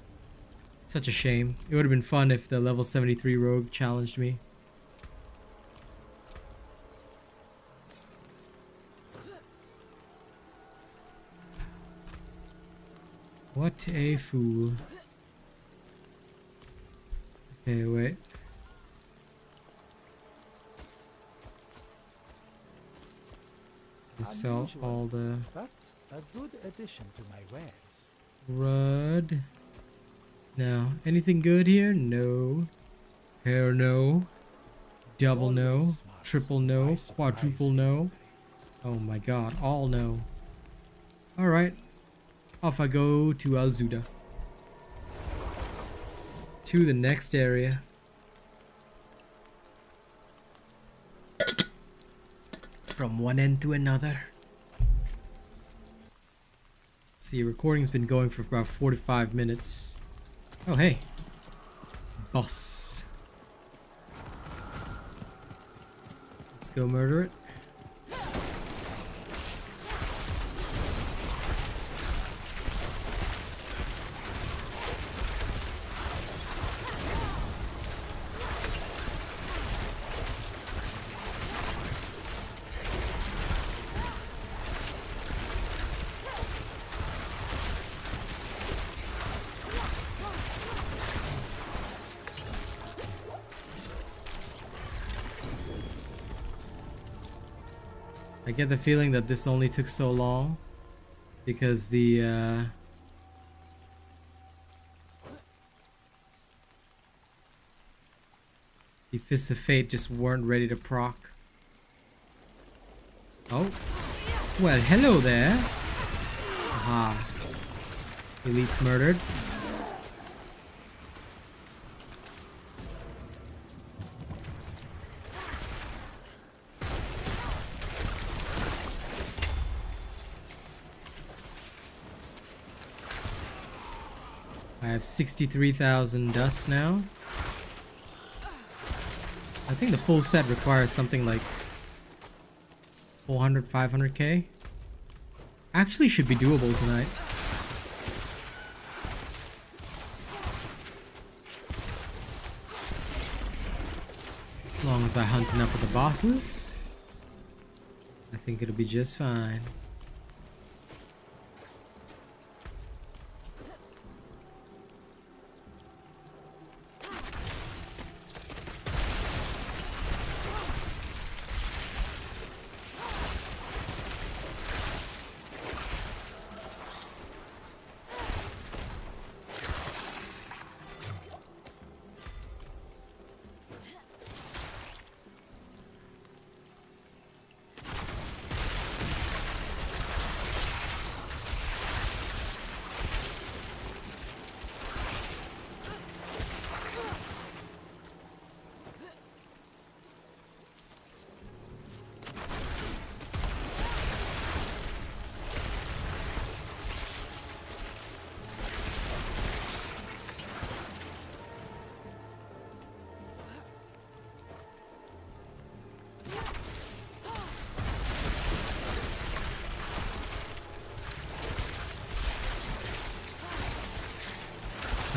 Such a shame. It would have been fun if the level 73 rogue challenged me. What a fool. Okay, wait. Sell Unusual, all the but a good addition to my wares. rud. Now, anything good here? No. Hair, no. Double no. Always smart. Triple no. My Quadruple surprise no. victory. Oh my god, all no. Alright. Off I go to Alzuda. To the next area. From one end to another. See, recording's been going for about 45 minutes. Oh, hey. Boss. Let's go murder it. I get the feeling that this only took so long because the Fists of Fate just weren't ready to proc. Oh, well, hello there. Aha. Elite's murdered. I have 63,000 dust now. I think the full set requires something like 400, 500k. Actually should be doable tonight. As long as I hunt enough of the bosses, I think it'll be just fine.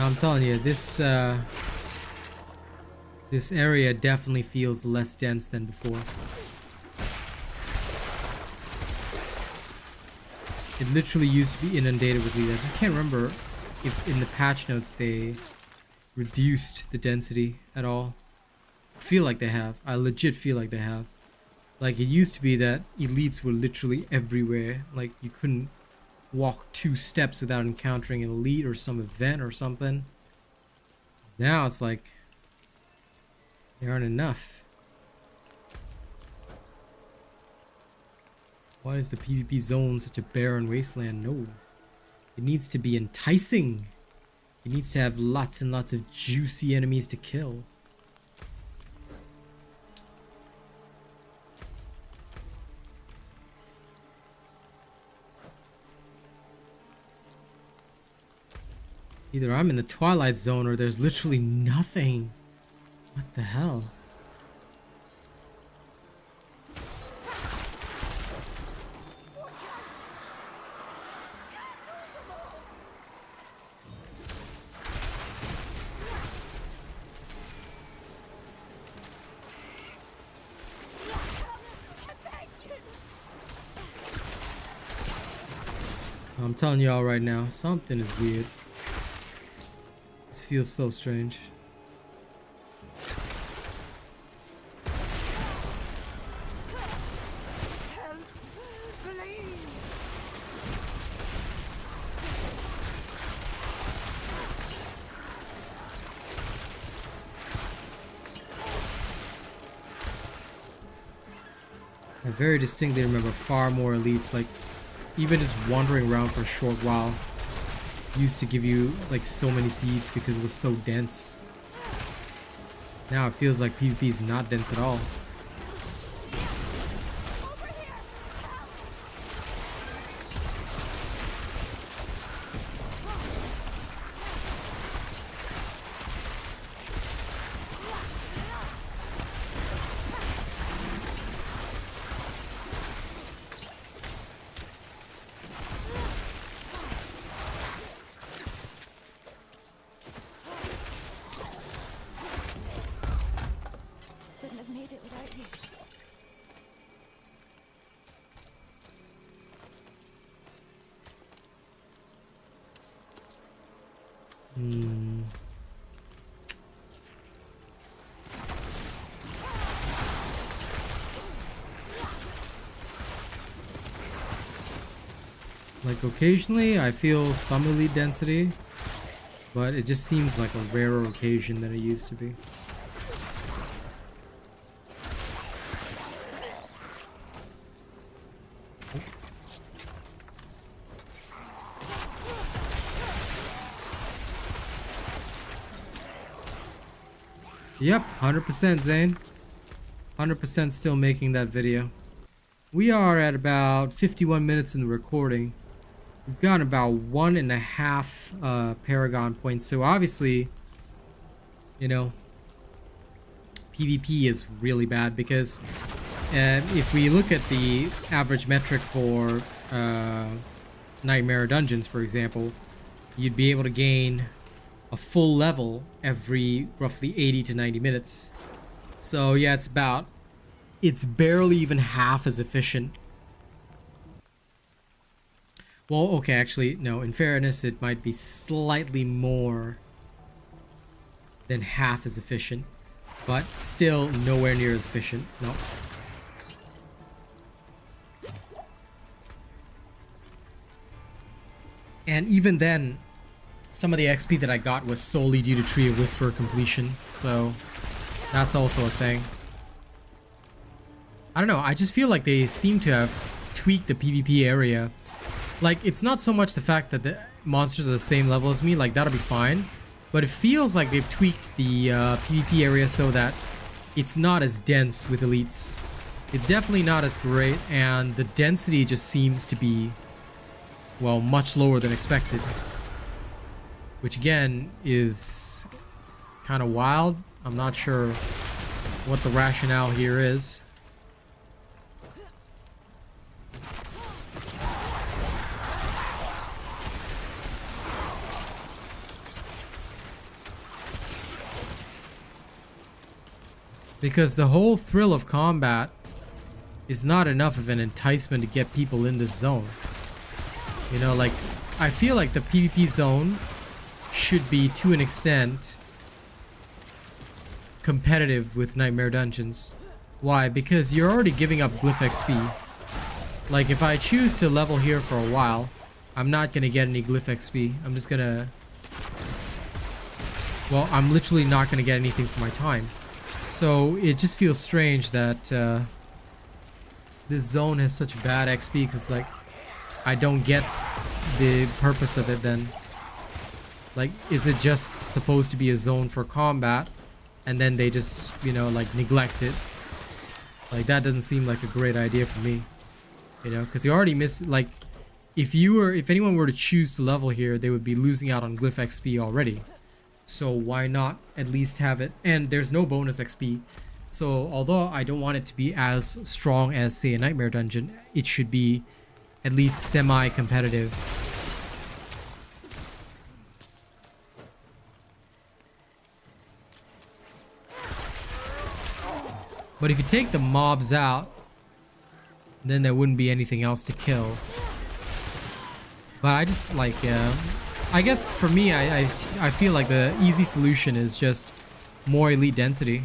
I'm telling you, this area definitely feels less dense than before. It literally used to be inundated with leads. I just can't remember if in the patch notes they reduced the density at all. I feel like they have. I legit feel like they have. Like, it used to be that elites were literally everywhere. Like, you couldn't walk 2 steps without encountering an elite or some event or something. Now it's like there aren't enough. Why is the PvP zone such a barren wasteland? No. It needs to be enticing. It needs to have lots and lots of juicy enemies to kill. Either I'm in the Twilight Zone or there's literally nothing. What the hell? I'm telling y'all right now, something is weird. This feels so strange. I very distinctly remember far more elites, like even just wandering around for a short while used to give you like so many seeds because it was so dense. Now it feels like PvP is not dense at all. Couldn't have made it without you. Like occasionally I feel some elite density, but it just seems like a rarer occasion than it used to be. Yep, 100% Zane. 100% still making that video. We are at about 51 minutes in the recording. We've gotten about 1.5 Paragon points. So obviously, you know, PvP is really bad because if we look at the average metric for Nightmare Dungeons, for example, you'd be able to gain a full level every roughly 80 to 90 minutes. So yeah, it's barely even half as efficient. Well, okay, actually, no, in fairness, it might be slightly more than half as efficient, but still nowhere near as efficient. No. And even then, some of the XP that I got was solely due to Tree of Whisper completion, so that's also a thing. I don't know, I just feel like they seem to have tweaked the PvP area. Like, it's not so much the fact that the monsters are the same level as me, like that'll be fine, but it feels like they've tweaked the PvP area so that it's not as dense with elites. It's definitely not as great, and the density just seems to be, well, much lower than expected. Which again is kind of wild. I'm not sure what the rationale here is. Because the whole thrill of combat is not enough of an enticement to get people in this zone. You know, like, I feel like the PvP zone should be, to an extent, competitive with Nightmare Dungeons. Why? Because you're already giving up glyph XP. Like, if I choose to level here for a while, I'm not gonna get any glyph XP. I'm just gonna... Well, I'm literally not gonna get anything for my time. So it just feels strange that this zone has such bad XP, because like I don't get the purpose of it then. Like, is it just supposed to be a zone for combat and then they just, you know, like neglect it? Like, that doesn't seem like a great idea for me, you know, because you already miss, like, if anyone were to choose to level here, they would be losing out on glyph XP already. So why not at least have it? And there's no bonus XP. So although I don't want it to be as strong as, say, a Nightmare Dungeon, it should be at least semi-competitive. But if you take the mobs out, then there wouldn't be anything else to kill. But I just like, I guess for me, I feel like the easy solution is just more elite density.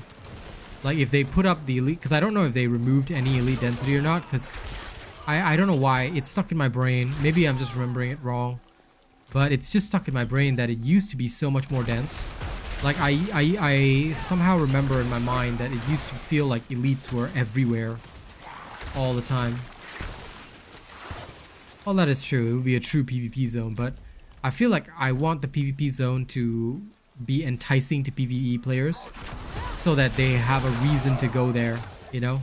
Like if they put up the elite, because I don't know if they removed any elite density or not, because I don't know why it's stuck in my brain. Maybe I'm just remembering it wrong, but it's just stuck in my brain that it used to be so much more dense. Like I somehow remember in my mind that it used to feel like elites were everywhere all the time. Well, that is true. It would be a true PvP zone, but I feel like I want the PvP zone to be enticing to PvE players so that they have a reason to go there, you know?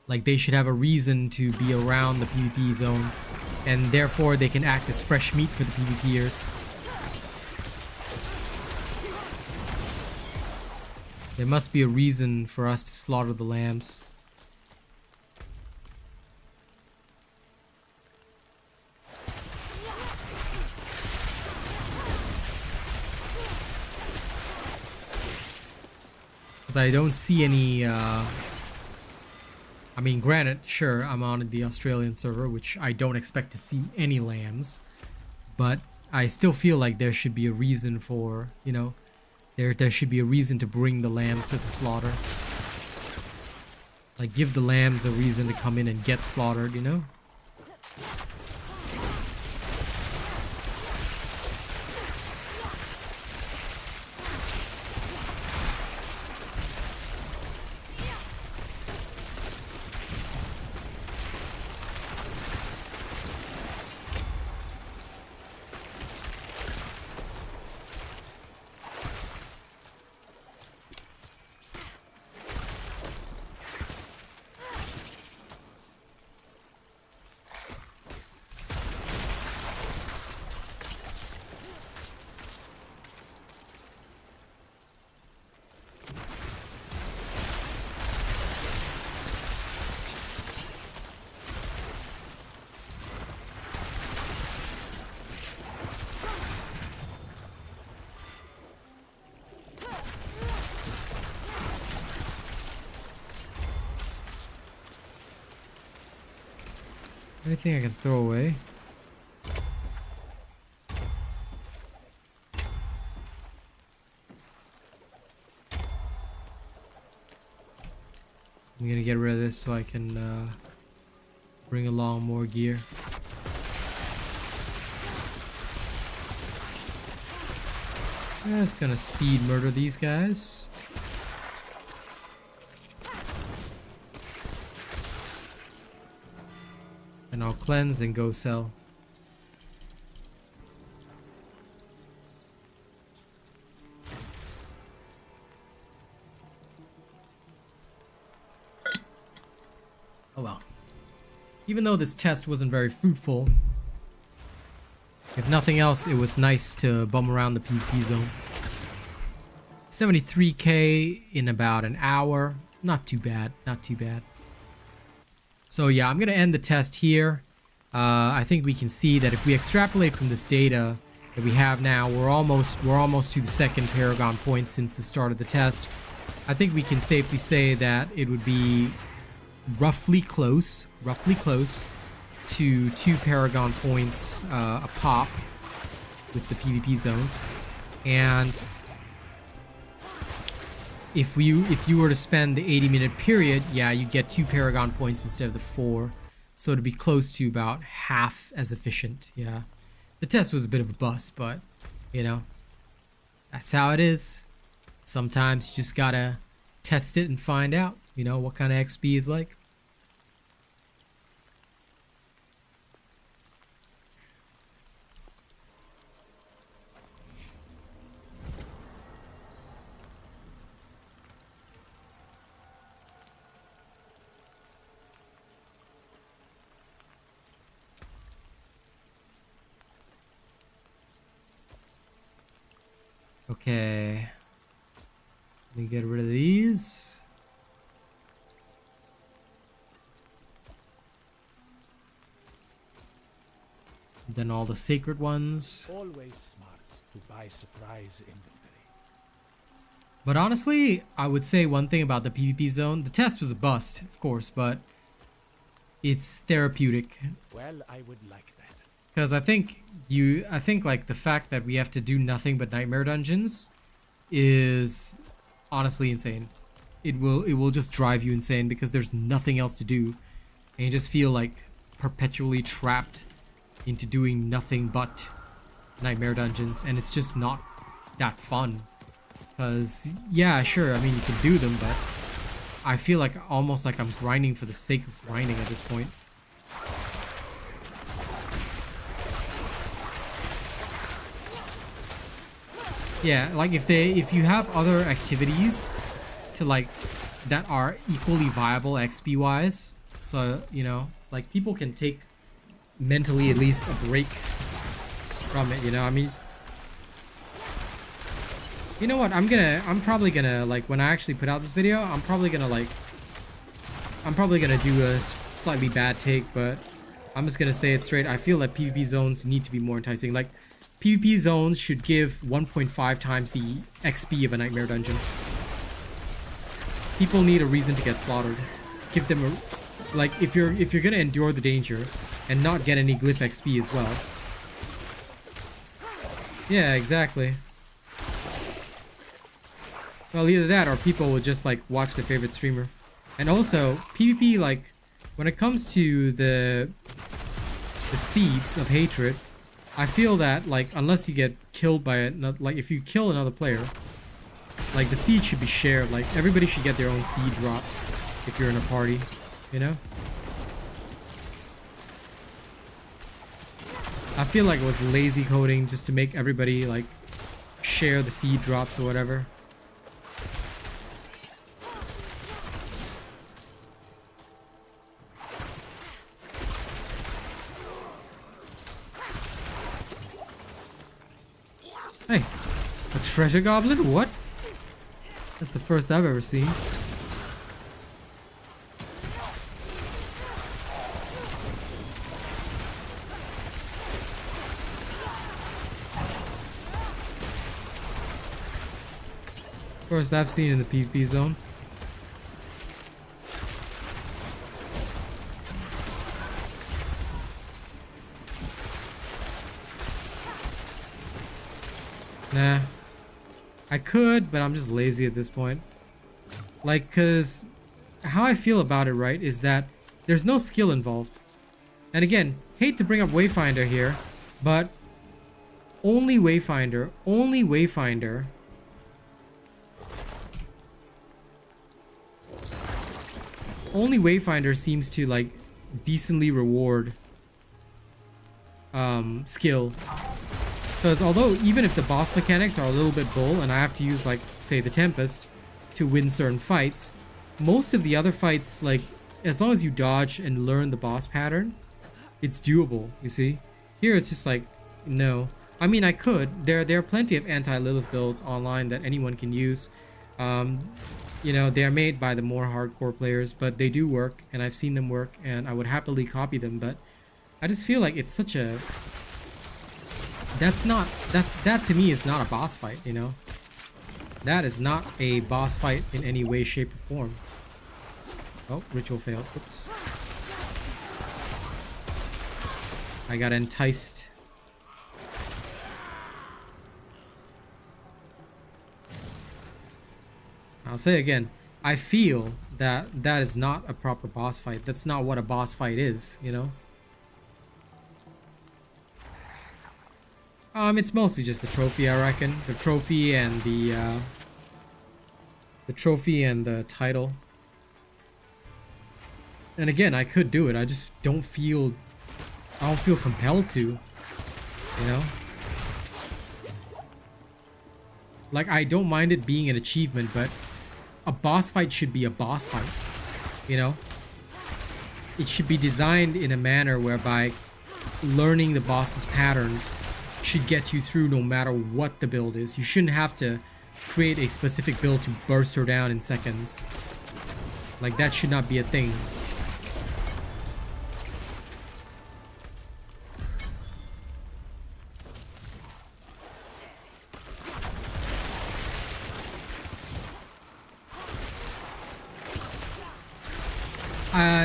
Like they should have a reason to be around the PvP zone, and therefore they can act as fresh meat for the PvPers. There must be a reason for us to slaughter the lambs. Because I don't see any, I mean, granted, sure, I'm on the Australian server, which I don't expect to see any lambs, but I still feel like there should be a reason for, you know, there should be a reason to bring the lambs to the slaughter. Like, give the lambs a reason to come in and get slaughtered, you know? Anything I can throw away? I'm gonna get rid of this so I can bring along more gear. I'm just gonna speed murder these guys. And I'll cleanse and go sell. Oh well. Even though this test wasn't very fruitful, if nothing else, it was nice to bum around the PvP zone. 73k in about an hour. Not too bad, not too bad. So yeah, I'm gonna end the test here. I think we can see that if we extrapolate from this data that we have now, we're almost to the second Paragon point since the start of the test. I think we can safely say that it would be roughly close to 2 Paragon points a pop with the PvP zones. And if you were to spend the 80-minute period, yeah, you'd get 2 Paragon points instead of the 4. So to be close to about half as efficient, yeah. The test was a bit of a bust, but, you know, that's how it is. Sometimes you just gotta test it and find out, you know, what kind of XP is like. Okay, let me get rid of these. And then all the sacred ones. Always smart to buy surprise inventory. But honestly, I would say one thing about the PvP zone. The test was a bust, of course, but it's therapeutic. Well, I would like that. Because I think like the fact that we have to do nothing but nightmare dungeons is honestly insane. It will just drive you insane because there's nothing else to do, and you just feel like perpetually trapped into doing nothing but nightmare dungeons, and it's just not that fun. Because yeah, sure, I mean you can do them, but I feel like almost like I'm grinding for the sake of grinding at this point. Yeah, like if you have other activities to like that are equally viable XP wise, so you know, like people can take mentally at least a break from it, you know. I mean, you know what, I'm probably gonna like, when I actually put out this video, I'm probably gonna do a slightly bad take, but I'm just gonna say it straight. I feel that PvP zones need to be more enticing. Like PvP zones should give 1.5 times the XP of a nightmare dungeon. People need a reason to get slaughtered. Give them a, like, if you're gonna endure the danger and not get any glyph XP as well. Yeah, exactly. Well, either that or people will just like watch their favorite streamer. And also PvP, like when it comes to the seeds of hatred, I feel that like unless you get killed by another, like if you kill another player, like the seed should be shared. Like everybody should get their own seed drops if you're in a party, you know? I feel like it was lazy coding just to make everybody like share the seed drops or whatever. Hey, a treasure goblin? What? That's the first I've ever seen. First I've seen in the PvP zone. Nah. I could, but I'm just lazy at this point. Like, cause how I feel about it, right, is that there's no skill involved. And again, hate to bring up Wayfinder here, but only Wayfinder seems to like decently reward skill. Because although even if the boss mechanics are a little bit bull and I have to use like say the Tempest to win certain fights, most of the other fights, like as long as you dodge and learn the boss pattern, it's doable, you see. Here it's just like no. I mean I could. There are plenty of anti-Lilith builds online that anyone can use. You know, they are made by the more hardcore players, but they do work and I've seen them work and I would happily copy them, but I just feel like it's such a that to me is not a boss fight, you know. That is not a boss fight in any way, shape, or form. Oh, ritual failed. Oops. I got enticed. I'll say again, I feel that that is not a proper boss fight. That's not what a boss fight is, you know. It's mostly just the trophy, I reckon. The trophy and the title. And again, I could do it. I just don't feel compelled to, you know? Like, I don't mind it being an achievement, but a boss fight should be a boss fight, you know? It should be designed in a manner whereby learning the boss's patterns should get you through no matter what the build is. You shouldn't have to create a specific build to burst her down in seconds. Like, that should not be a thing.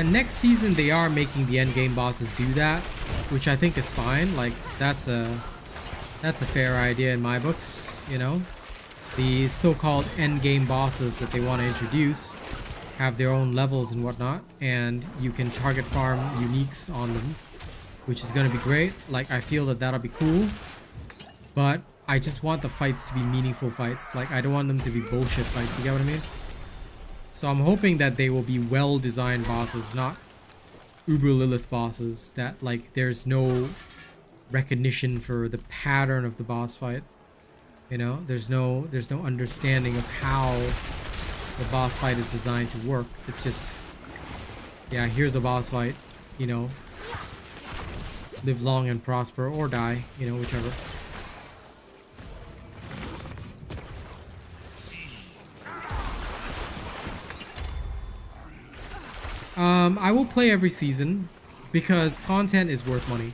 Next season they are making the end game bosses do that, which I think is fine. Like that's a fair idea in my books, you know. The so-called end game bosses that they want to introduce have their own levels and whatnot, and you can target farm uniques on them, which is going to be great. Like I feel that that'll be cool, but I just want the fights to be meaningful fights. Like I don't want them to be bullshit fights, you get what I mean? So I'm hoping that they will be well-designed bosses, not Uber Lilith bosses that like there's no recognition for the pattern of the boss fight. You know, there's no understanding of how the boss fight is designed to work. It's just, yeah, here's a boss fight, you know, live long and prosper or die, you know, whichever. I will play every season because content is worth money.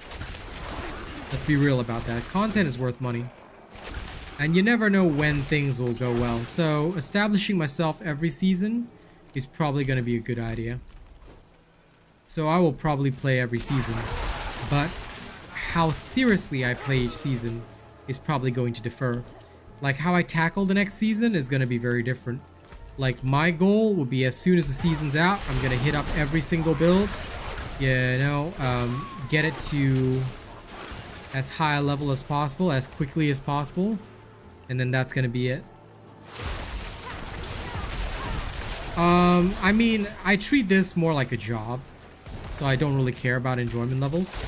Let's be real about that. Content is worth money. And you never know when things will go well. So establishing myself every season is probably going to be a good idea. So I will probably play every season. But how seriously I play each season is probably going to differ. Like how I tackle the next season is going to be very different. Like my goal will be as soon as the season's out, I'm going to hit up every single build. You know, get it to as high a level as possible, as quickly as possible. And then that's going to be it. I mean, I treat this more like a job. So I don't really care about enjoyment levels.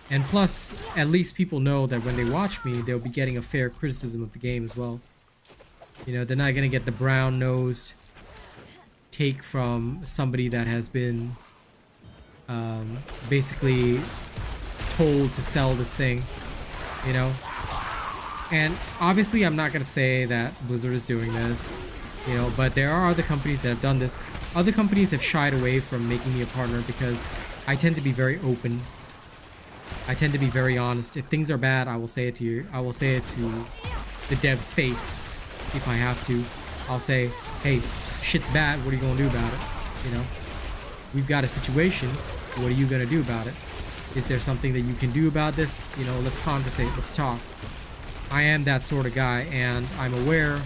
And plus, at least people know that when they watch me, they'll be getting a fair criticism of the game as well. You know, they're not going to get the brown-nosed take from somebody that has been basically told to sell this thing, you know. And obviously I'm not going to say that Blizzard is doing this, you know, but there are other companies that have done this. Other companies have shied away from making me a partner because I tend to be very open. I tend to be very honest. If things are bad, I will say it to you. I will say it to the dev's face if I have to. I'll say, hey, shit's bad. What are you going to do about it? You know, we've got a situation. What are you going to do about it? Is there something that you can do about this? You know, let's conversate. Let's talk. I am that sort of guy, and I'm aware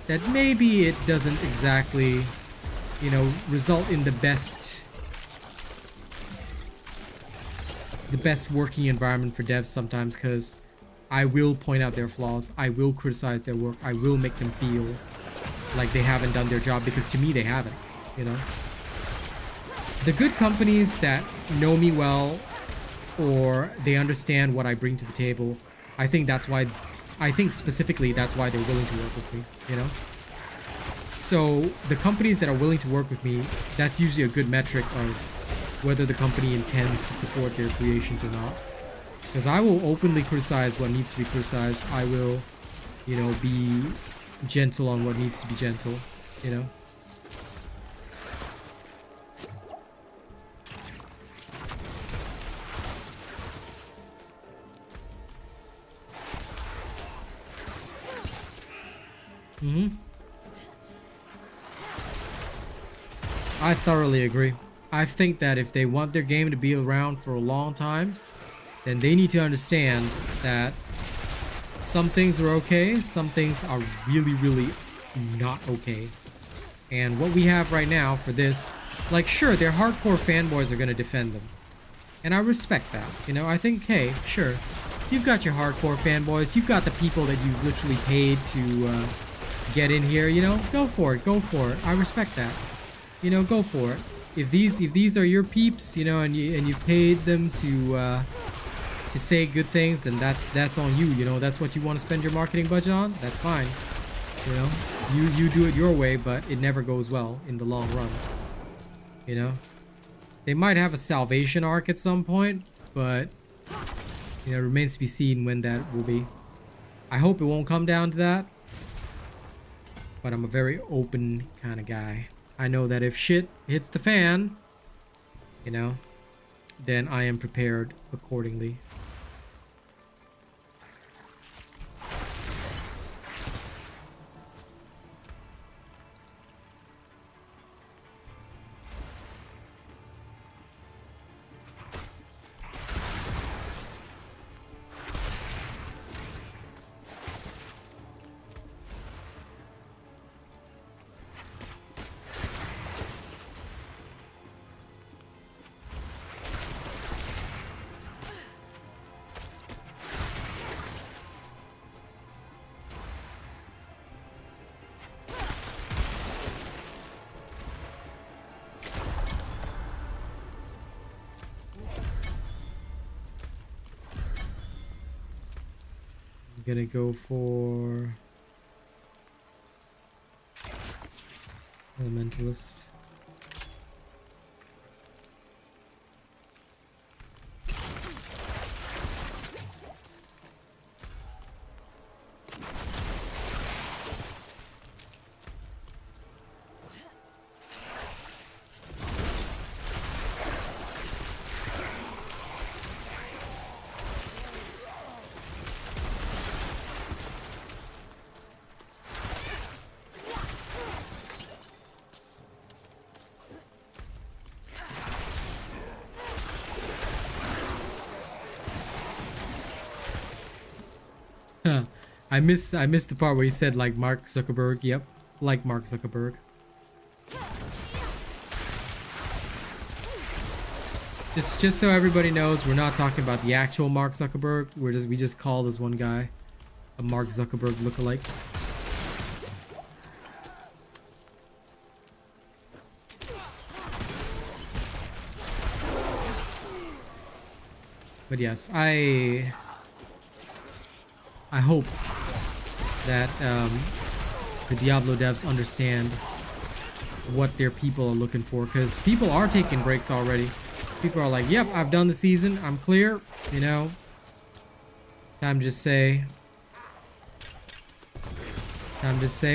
that maybe it doesn't exactly, you know, result in the best working environment for devs sometimes, because I will point out their flaws, I will criticize their work, I will make them feel like they haven't done their job, because to me they haven't, you know. The good companies that know me well, or they understand what I bring to the table, I think specifically that's why they're willing to work with me, you know. So the companies that are willing to work with me, that's usually a good metric of whether the company intends to support their creations or not. Because I will openly criticize what needs to be criticized. I will, you know, be gentle on what needs to be gentle, you know. I thoroughly agree. I think that if they want their game to be around for a long time, then they need to understand that some things are okay, some things are really, really not okay. And what we have right now for this, like, sure, their hardcore fanboys are going to defend them. And I respect that. You know, I think, hey, sure, you've got your hardcore fanboys, you've got the people that you've literally paid to get in here, you know, go for it, go for it. I respect that. You know, go for it. If these are your peeps, you know, and you paid them to say good things, then that's on you. You know, that's what you want to spend your marketing budget on. That's fine. You know, you do it your way, but it never goes well in the long run. You know, they might have a salvation arc at some point, but you know, it remains to be seen when that will be. I hope it won't come down to that, but I'm a very open kind of guy. I know that if shit hits the fan, you know, then I am prepared accordingly. gonna go for Elementalist. I missed the part where he said like Mark Zuckerberg. Yep, like Mark Zuckerberg. Just so everybody knows, we're not talking about the actual Mark Zuckerberg. We just call this one guy a Mark Zuckerberg lookalike. But yes, I hope that the Diablo devs understand what their people are looking for, because people are taking breaks already. People are like, yep, I've done the season, I'm clear, you know. Time to just say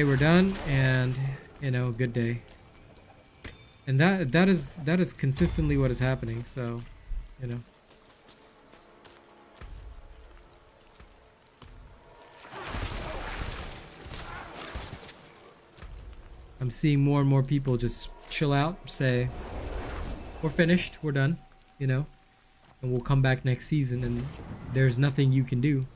we're done, and you know, good day. And that is consistently what is happening, so you know. I'm seeing more and more people just chill out, say, we're finished, we're done, you know, and we'll come back next season and there's nothing you can do.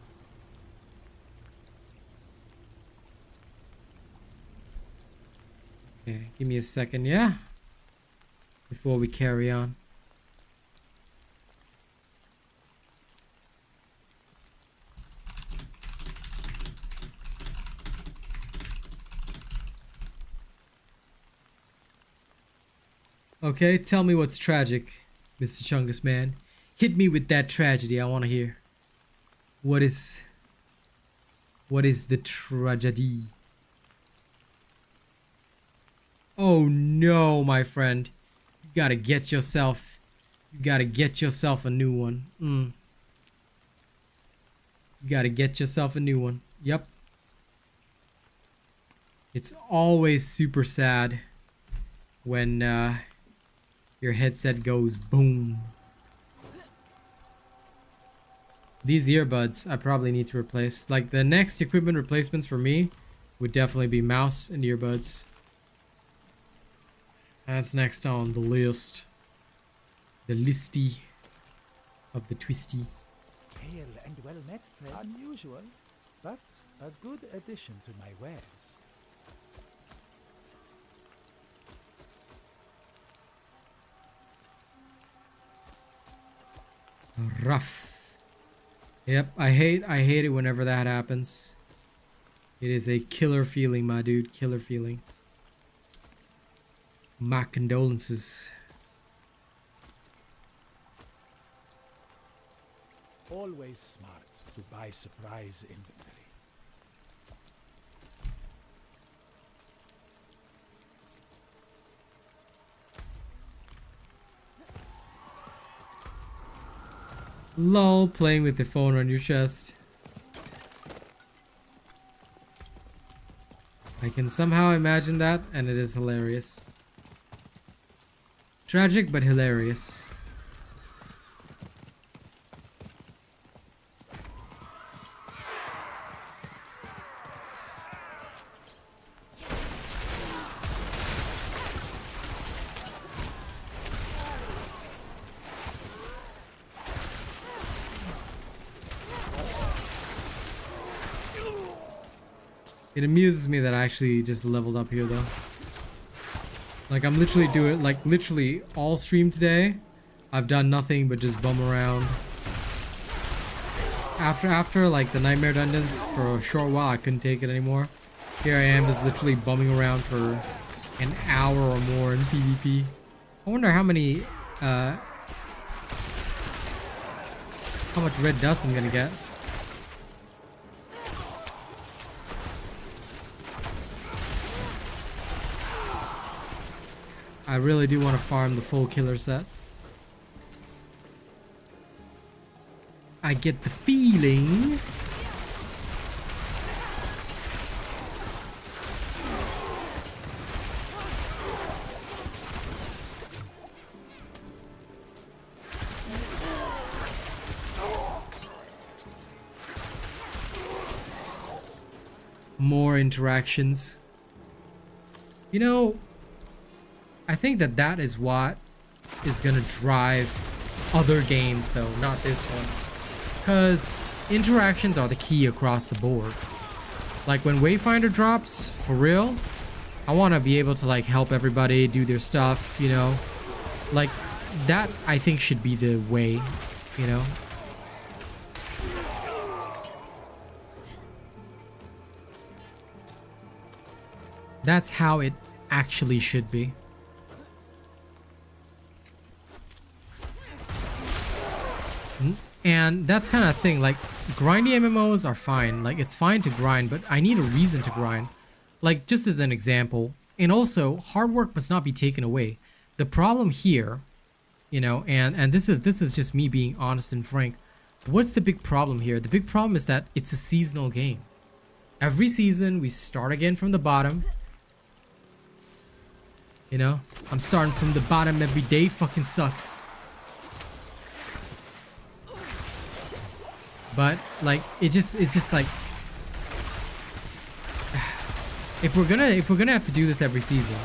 Okay, give me a second, yeah, before we carry on. Okay, tell me what's tragic, Mr. Chungus man. Hit me with that tragedy, I want to hear. What is the tragedy? Oh no, my friend. You gotta get yourself a new one. You gotta get yourself a new one. Yep. It's always super sad when your headset goes boom. These earbuds I probably need to replace. Like the next equipment replacements for me would definitely be mouse and earbuds. That's next on the list. The listy of the twisty. Hail and well met, friend. Unusual, but a good addition to my wares. Rough. Yep, I hate it whenever that happens. It is a killer feeling, my dude. Killer feeling. My condolences. Always smart to buy surprise inventory. Lol, playing with the phone on your chest. I can somehow imagine that, and it is hilarious. Tragic, but hilarious. It amuses me that I actually just leveled up here though. Like I'm literally doing, like literally all stream today, I've done nothing but just bum around. After like the Nightmare Dungeons for a short while, I couldn't take it anymore. Here I am just literally bumming around for an hour or more in PvP. I wonder how many, how much red dust I'm gonna get. I really do want to farm the full killer set. I get the feeling. More interactions. You know, I think that is what is gonna drive other games though, not this one. Because interactions are the key across the board. Like when Wayfinder drops, for real, I want to be able to like help everybody do their stuff, you know? Like that I think should be the way, you know? That's how it actually should be. And that's kind of thing, like grindy MMOs are fine, like it's fine to grind, but I need a reason to grind. Like just as an example, and also hard work must not be taken away. The problem here, you know, and this is just me being honest and frank. What's the big problem here? The big problem is that it's a seasonal game. Every season we start again from the bottom. You know, I'm starting from the bottom every day, fucking sucks. But like it's just like if we're gonna have to do this every season,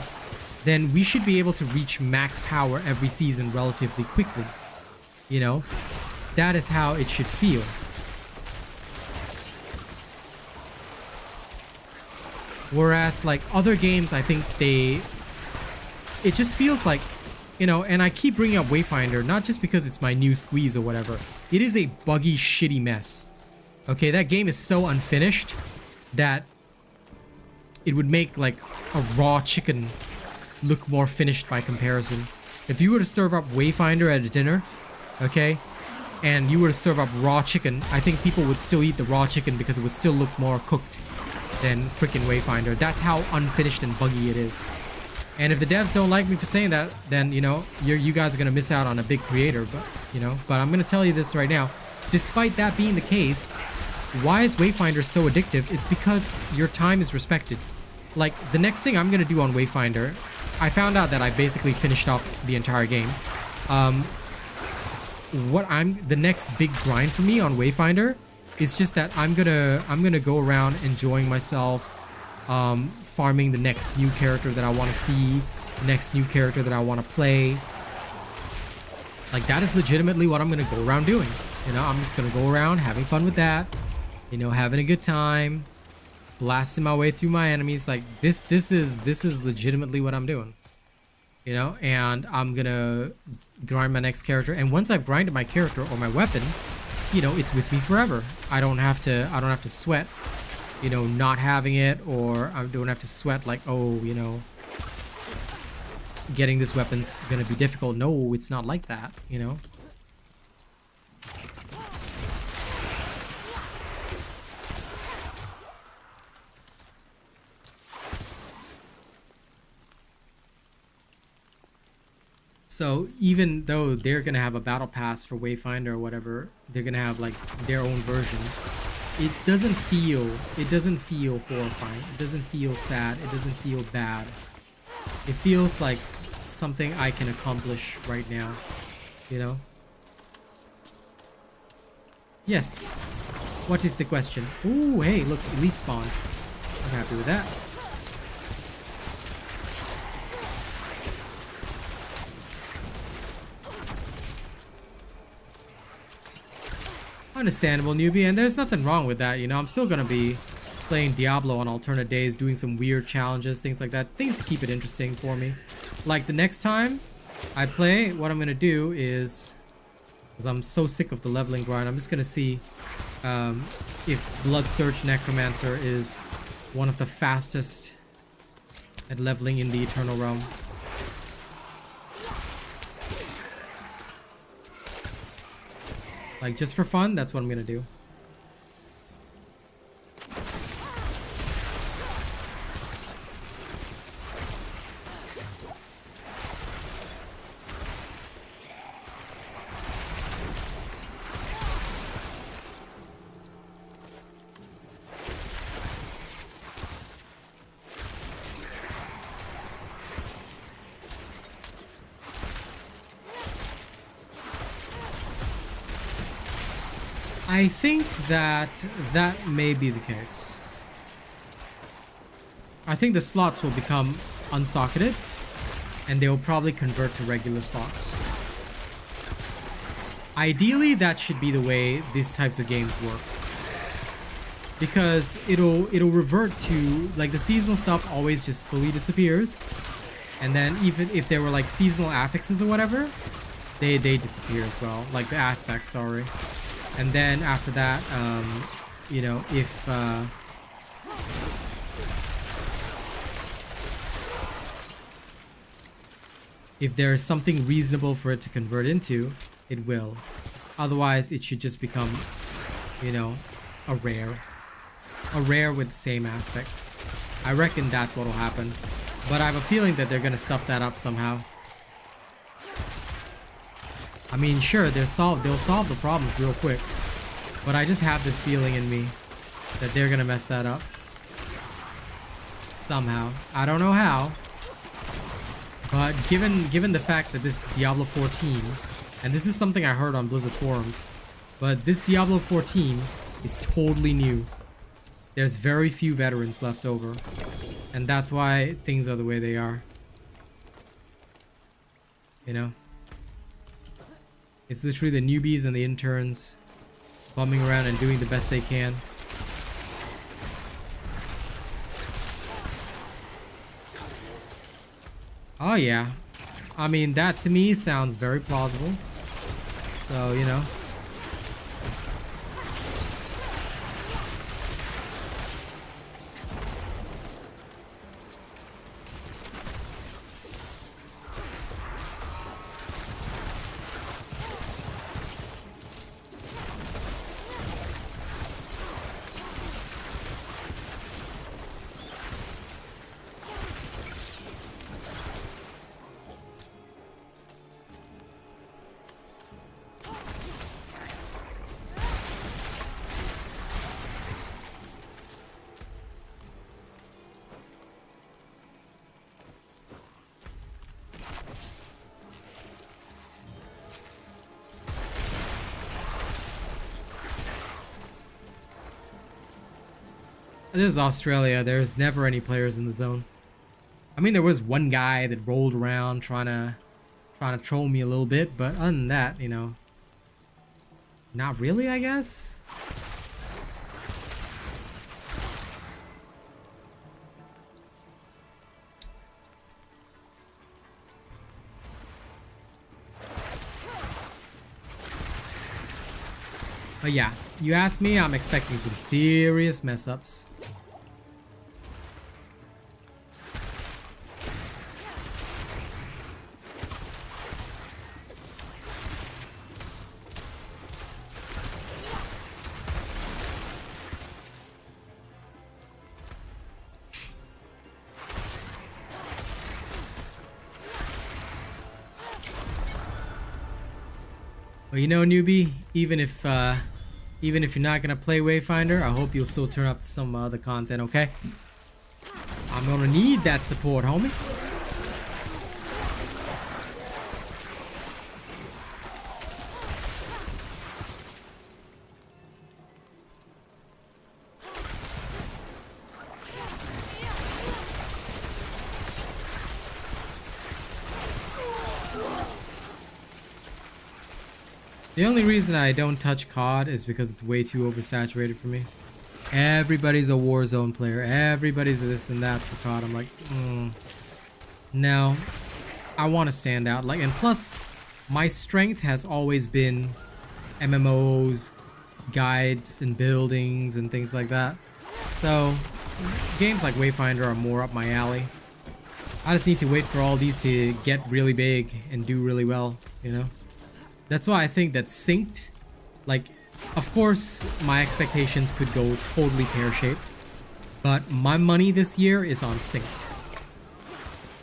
then we should be able to reach max power every season relatively quickly. You know, that is how it should feel. Whereas like other games, I think it just feels like, you know, and I keep bringing up Wayfinder, not just because it's my new squeeze or whatever. It is a buggy, shitty mess. Okay, that game is so unfinished that it would make like a raw chicken look more finished by comparison. If you were to serve up Wayfinder at a dinner, okay, and you were to serve up raw chicken, I think people would still eat the raw chicken because it would still look more cooked than freaking Wayfinder. That's how unfinished and buggy it is. And if the devs don't like me for saying that, then, you know, you guys are going to miss out on a big creator. But, you know, but I'm going to tell you this right now. Despite that being the case, why is Wayfinder so addictive? It's because your time is respected. Like, the next thing I'm going to do on Wayfinder, I found out that I basically finished off the entire game. The next big grind for me on Wayfinder is just that I'm gonna go around enjoying myself, farming the next new character that I want to see, next new character that I want to play. Like that is legitimately what I'm gonna go around doing. You know, I'm just gonna go around having fun with that. You know, having a good time, blasting my way through my enemies. Like this is legitimately what I'm doing. You know, and I'm gonna grind my next character. And once I've grinded my character or my weapon, you know, it's with me forever. I don't have to sweat, you know, not having it, or I don't have to sweat like, oh, you know, getting this weapon's gonna be difficult. No, it's not like that, you know. So even though they're gonna have a battle pass for Wayfinder or whatever, they're gonna have like their own version. It doesn't feel horrifying. It doesn't feel sad. It doesn't feel bad. It feels like something I can accomplish right now, you know? Yes. What is the question? Ooh, hey, look, elite spawn. I'm happy with that. Understandable, newbie, and there's nothing wrong with that, you know. I'm still gonna be playing Diablo on alternate days, doing some weird challenges, things like that, things to keep it interesting for me. Like the next time I play, what I'm gonna do is, because I'm so sick of the leveling grind, I'm just gonna see if Blood Search Necromancer is one of the fastest at leveling in the Eternal Realm. Like, just for fun, that's what I'm gonna do. I think that that may be the case. I think the slots will become unsocketed and they will probably convert to regular slots. Ideally, that should be the way these types of games work. Because it'll revert to, like, the seasonal stuff always just fully disappears. And then even if there were like seasonal affixes or whatever, they disappear as well. Like the aspects, sorry. And then after that, you know, if there is something reasonable for it to convert into, it will. Otherwise, it should just become, you know, a rare. A rare with the same aspects. I reckon that's what will happen. But I have a feeling that they're gonna stuff that up somehow. I mean, sure, they'll solve the problem real quick. But I just have this feeling in me that they're gonna mess that up. Somehow. I don't know how. But given the fact that this Diablo 14, and this is something I heard on Blizzard forums, but this Diablo 14 is totally new. There's very few veterans left over. And that's why things are the way they are. You know? It's literally the newbies and the interns bumming around and doing the best they can. Oh yeah. I mean, that to me sounds very plausible. So, you know. This is Australia. There's never any players in the zone. I mean, there was one guy that rolled around trying to troll me a little bit, but other than that, you know, not really, I guess. But yeah, you asked me, I'm expecting some serious mess ups. Well, you know, newbie, even if you're not gonna play Wayfinder, I hope you'll still turn up to some other content, okay? I'm gonna need that support, homie. The only reason I don't touch COD is because it's way too oversaturated for me. Everybody's a Warzone player. Everybody's this and that for COD. I'm like, no. I want to stand out. Like, and plus, my strength has always been MMOs, guides, and buildings, and things like that. So, games like Wayfinder are more up my alley. I just need to wait for all these to get really big and do really well, you know? That's why I think that synced, like, of course, my expectations could go totally pear-shaped, but my money this year is on synced.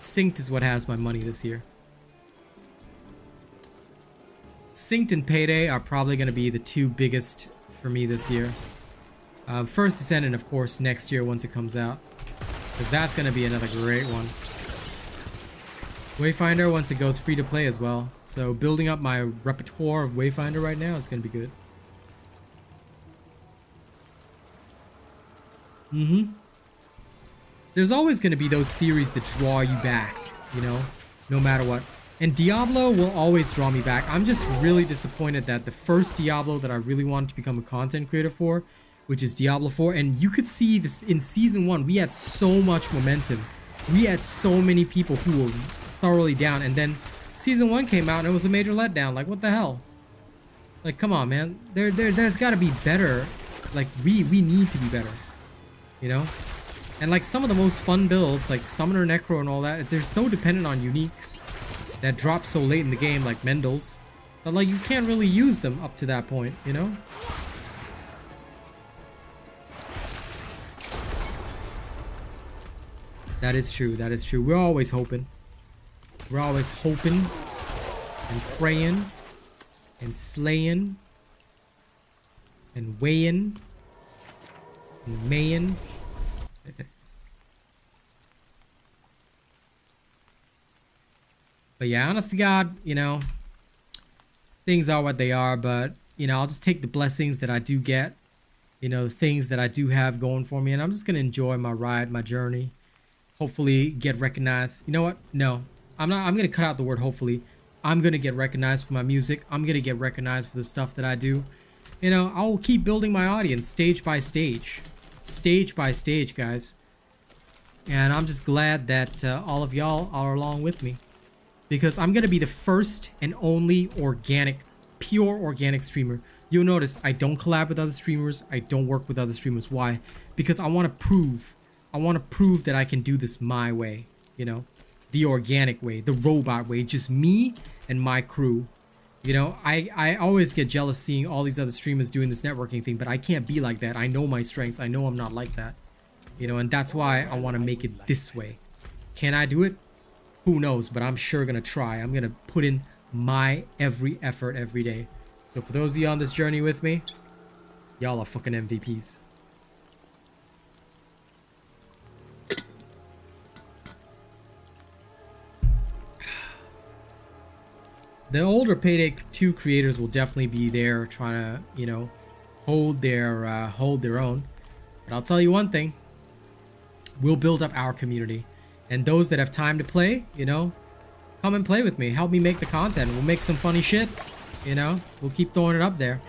Synced is what has my money this year. Synced and Payday are probably going to be the two biggest for me this year. First Descent, and of course next year once it comes out, because that's going to be another great one. Wayfinder once it goes free to play as well. So building up my repertoire of Wayfinder right now is going to be good. There's always going to be those series that draw you back, you know, no matter what. And Diablo will always draw me back. I'm just really disappointed that the first Diablo that I really wanted to become a content creator for, which is Diablo 4, and you could see this in Season 1, we had so much momentum. We had so many people who were thoroughly down, and then Season 1 came out and it was a major letdown. Like, what the hell? Like, come on, man. There's got to be better. Like, we need to be better, you know? And like some of the most fun builds, like Summoner Necro and all that, they're so dependent on uniques that drop so late in the game, like Mendel's, but like you can't really use them up to that point, you know? That is true, that is true. We're always hoping. We're always hoping and praying and slaying and weighing and maying. But yeah, honest to God, you know, things are what they are, but, you know, I'll just take the blessings that I do get, you know, the things that I do have going for me, and I'm just going to enjoy my ride, my journey, hopefully get recognized. You know what? No, I'm not. I'm going to cut out the word hopefully. I'm going to get recognized for my music. I'm going to get recognized for the stuff that I do. You know, I'll keep building my audience stage by stage, guys. And I'm just glad that all of y'all are along with me. Because I'm going to be the first and only organic, pure organic streamer. You'll notice I don't collab with other streamers. I don't work with other streamers. Why? Because I want to prove that I can do this my way. You know, the organic way, the robot way. Just me and my crew. You know, I always get jealous seeing all these other streamers doing this networking thing. But I can't be like that. I know my strengths. I know I'm not like that. You know, and that's why I want to make it this way. Can I do it? Who knows, but I'm sure gonna try. I'm gonna put in my every effort every day. So for those of you on this journey with me, y'all are fucking MVPs. The older Payday 2 creators will definitely be there trying to, you know, hold their own. But I'll tell you one thing. We'll build up our community. And those that have time to play, you know, come and play with me. Help me make the content. We'll make some funny shit, you know. We'll keep throwing it up there.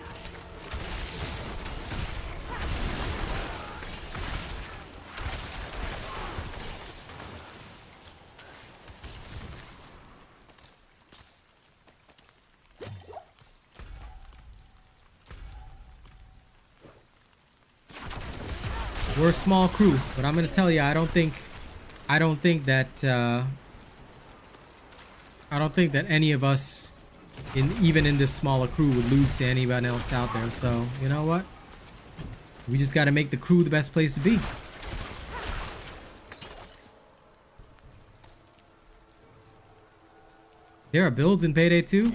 We're a small crew, but I'm gonna tell you, I don't think that any of us, even in this smaller crew, would lose to anyone else out there. So you know what? We just got to make the crew the best place to be. There are builds in Payday 2?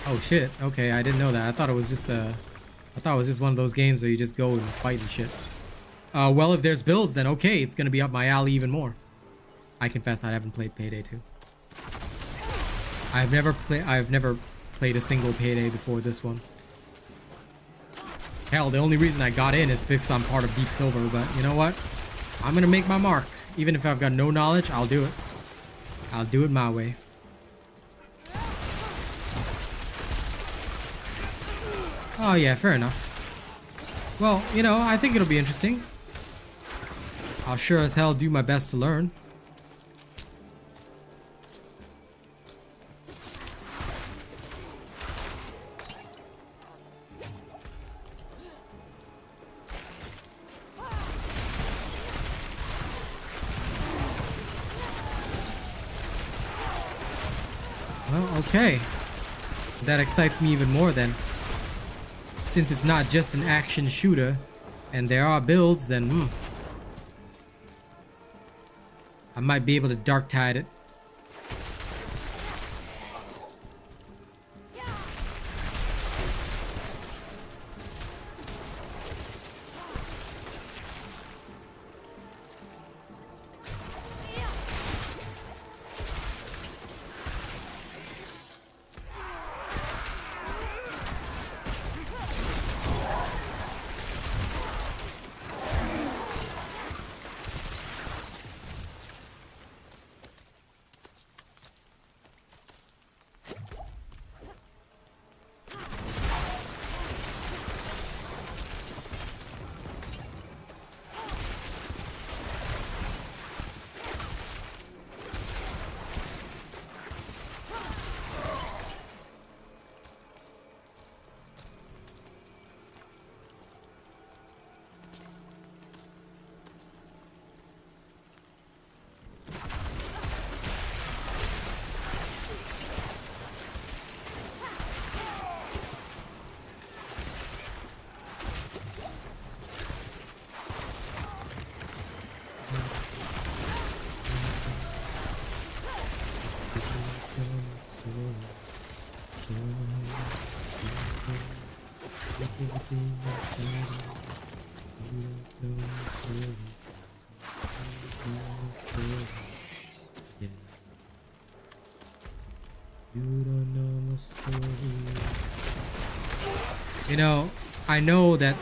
Oh shit! Okay, I didn't know that. I thought it was just one of those games where you just go and fight and shit. Well, if there's builds, then okay, it's gonna be up my alley even more. I confess I haven't played Payday 2. I've never played a single Payday before this one. Hell, the only reason I got in is because I'm part of Deep Silver, but you know what? I'm gonna make my mark. Even if I've got no knowledge, I'll do it. I'll do it my way. Oh yeah, fair enough. Well, you know, I think it'll be interesting. I'll sure as hell do my best to learn. Well, okay. That excites me even more then. Since it's not just an action shooter, and there are builds, then I might be able to dark tide it. know my story. You know my story. Yeah. You don't know my story. You know, I know that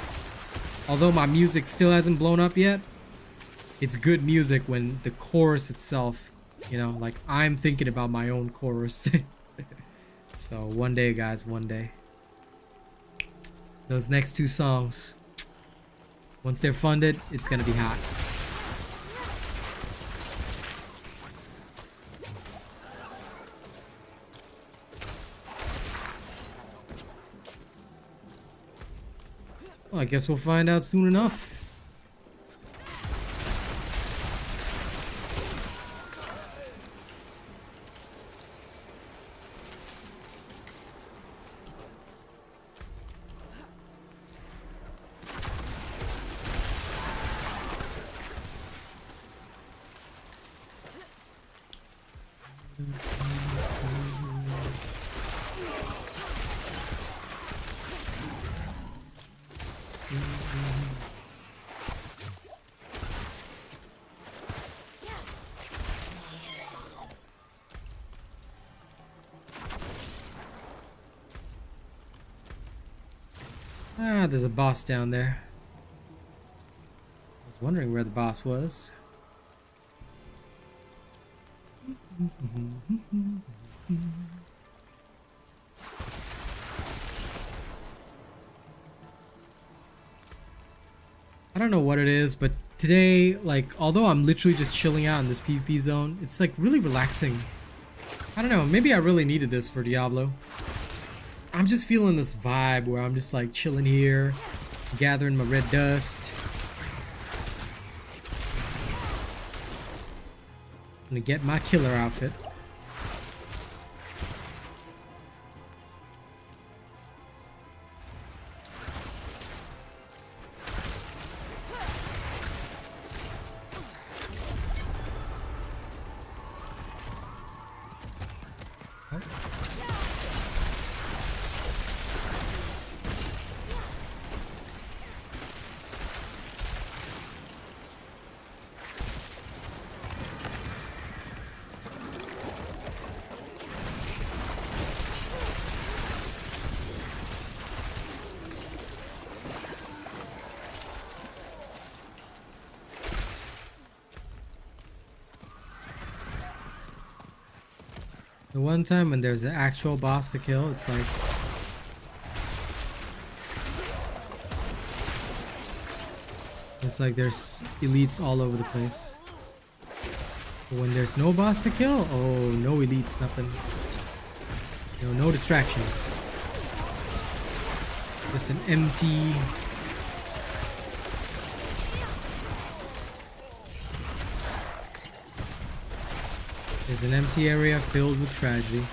although my music still hasn't blown up yet, it's good music when the chorus itself, you know, like I'm thinking about my own chorus. So one day, guys, one day. Those next two songs, once they're funded, it's gonna be hot. Well, I guess we'll find out soon enough. Ah, there's a boss down there. I was wondering where the boss was. I don't know what it is, but today, like, although I'm literally just chilling out in this PvP zone, it's like really relaxing. I don't know, maybe I really needed this for Diablo. I'm just feeling this vibe where I'm just like chilling here, gathering my red dust. I'm gonna get my killer outfit. The one time when there's an actual boss to kill, it's like... It's like there's elites all over the place. But when there's no boss to kill, oh, no elites, nothing. You know, no distractions. Just an empty... There's an empty area filled with tragedy.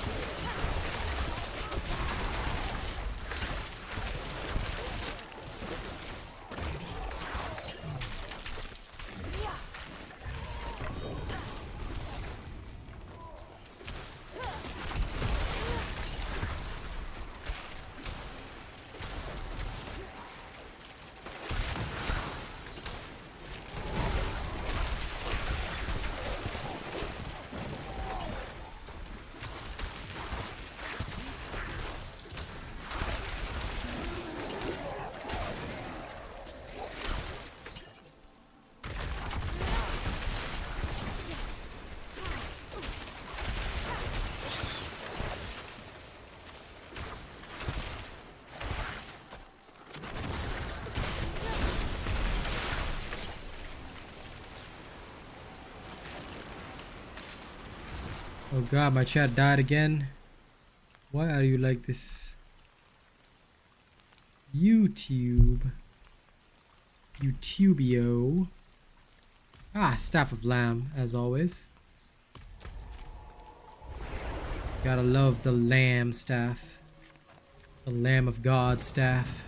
Oh god, my chat died again. Why are you like this? YouTube. YouTubio. Ah, Staff of Lamb, as always. Gotta love the Lamb staff. The Lamb of God staff.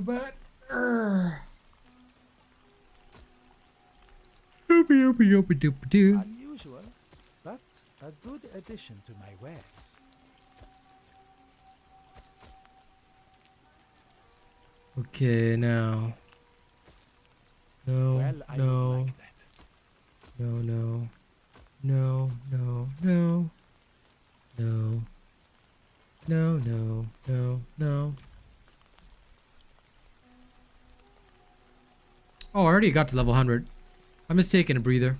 my butt. Doopy-doopy-doopy-doopy-doo. Unusual, but a good addition to my wares. Okay, now. No, Well, I would no, like that. no, no, no, no, no, no, no, no, no, no. Oh, I already got to level 100. I'm just taking a breather.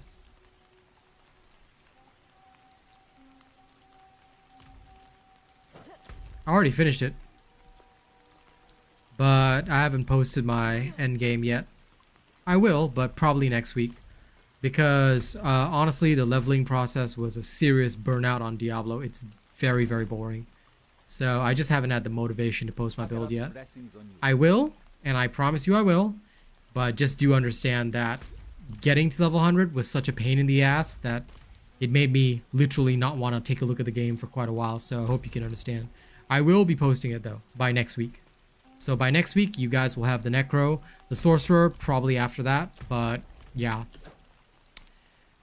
I already finished it. But I haven't posted my end game yet. I will, but probably next week. Because honestly, the leveling process was a serious burnout on Diablo. It's very, very boring. So I just haven't had the motivation to post my build yet. I will, and I promise you I will. But just do understand that getting to level 100 was such a pain in the ass that it made me literally not want to take a look at the game for quite a while. So I hope you can understand. I will be posting it though by next week. So by next week, you guys will have the Necro, the Sorcerer, probably after that. But yeah,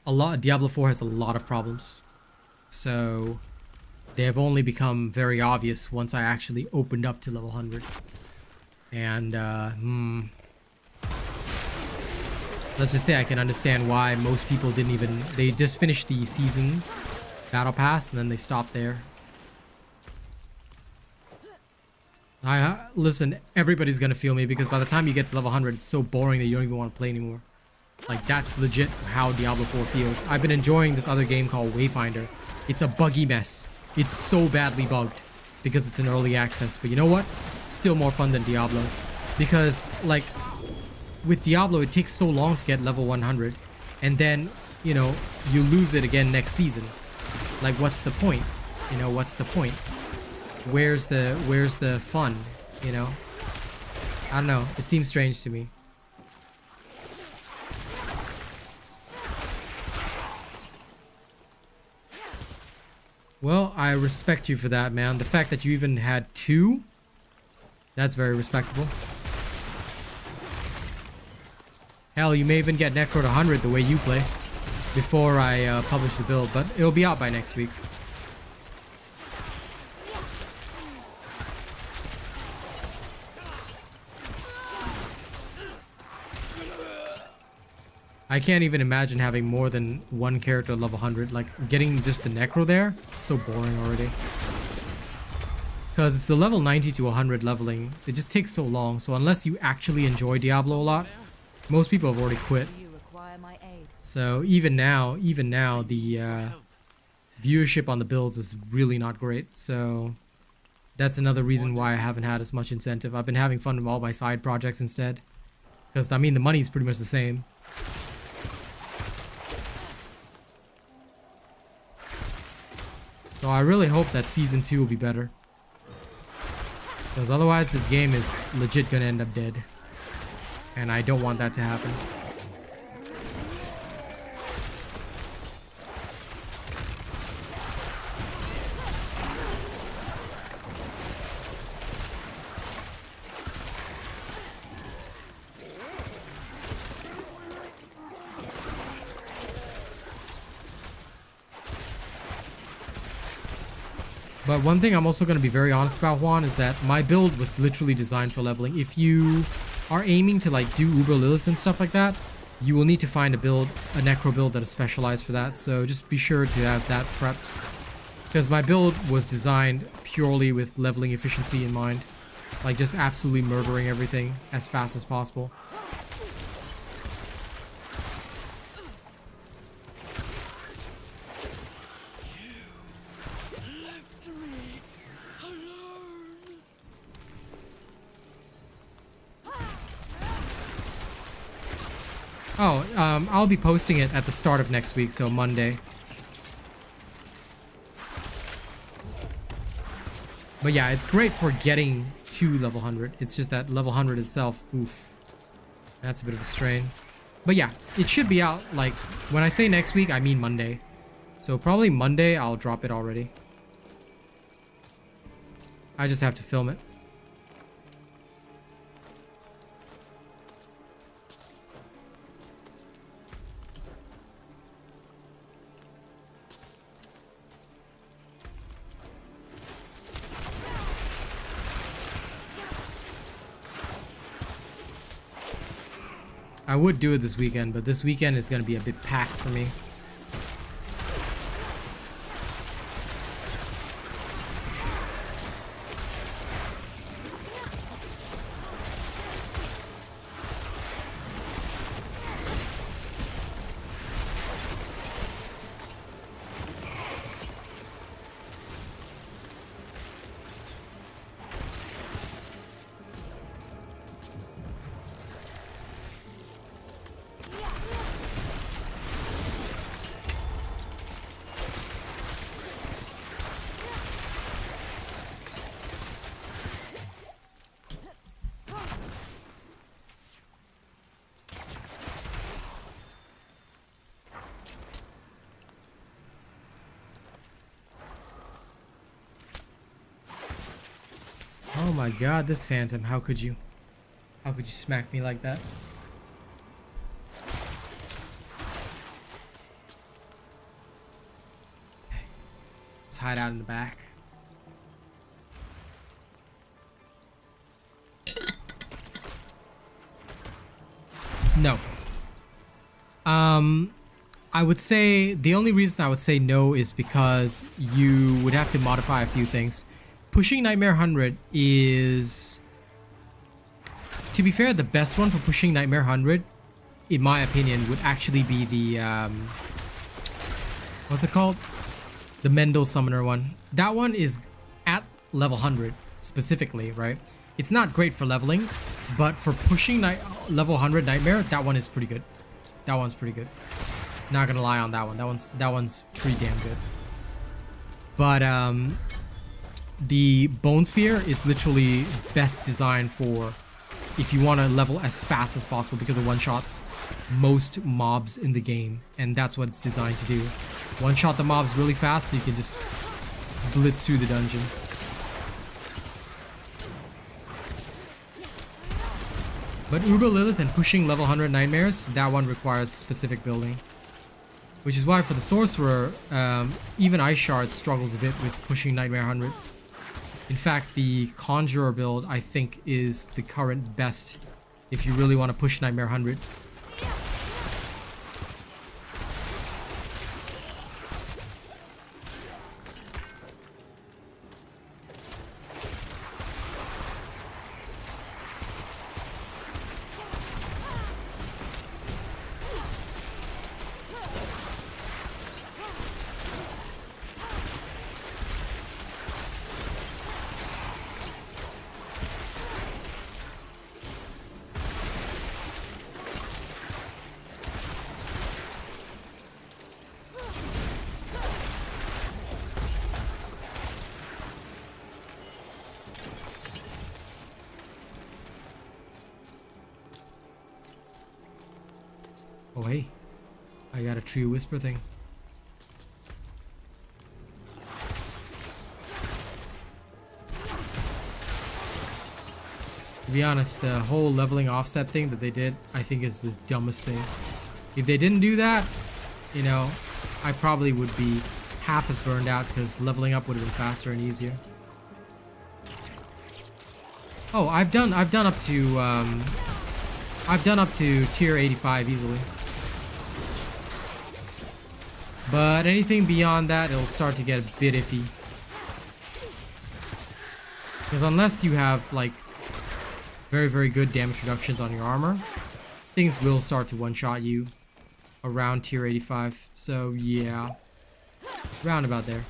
Diablo 4 has a lot of problems. So they have only become very obvious once I actually opened up to level 100. And let's just say I can understand why most people didn't even... They just finished the season battle pass and then they stopped there. Listen, everybody's gonna feel me because by the time you get to level 100, it's so boring that you don't even want to play anymore. Like, that's legit how Diablo 4 feels. I've been enjoying this other game called Wayfinder. It's a buggy mess. It's so badly bugged because it's in early access. But you know what? Still more fun than Diablo. Because, like, with Diablo, it takes so long to get level 100. And then, you know, you lose it again next season. Like, what's the point? You know, what's the point? Where's the fun, you know? I don't know. It seems strange to me. Well, I respect you for that, man. The fact that you even had 2, that's very respectable. Hell, you may even get Necro to 100 the way you play before I publish the build, but it'll be out by next week. I can't even imagine having more than one character at level 100. Like, getting just the Necro there, it's so boring already. Because it's the level 90 to 100 leveling. It just takes so long. So unless you actually enjoy Diablo a lot, most people have already quit. So even now, the viewership on the builds is really not great. So that's another reason why I haven't had as much incentive. I've been having fun with all my side projects instead. Because, I mean, the money's pretty much the same. So I really hope that Season 2 will be better. Because otherwise this game is legit gonna end up dead. And I don't want that to happen. But one thing I'm also going to be very honest about, Juan, is that my build was literally designed for leveling. If you are aiming to like do Uber Lilith and stuff like that, you will need to find a Necro build that is specialized for that. So just be sure to have that prepped. Because my build was designed purely with leveling efficiency in mind. Like just absolutely murdering everything as fast as possible. Oh, I'll be posting it at the start of next week, so Monday. But yeah, it's great for getting to level 100. It's just that level 100 itself, oof. That's a bit of a strain. But yeah, it should be out, like, when I say next week, I mean Monday. So probably Monday, I'll drop it already. I just have to film it. I would do it this weekend, but this weekend is gonna be a bit packed for me. Oh my god, this phantom, how could you? How could you smack me like that? Let's hide out in the back. No. I would say the only reason I would say no is because you would have to modify a few things. Pushing Nightmare 100 is, to be fair, the best one for pushing Nightmare 100, in my opinion, would actually be the, what's it called? The Mendel Summoner one. That one is at level 100, specifically, right? It's not great for leveling, but for pushing level 100 Nightmare, that one is pretty good. That one's pretty good. Not gonna lie on that one. That one's pretty damn good. But, the Bone Spear is literally best designed for if you want to level as fast as possible because it one-shots most mobs in the game, and that's what it's designed to do. One-shot the mobs really fast so you can just blitz through the dungeon. But Uber Lilith and pushing level 100 Nightmares, that one requires specific building. Which is why for the Sorcerer, even Ice Shard struggles a bit with pushing Nightmare 100. In fact, the Conjurer build, I think, is the current best if you really want to push Nightmare 100. Oh hey, I got a Tree Whisper thing. To be honest, the whole leveling offset thing that they did, I think is the dumbest thing. If they didn't do that, you know, I probably would be half as burned out because leveling up would have been faster and easier. Oh, I've done up to tier 85 easily. But anything beyond that, it'll start to get a bit iffy. Because unless you have like very, very good damage reductions on your armor, things will start to one-shot you around tier 85. So yeah, round about there.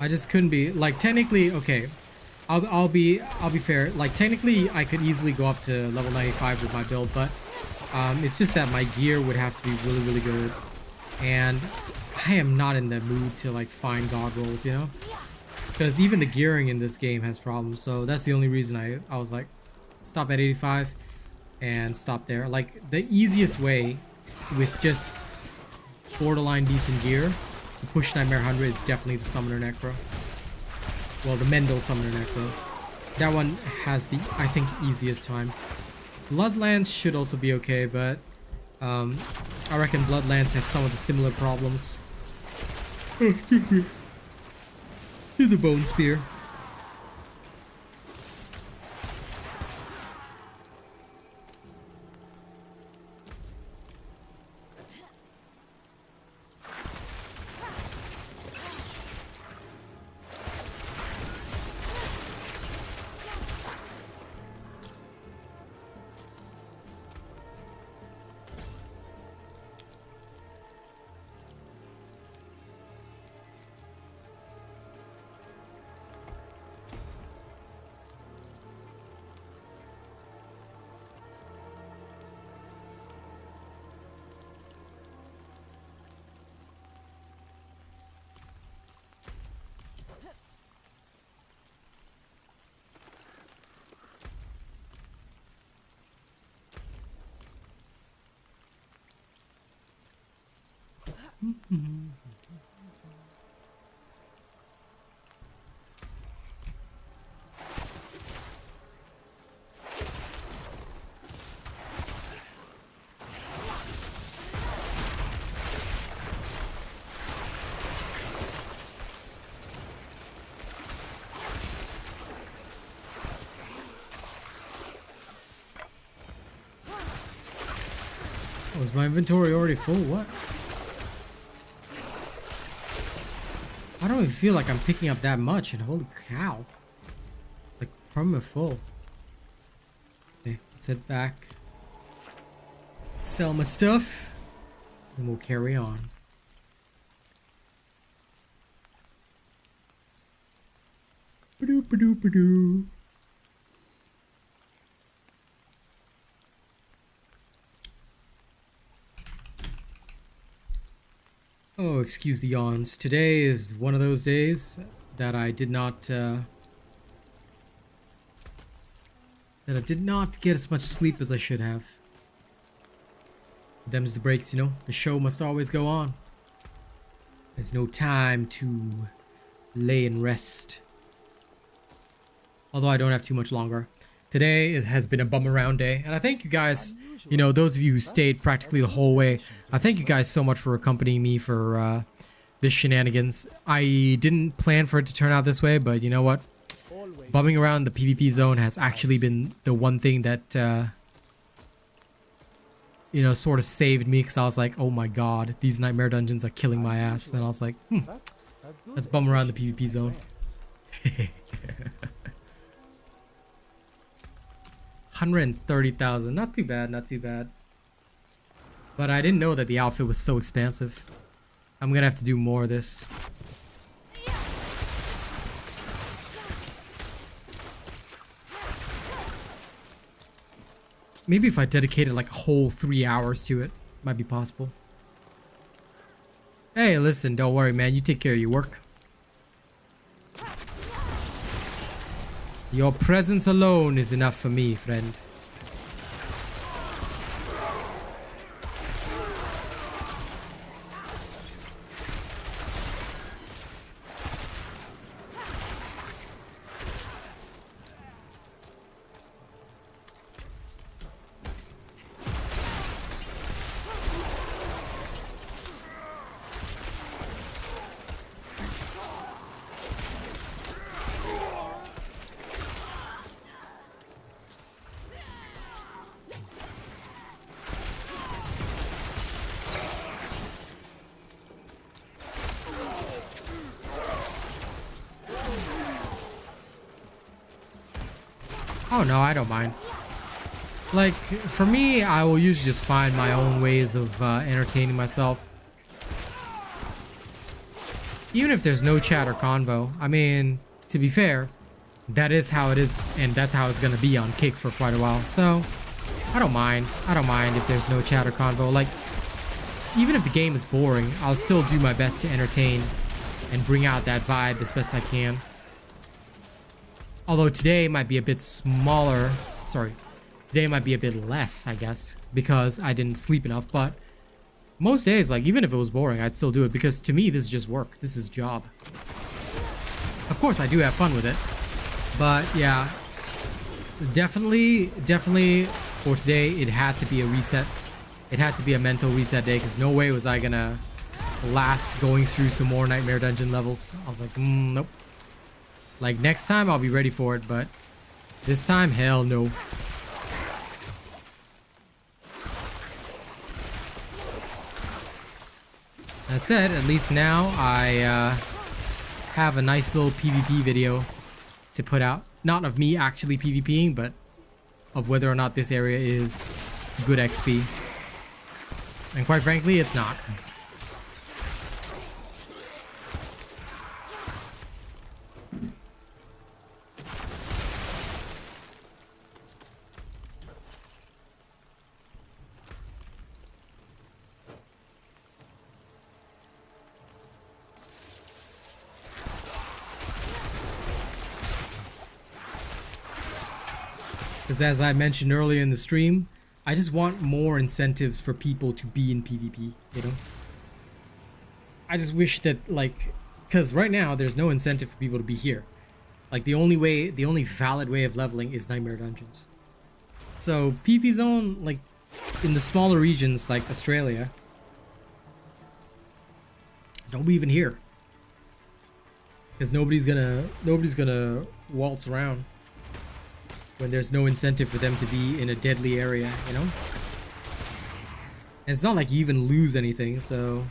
I just couldn't be like technically okay. I'll be fair. Like technically, I could easily go up to level 95 with my build, but it's just that my gear would have to be really, really good, and I am not in the mood to like find god rolls, you know, because even the gearing in this game has problems. So that's the only reason I was like, stop at 85 and stop there. Like the easiest way with just borderline decent gear to push Nightmare 100 is definitely the Summoner Necro. Well, the Mendel Summoner Necro. That one has the, I think, easiest time. Bloodlance should also be okay, but I reckon Bloodlance has some of the similar problems. To the Bone Spear. Oh, is my inventory already full? What? I don't even feel like I'm picking up that much, and holy cow. It's like permanent full. Okay, let's head back. Sell my stuff. And we'll carry on. Ba-doo, ba-doo, ba-doo. Oh, excuse the yawns. Today is one of those days that I did not get as much sleep as I should have. Them's the breaks, you know. The show must always go on. There's no time to lay and rest. Although I don't have too much longer. Today has been a bum around day, and I thank you guys, you know, those of you who stayed practically the whole way. I thank you guys so much for accompanying me for this shenanigans. I didn't plan for it to turn out this way, but you know what? Bumming around the PvP zone has actually been the one thing that, you know, sort of saved me, because I was like, oh my god, these nightmare dungeons are killing my ass. And then I was like, let's bum around the PvP zone. 130,000, not too bad, not too bad. But I didn't know that the outfit was so expansive. I'm gonna have to do more of this. Maybe if I dedicated like a whole 3 hours to it, might be possible. Hey, listen, don't worry, man. You take care of your work. Your presence alone is enough for me, friend. Oh no, I don't mind. Like, for me, I will usually just find my own ways of entertaining myself. Even if there's no chat or convo. I mean, to be fair, that is how it is, and that's how it's gonna be on Kick for quite a while. So, I don't mind. I don't mind if there's no chat or convo. Like, even if the game is boring, I'll still do my best to entertain and bring out that vibe as best I can. Although today might be a bit smaller. Sorry. Today might be a bit less, I guess, because I didn't sleep enough. But Most days, like, even if it was boring, I'd still do it because to me, this is just work. This is job. Of course, I do have fun with it. But, yeah. Definitely for today, it had to be a reset. It had to be a mental reset day because no way was I gonna last going through some more Nightmare Dungeon levels. I was like, nope. Like, next time, I'll be ready for it, but this time, hell no. That said, at least now I have a nice little PvP video to put out. Not of me actually PvPing, but of whether or not this area is good XP. And quite frankly, it's not. Because as I mentioned earlier in the stream, I just want more incentives for people to be in PvP, you know? I just wish that, like, because right now there's no incentive for people to be here. Like, the only valid way of leveling is Nightmare Dungeons. So, PvP zone, like, in the smaller regions like Australia, there's nobody even here. Because nobody's gonna waltz around when there's no incentive for them to be in a deadly area, you know? And it's not like you even lose anything, so...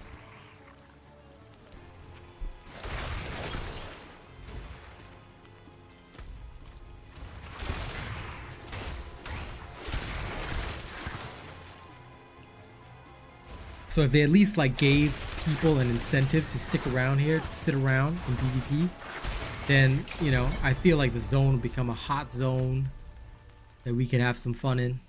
So if they at least like gave people an incentive to stick around here, to sit around in PvP, then, you know, I feel like the zone will become a hot zone that we can have some fun in.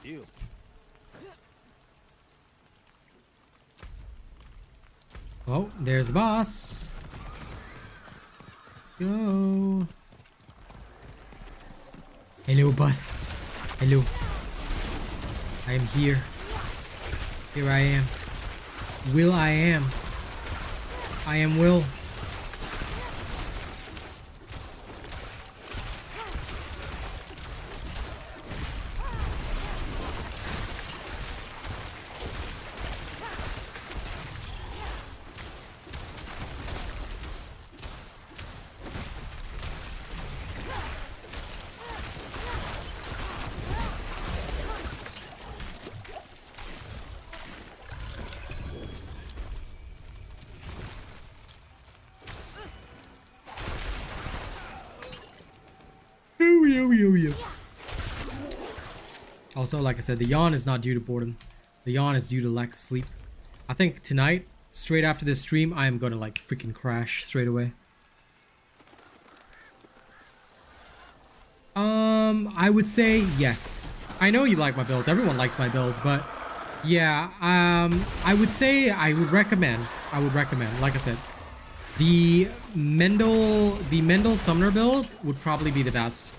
You. Oh, there's the boss. Let's go. Hello, boss. Hello. I am here. Here I am. Will I am. I am Will. Also, like I said, the yawn is not due to boredom. The yawn is due to lack of sleep. I think tonight, straight after this stream, I am gonna like freaking crash straight away. I would say yes. I know you like my builds. Everyone likes my builds, but yeah, I would say I would recommend, like I said, the Mendel Summoner build would probably be the best.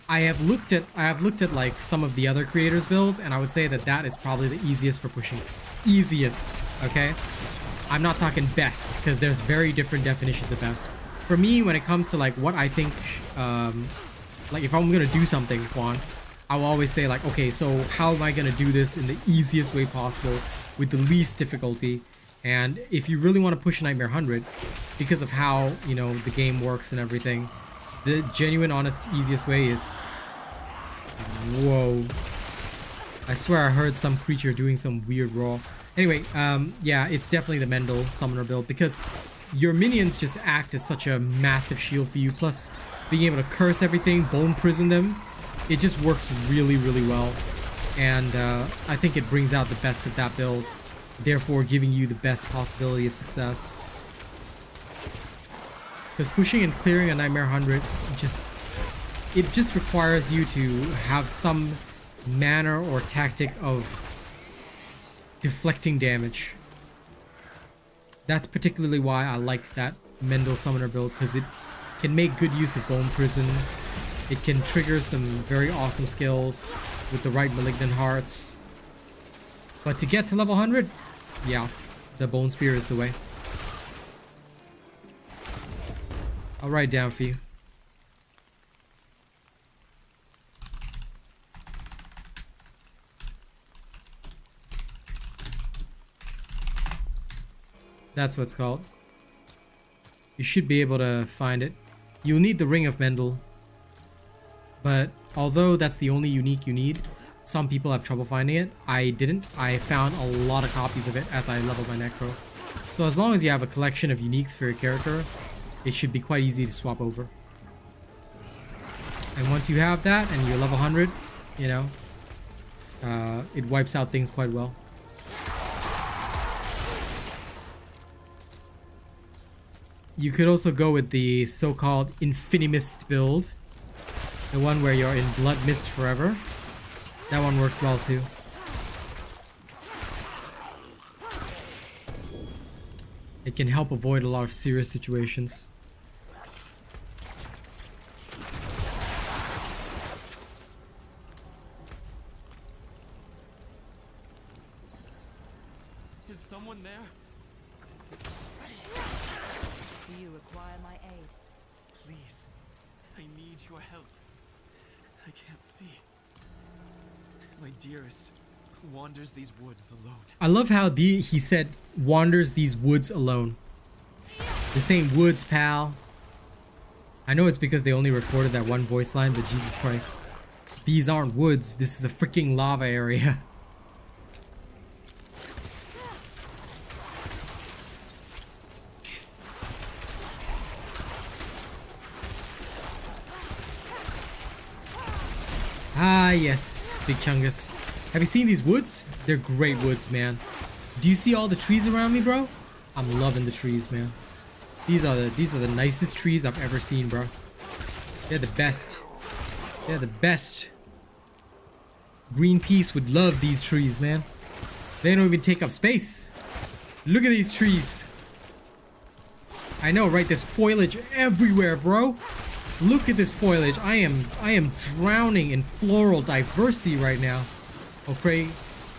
I have looked at like some of the other creators' builds, and I would say that that is probably the easiest for pushing. Easiest, okay? I'm not talking best, because there's very different definitions of best. For me, when it comes to like what I think, like if I'm gonna do something, Juan, I will always say like, okay, so how am I gonna do this in the easiest way possible with the least difficulty? And if you really want to push Nightmare 100, because of how, you know, the game works and everything, the genuine, honest, easiest way is... Whoa. I swear I heard some creature doing some weird roar. Anyway, yeah, it's definitely the Mendel Summoner build, because your minions just act as such a massive shield for you, plus being able to curse everything, bone prison them, it just works really, really well. And I think it brings out the best of that build, therefore giving you the best possibility of success. Because pushing and clearing a Nightmare 100 it just requires you to have some manner or tactic of deflecting damage. That's particularly why I like that Mendel Summoner build, because it can make good use of Bone Prison. It can trigger some very awesome skills with the right Malignant Hearts. But to get to level 100, yeah, the Bone Spear is the way. I'll write down for you. That's what it's called. You should be able to find it. You'll need the Ring of Mendel. But although that's the only unique you need, some people have trouble finding it. I didn't. I found a lot of copies of it as I leveled my Necro. So as long as you have a collection of uniques for your character, it should be quite easy to swap over. And once you have that and you're level 100, you know, it wipes out things quite well. You could also go with the so-called Infinimist build. The one where you're in Blood Mist forever. That one works well too. It can help avoid a lot of serious situations. Is someone there? Do you require my aid? Please, I need your help. I can't see. My dearest wanders these woods alone. I love how he said wanders these woods alone. The same woods, pal. I know it's because they only recorded that one voice line, but Jesus Christ. These aren't woods, this is a freaking lava area. Ah, yes, BigChungas. Have you seen these woods? They're great woods, man. Do you see all the trees around me, bro? I'm loving the trees, man. These are the nicest trees I've ever seen, bro. They're the best. They're the best. Greenpeace would love these trees, man. They don't even take up space. Look at these trees. I know, right? There's foliage everywhere, bro. Look at this foliage. I am drowning in floral diversity right now. Okay,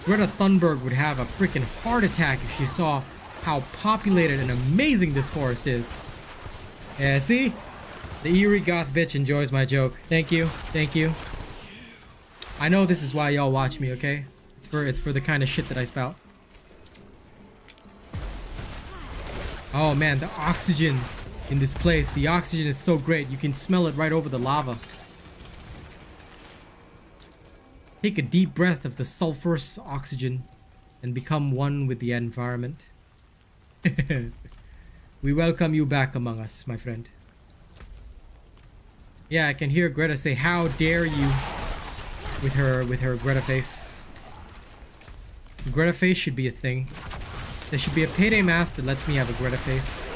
Greta Thunberg would have a freaking heart attack if she saw how populated and amazing this forest is. Yeah, see? The eerie goth bitch enjoys my joke. Thank you. Thank you. I know this is why y'all watch me, okay? It's for the kind of shit that I spout. Oh man, the oxygen in this place. The oxygen is so great. You can smell it right over the lava. Take a deep breath of the sulfurous oxygen and become one with the environment. We welcome you back among us, my friend. Yeah, I can hear Greta say, "How dare you?" with her Greta face. Greta face should be a thing. There should be a payday mask that lets me have a Greta face.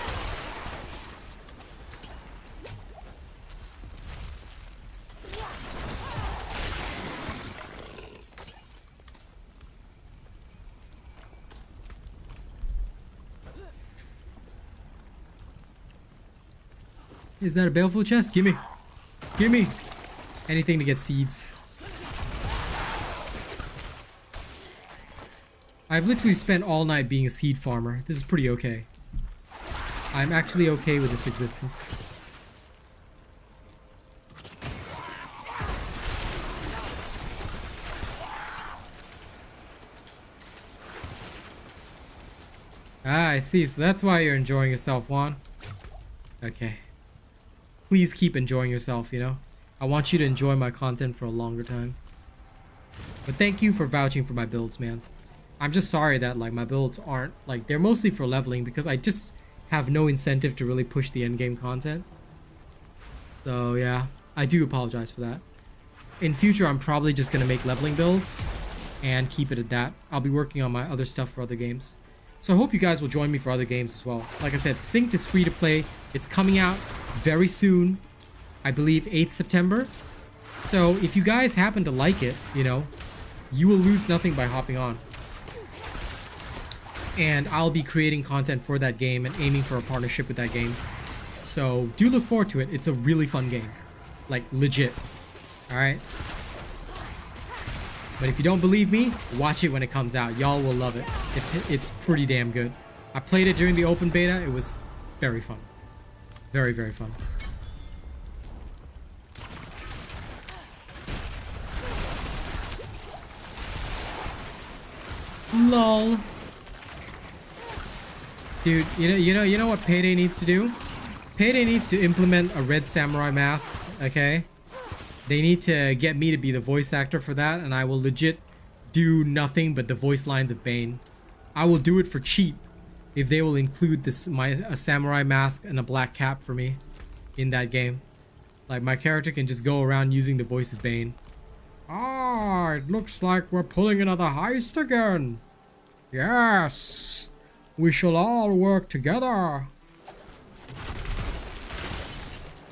Is that a baleful chest? Gimme. Gimme. Anything to get seeds. I've literally spent all night being a seed farmer. This is pretty okay. I'm actually okay with this existence. Ah, I see. So that's why you're enjoying yourself, Juan. Okay. Please keep enjoying yourself, you know? I want you to enjoy my content for a longer time. But thank you for vouching for my builds, man. I'm just sorry that, like, my builds aren't, like, they're mostly for leveling because I just have no incentive to really push the endgame content. So, yeah, I do apologize for that. In future, I'm probably just gonna make leveling builds and keep it at that. I'll be working on my other stuff for other games. So I hope you guys will join me for other games as well. Like I said, Synced is free to play. It's coming out very soon. I believe 8th September. So if you guys happen to like it, you know, you will lose nothing by hopping on. And I'll be creating content for that game and aiming for a partnership with that game. So do look forward to it. It's a really fun game. Like, legit. Alright? But if you don't believe me, watch it when it comes out. Y'all will love it. It's pretty damn good. I played it during the open beta. It was very fun. Very, very fun. LOL. Dude, you know what Payday needs to do? Payday needs to implement a red samurai mask, okay? They need to get me to be the voice actor for that, and I will legit do nothing but the voice lines of Bane. I will do it for cheap if they will include a samurai mask and a black cap for me in that game. Like, my character can just go around using the voice of Bane. Ah, it looks like we're pulling another heist again. Yes, we shall all work together.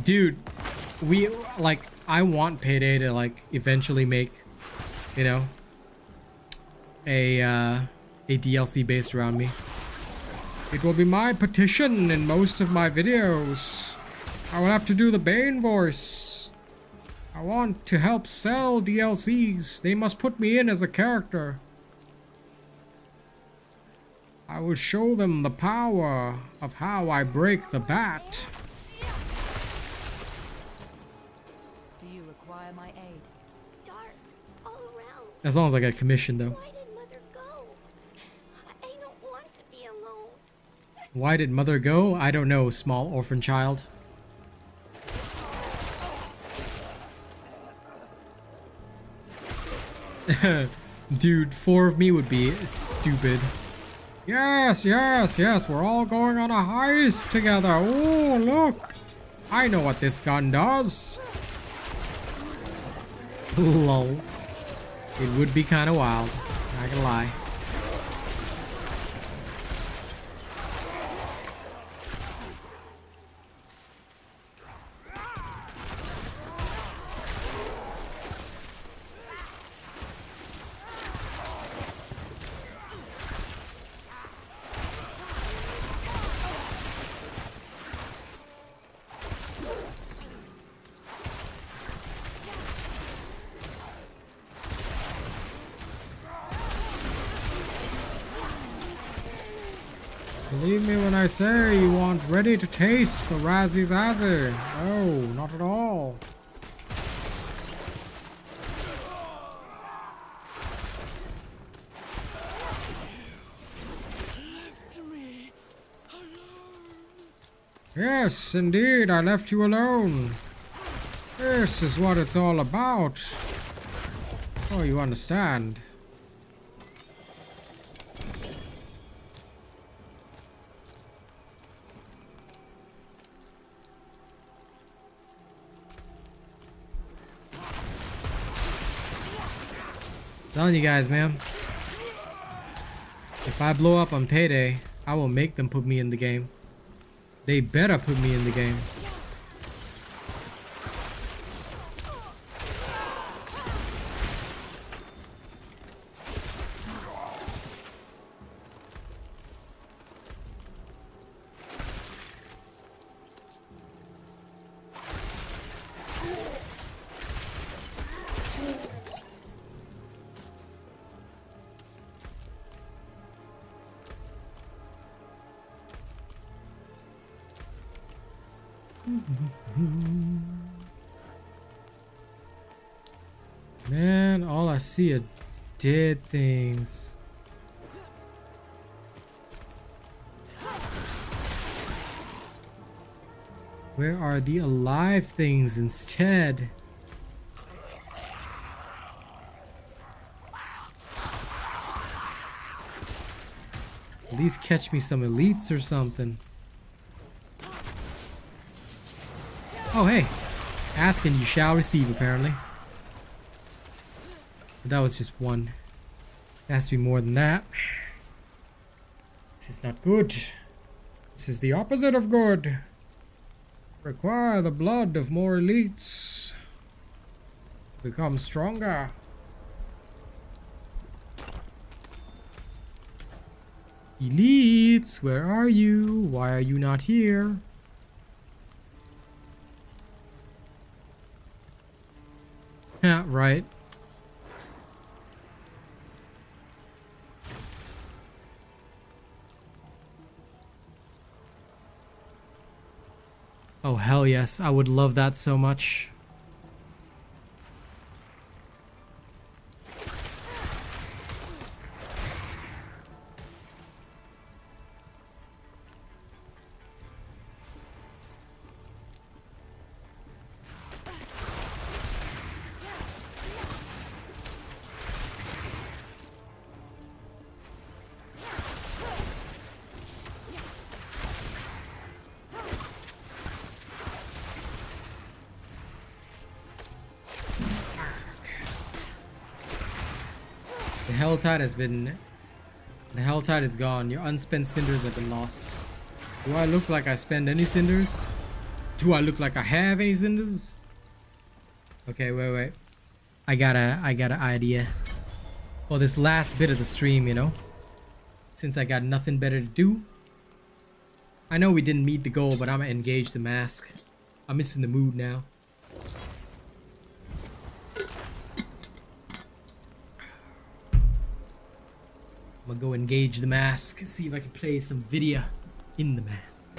Dude, I want Payday to, like, eventually make, you know, a DLC based around me. It will be my petition in most of my videos. I will have to do the Bane voice. I want to help sell DLCs. They must put me in as a character. I will show them the power of how I break the bat. Do you require my aid? Dark all around. As long as I get commission, though. Why did Mother go? I don't want to be alone. Why did Mother go? I don't know, small orphan child. Dude, 4 of me would be stupid. Yes, yes, yes, we're all going on a heist together. Oh, look. I know what this gun does. Lol. It would be kind of wild. Not gonna lie. Believe me when I say you aren't ready to taste the Razzie Zazzy. Oh, not at all. Yes, indeed, I left you alone. This is what it's all about. Oh, you understand. Telling you guys, man. If I blow up on Payday, I will make them put me in the game. They better put me in the game. Man, all I see are dead things. Where are the alive things instead? At least catch me some elites or something. Oh, hey. Ask and you shall receive, apparently. But that was just one. It has to be more than that. This is not good. This is the opposite of good. Require the blood of more elites. Become stronger. Elites, where are you? Why are you not here? Yeah, right. Oh, hell yes. I would love that so much. The Helltide is gone. Your unspent cinders have been lost. Do I look like I spend any cinders? Do I look like I have any cinders? Okay, wait. I got an idea. Well, this last bit of the stream, you know, since I got nothing better to do. I know we didn't meet the goal, but I'm gonna engage the mask. I'm just in the mood now. I'm gonna go engage the mask, see if I can play some video in the mask.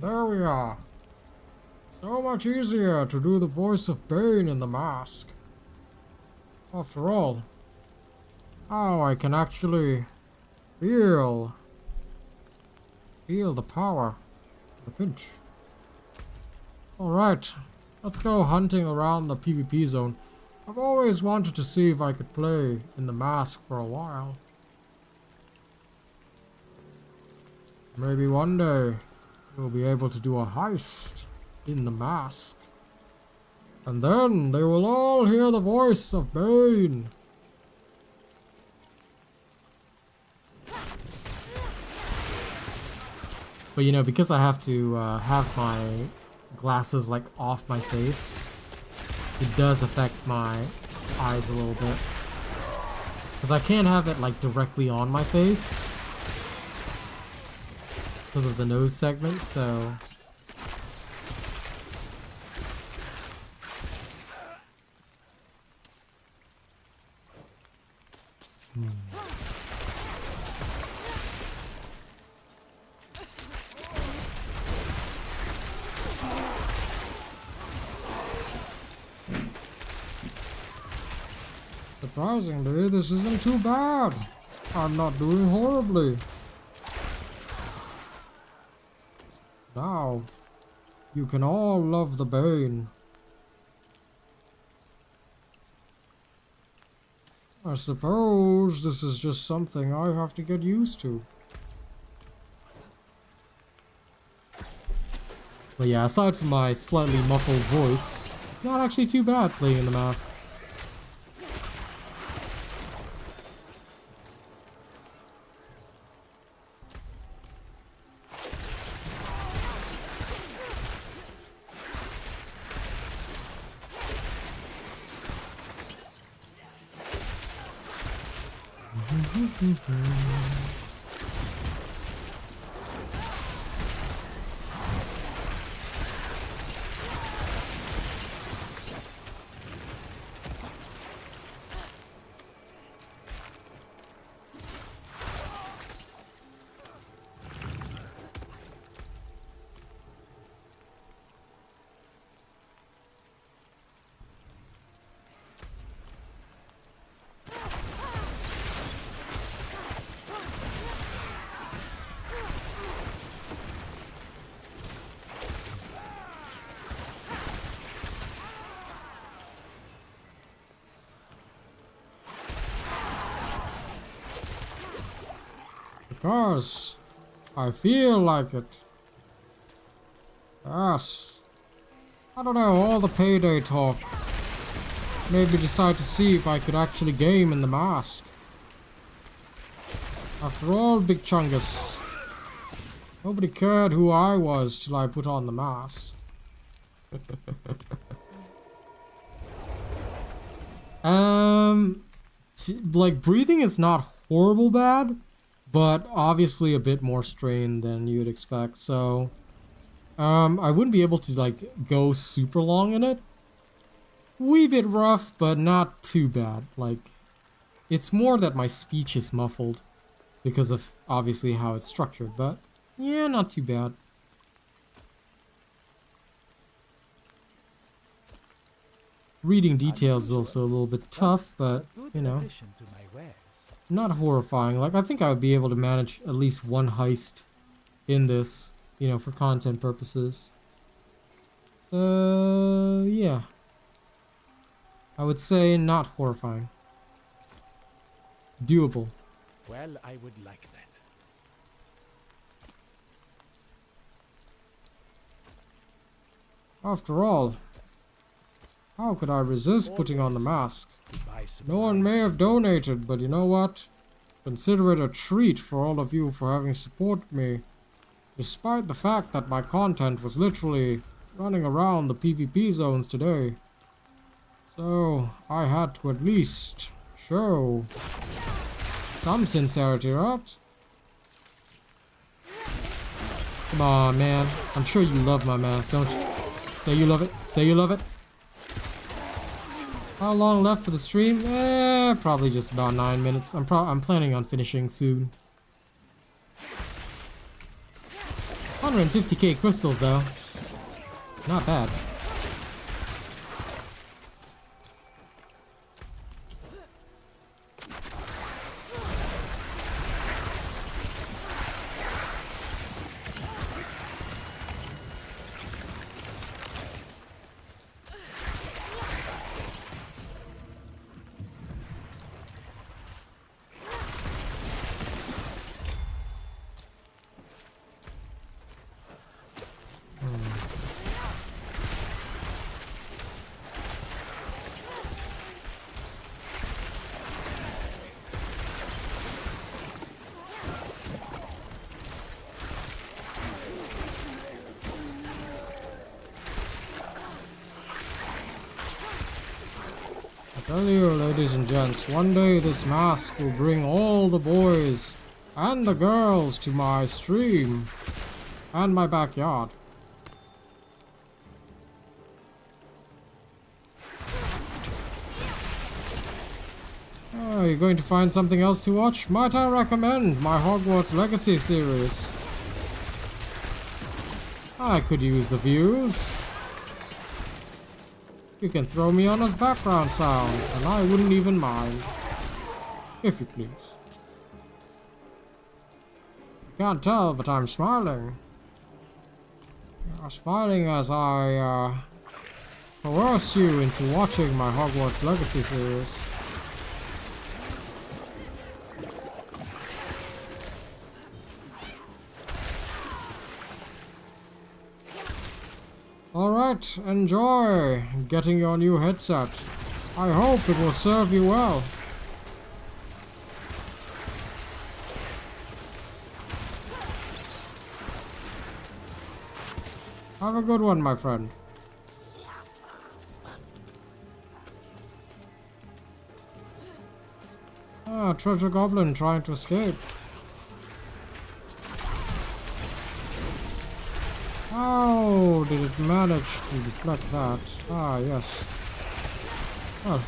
There we are. So much easier to do the voice of Bane in the mask. After all, now I can actually feel the power, the pinch. Alright, let's go hunting around the PvP zone. I've always wanted to see if I could play in the mask for a while. Maybe one day we'll be able to do a heist in the mask. And then they will all hear the voice of Bane. But you know, because I have to have my glasses like off my face, it does affect my eyes a little bit. Because I can't have it like directly on my face because of the nose segment, so surprisingly, this isn't too bad. I'm not doing horribly. Now, you can all love the Bane. I suppose this is just something I have to get used to. But yeah, aside from my slightly muffled voice, it's not actually too bad playing in the mask. course. I feel like it. Yes. I don't know, all the payday talk made me decide to see if I could actually game in the mask. After all, BigChungas, nobody cared who I was till I put on the mask. Like, breathing is not horrible bad, but obviously a bit more strained than you'd expect, so I wouldn't be able to like go super long in it. Wee bit rough, but not too bad. Like, it's more that my speech is muffled because of obviously how it's structured, but yeah, not too bad. Reading details is also a little bit tough, but you know, not horrifying. Like, I think I would be able to manage at least one heist in this, you know, for content purposes. So yeah, I would say not horrifying. Doable. Well, I would like that. After all, how could I resist putting on the mask? No one may have donated, but you know what? Consider it a treat for all of you for having supported me, despite the fact that my content was literally running around the PvP zones today. So, I had to at least show some sincerity, right? Come on, man. I'm sure you love my mask, don't you? Say you love it. Say you love it. How long left for the stream? Probably just about 9 minutes. I'm planning on finishing soon. 150k crystals though. Not bad. Tell you, ladies and gents, one day this mask will bring all the boys and the girls to my stream and my backyard. Oh, you're going to find something else to watch? Might I recommend my Hogwarts Legacy series? I could use the views. You can throw me on as background sound, and I wouldn't even mind. If you please. You can't tell, but I'm smiling. You're smiling as I, coerce you into watching my Hogwarts Legacy series. Alright, enjoy getting your new headset. I hope it will serve you well. Have a good one, my friend. Ah, treasure goblin trying to escape. How did it manage to deflect that? Ah, yes. Well.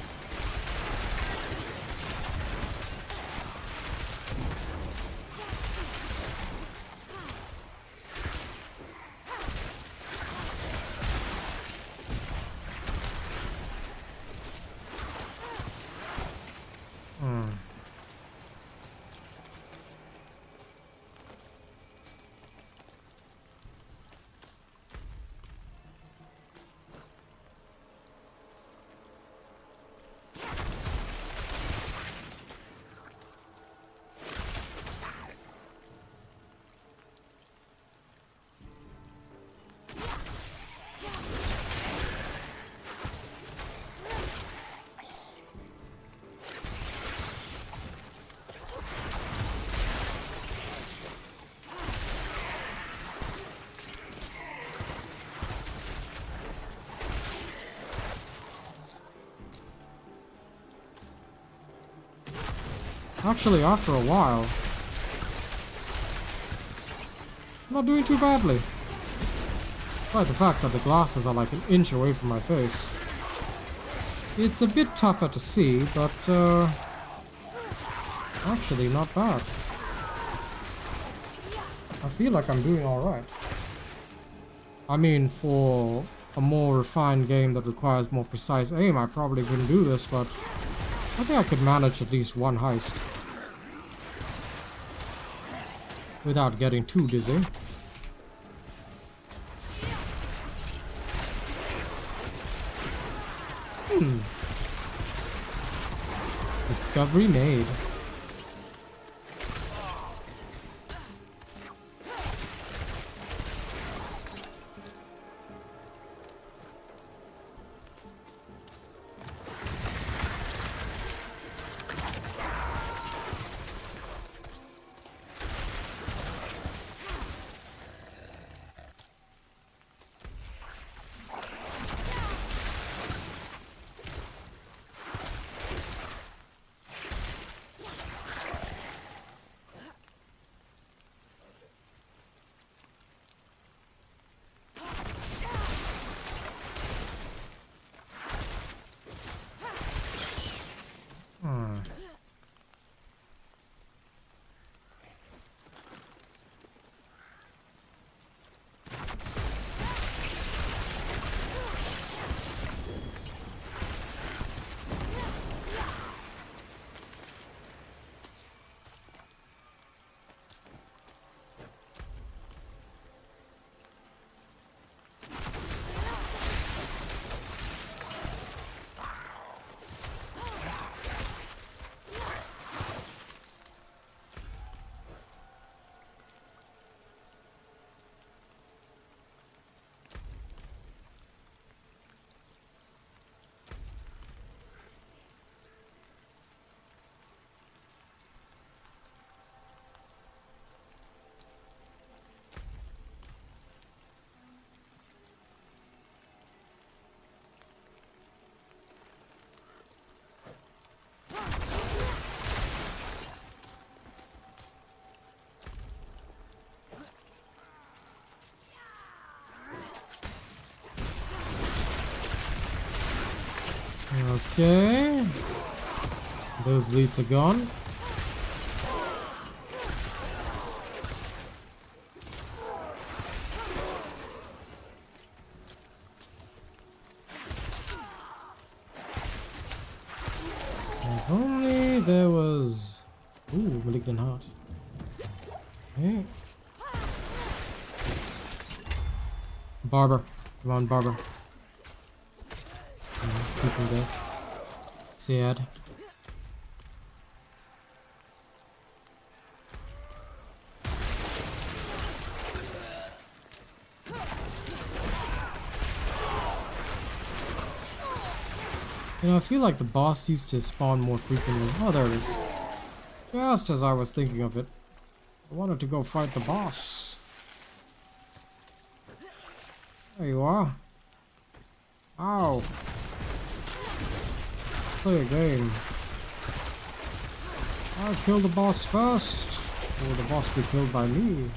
Actually, after a while, I'm not doing too badly. Despite the fact that the glasses are like an inch away from my face. It's a bit tougher to see, but actually not bad. I feel like I'm doing alright. I mean, for a more refined game that requires more precise aim, I probably wouldn't do this, but I think I could manage at least one heist without getting too dizzy. Discovery made. Okay. Those leads are gone. If only there was... Ooh, Malignant Heart. Okay. Barber. Come on, Barber. Keep him there. Sad. You know, I feel like the boss used to spawn more frequently. Oh, there it is. Just as I was thinking of it. I wanted to go fight the boss. There you are. Ow. Let's play a game. I'll kill the boss first, or the boss be killed by me.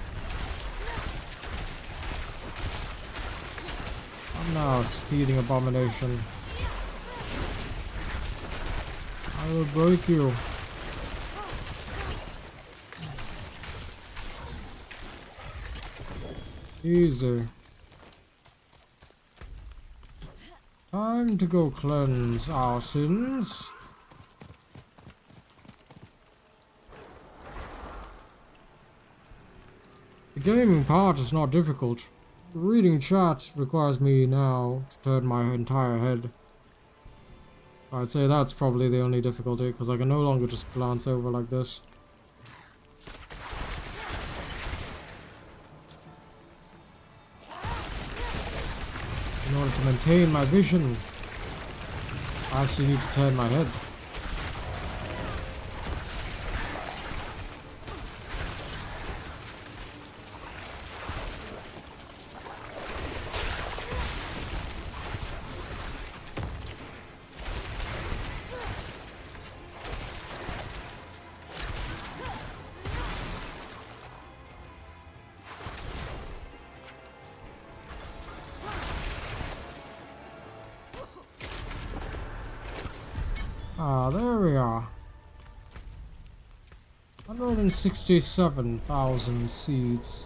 I'm now a seething abomination. I will break you. Easy. Time to go cleanse our sins. The gaming part is not difficult. Reading chat requires me now to turn my entire head. I'd say that's probably the only difficulty, because I can no longer just glance over like this. In order to maintain my vision, I actually need to turn my head. Ah, there we are. 167,000 seeds.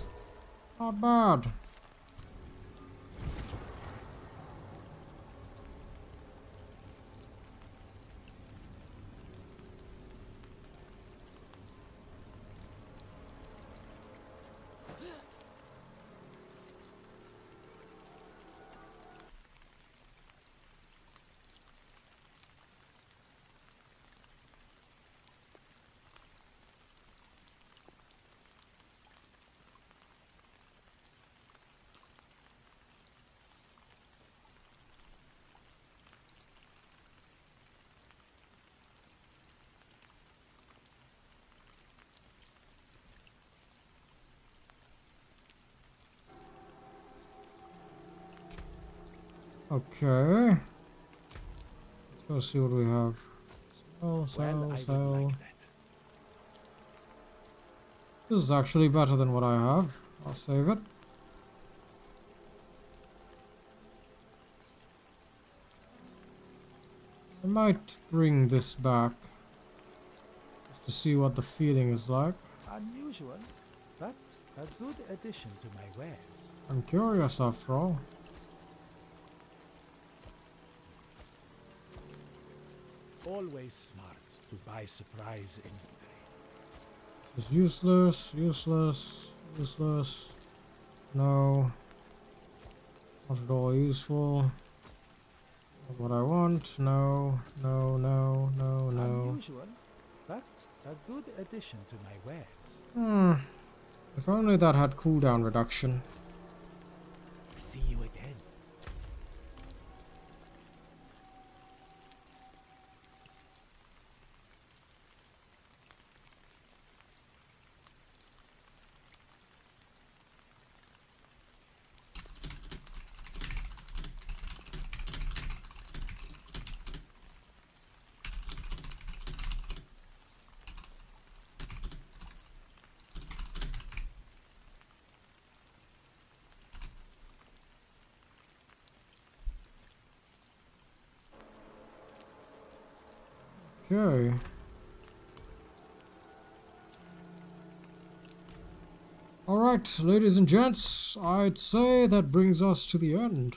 Not bad. Okay. Let's go see what we have. Sell. This is actually better than what I have. I'll save it. I might bring this back just to see what the feeling is like. Unusual, but a good addition to my wares. I'm curious after all. Always smart to buy surprise inventory. It's useless, useless, useless. No. Not at all useful. Not what I want. No, no, no, no, no. Unusual, but a good addition to my wares. If only that had cooldown reduction. See you again. Okay. Alright, ladies and gents, I'd say that brings us to the end.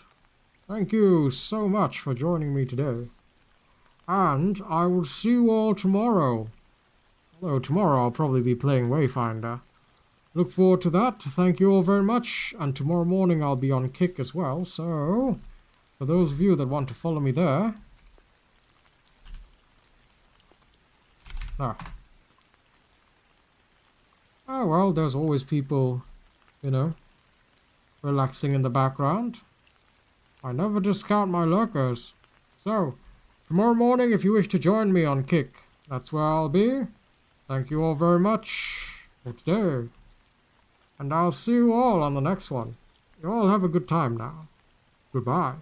Thank you so much for joining me today. And I will see you all tomorrow. Although tomorrow I'll probably be playing Wayfinder. Look forward to that. Thank you all very much. And tomorrow morning I'll be on Kick as well. So, for those of you that want to follow me there... Oh well, there's always people, you know, relaxing in the background. I never discount my lurkers. So, tomorrow morning if you wish to join me on Kick, that's where I'll be. Thank you all very much for today. And I'll see you all on the next one. You all have a good time now. Goodbye.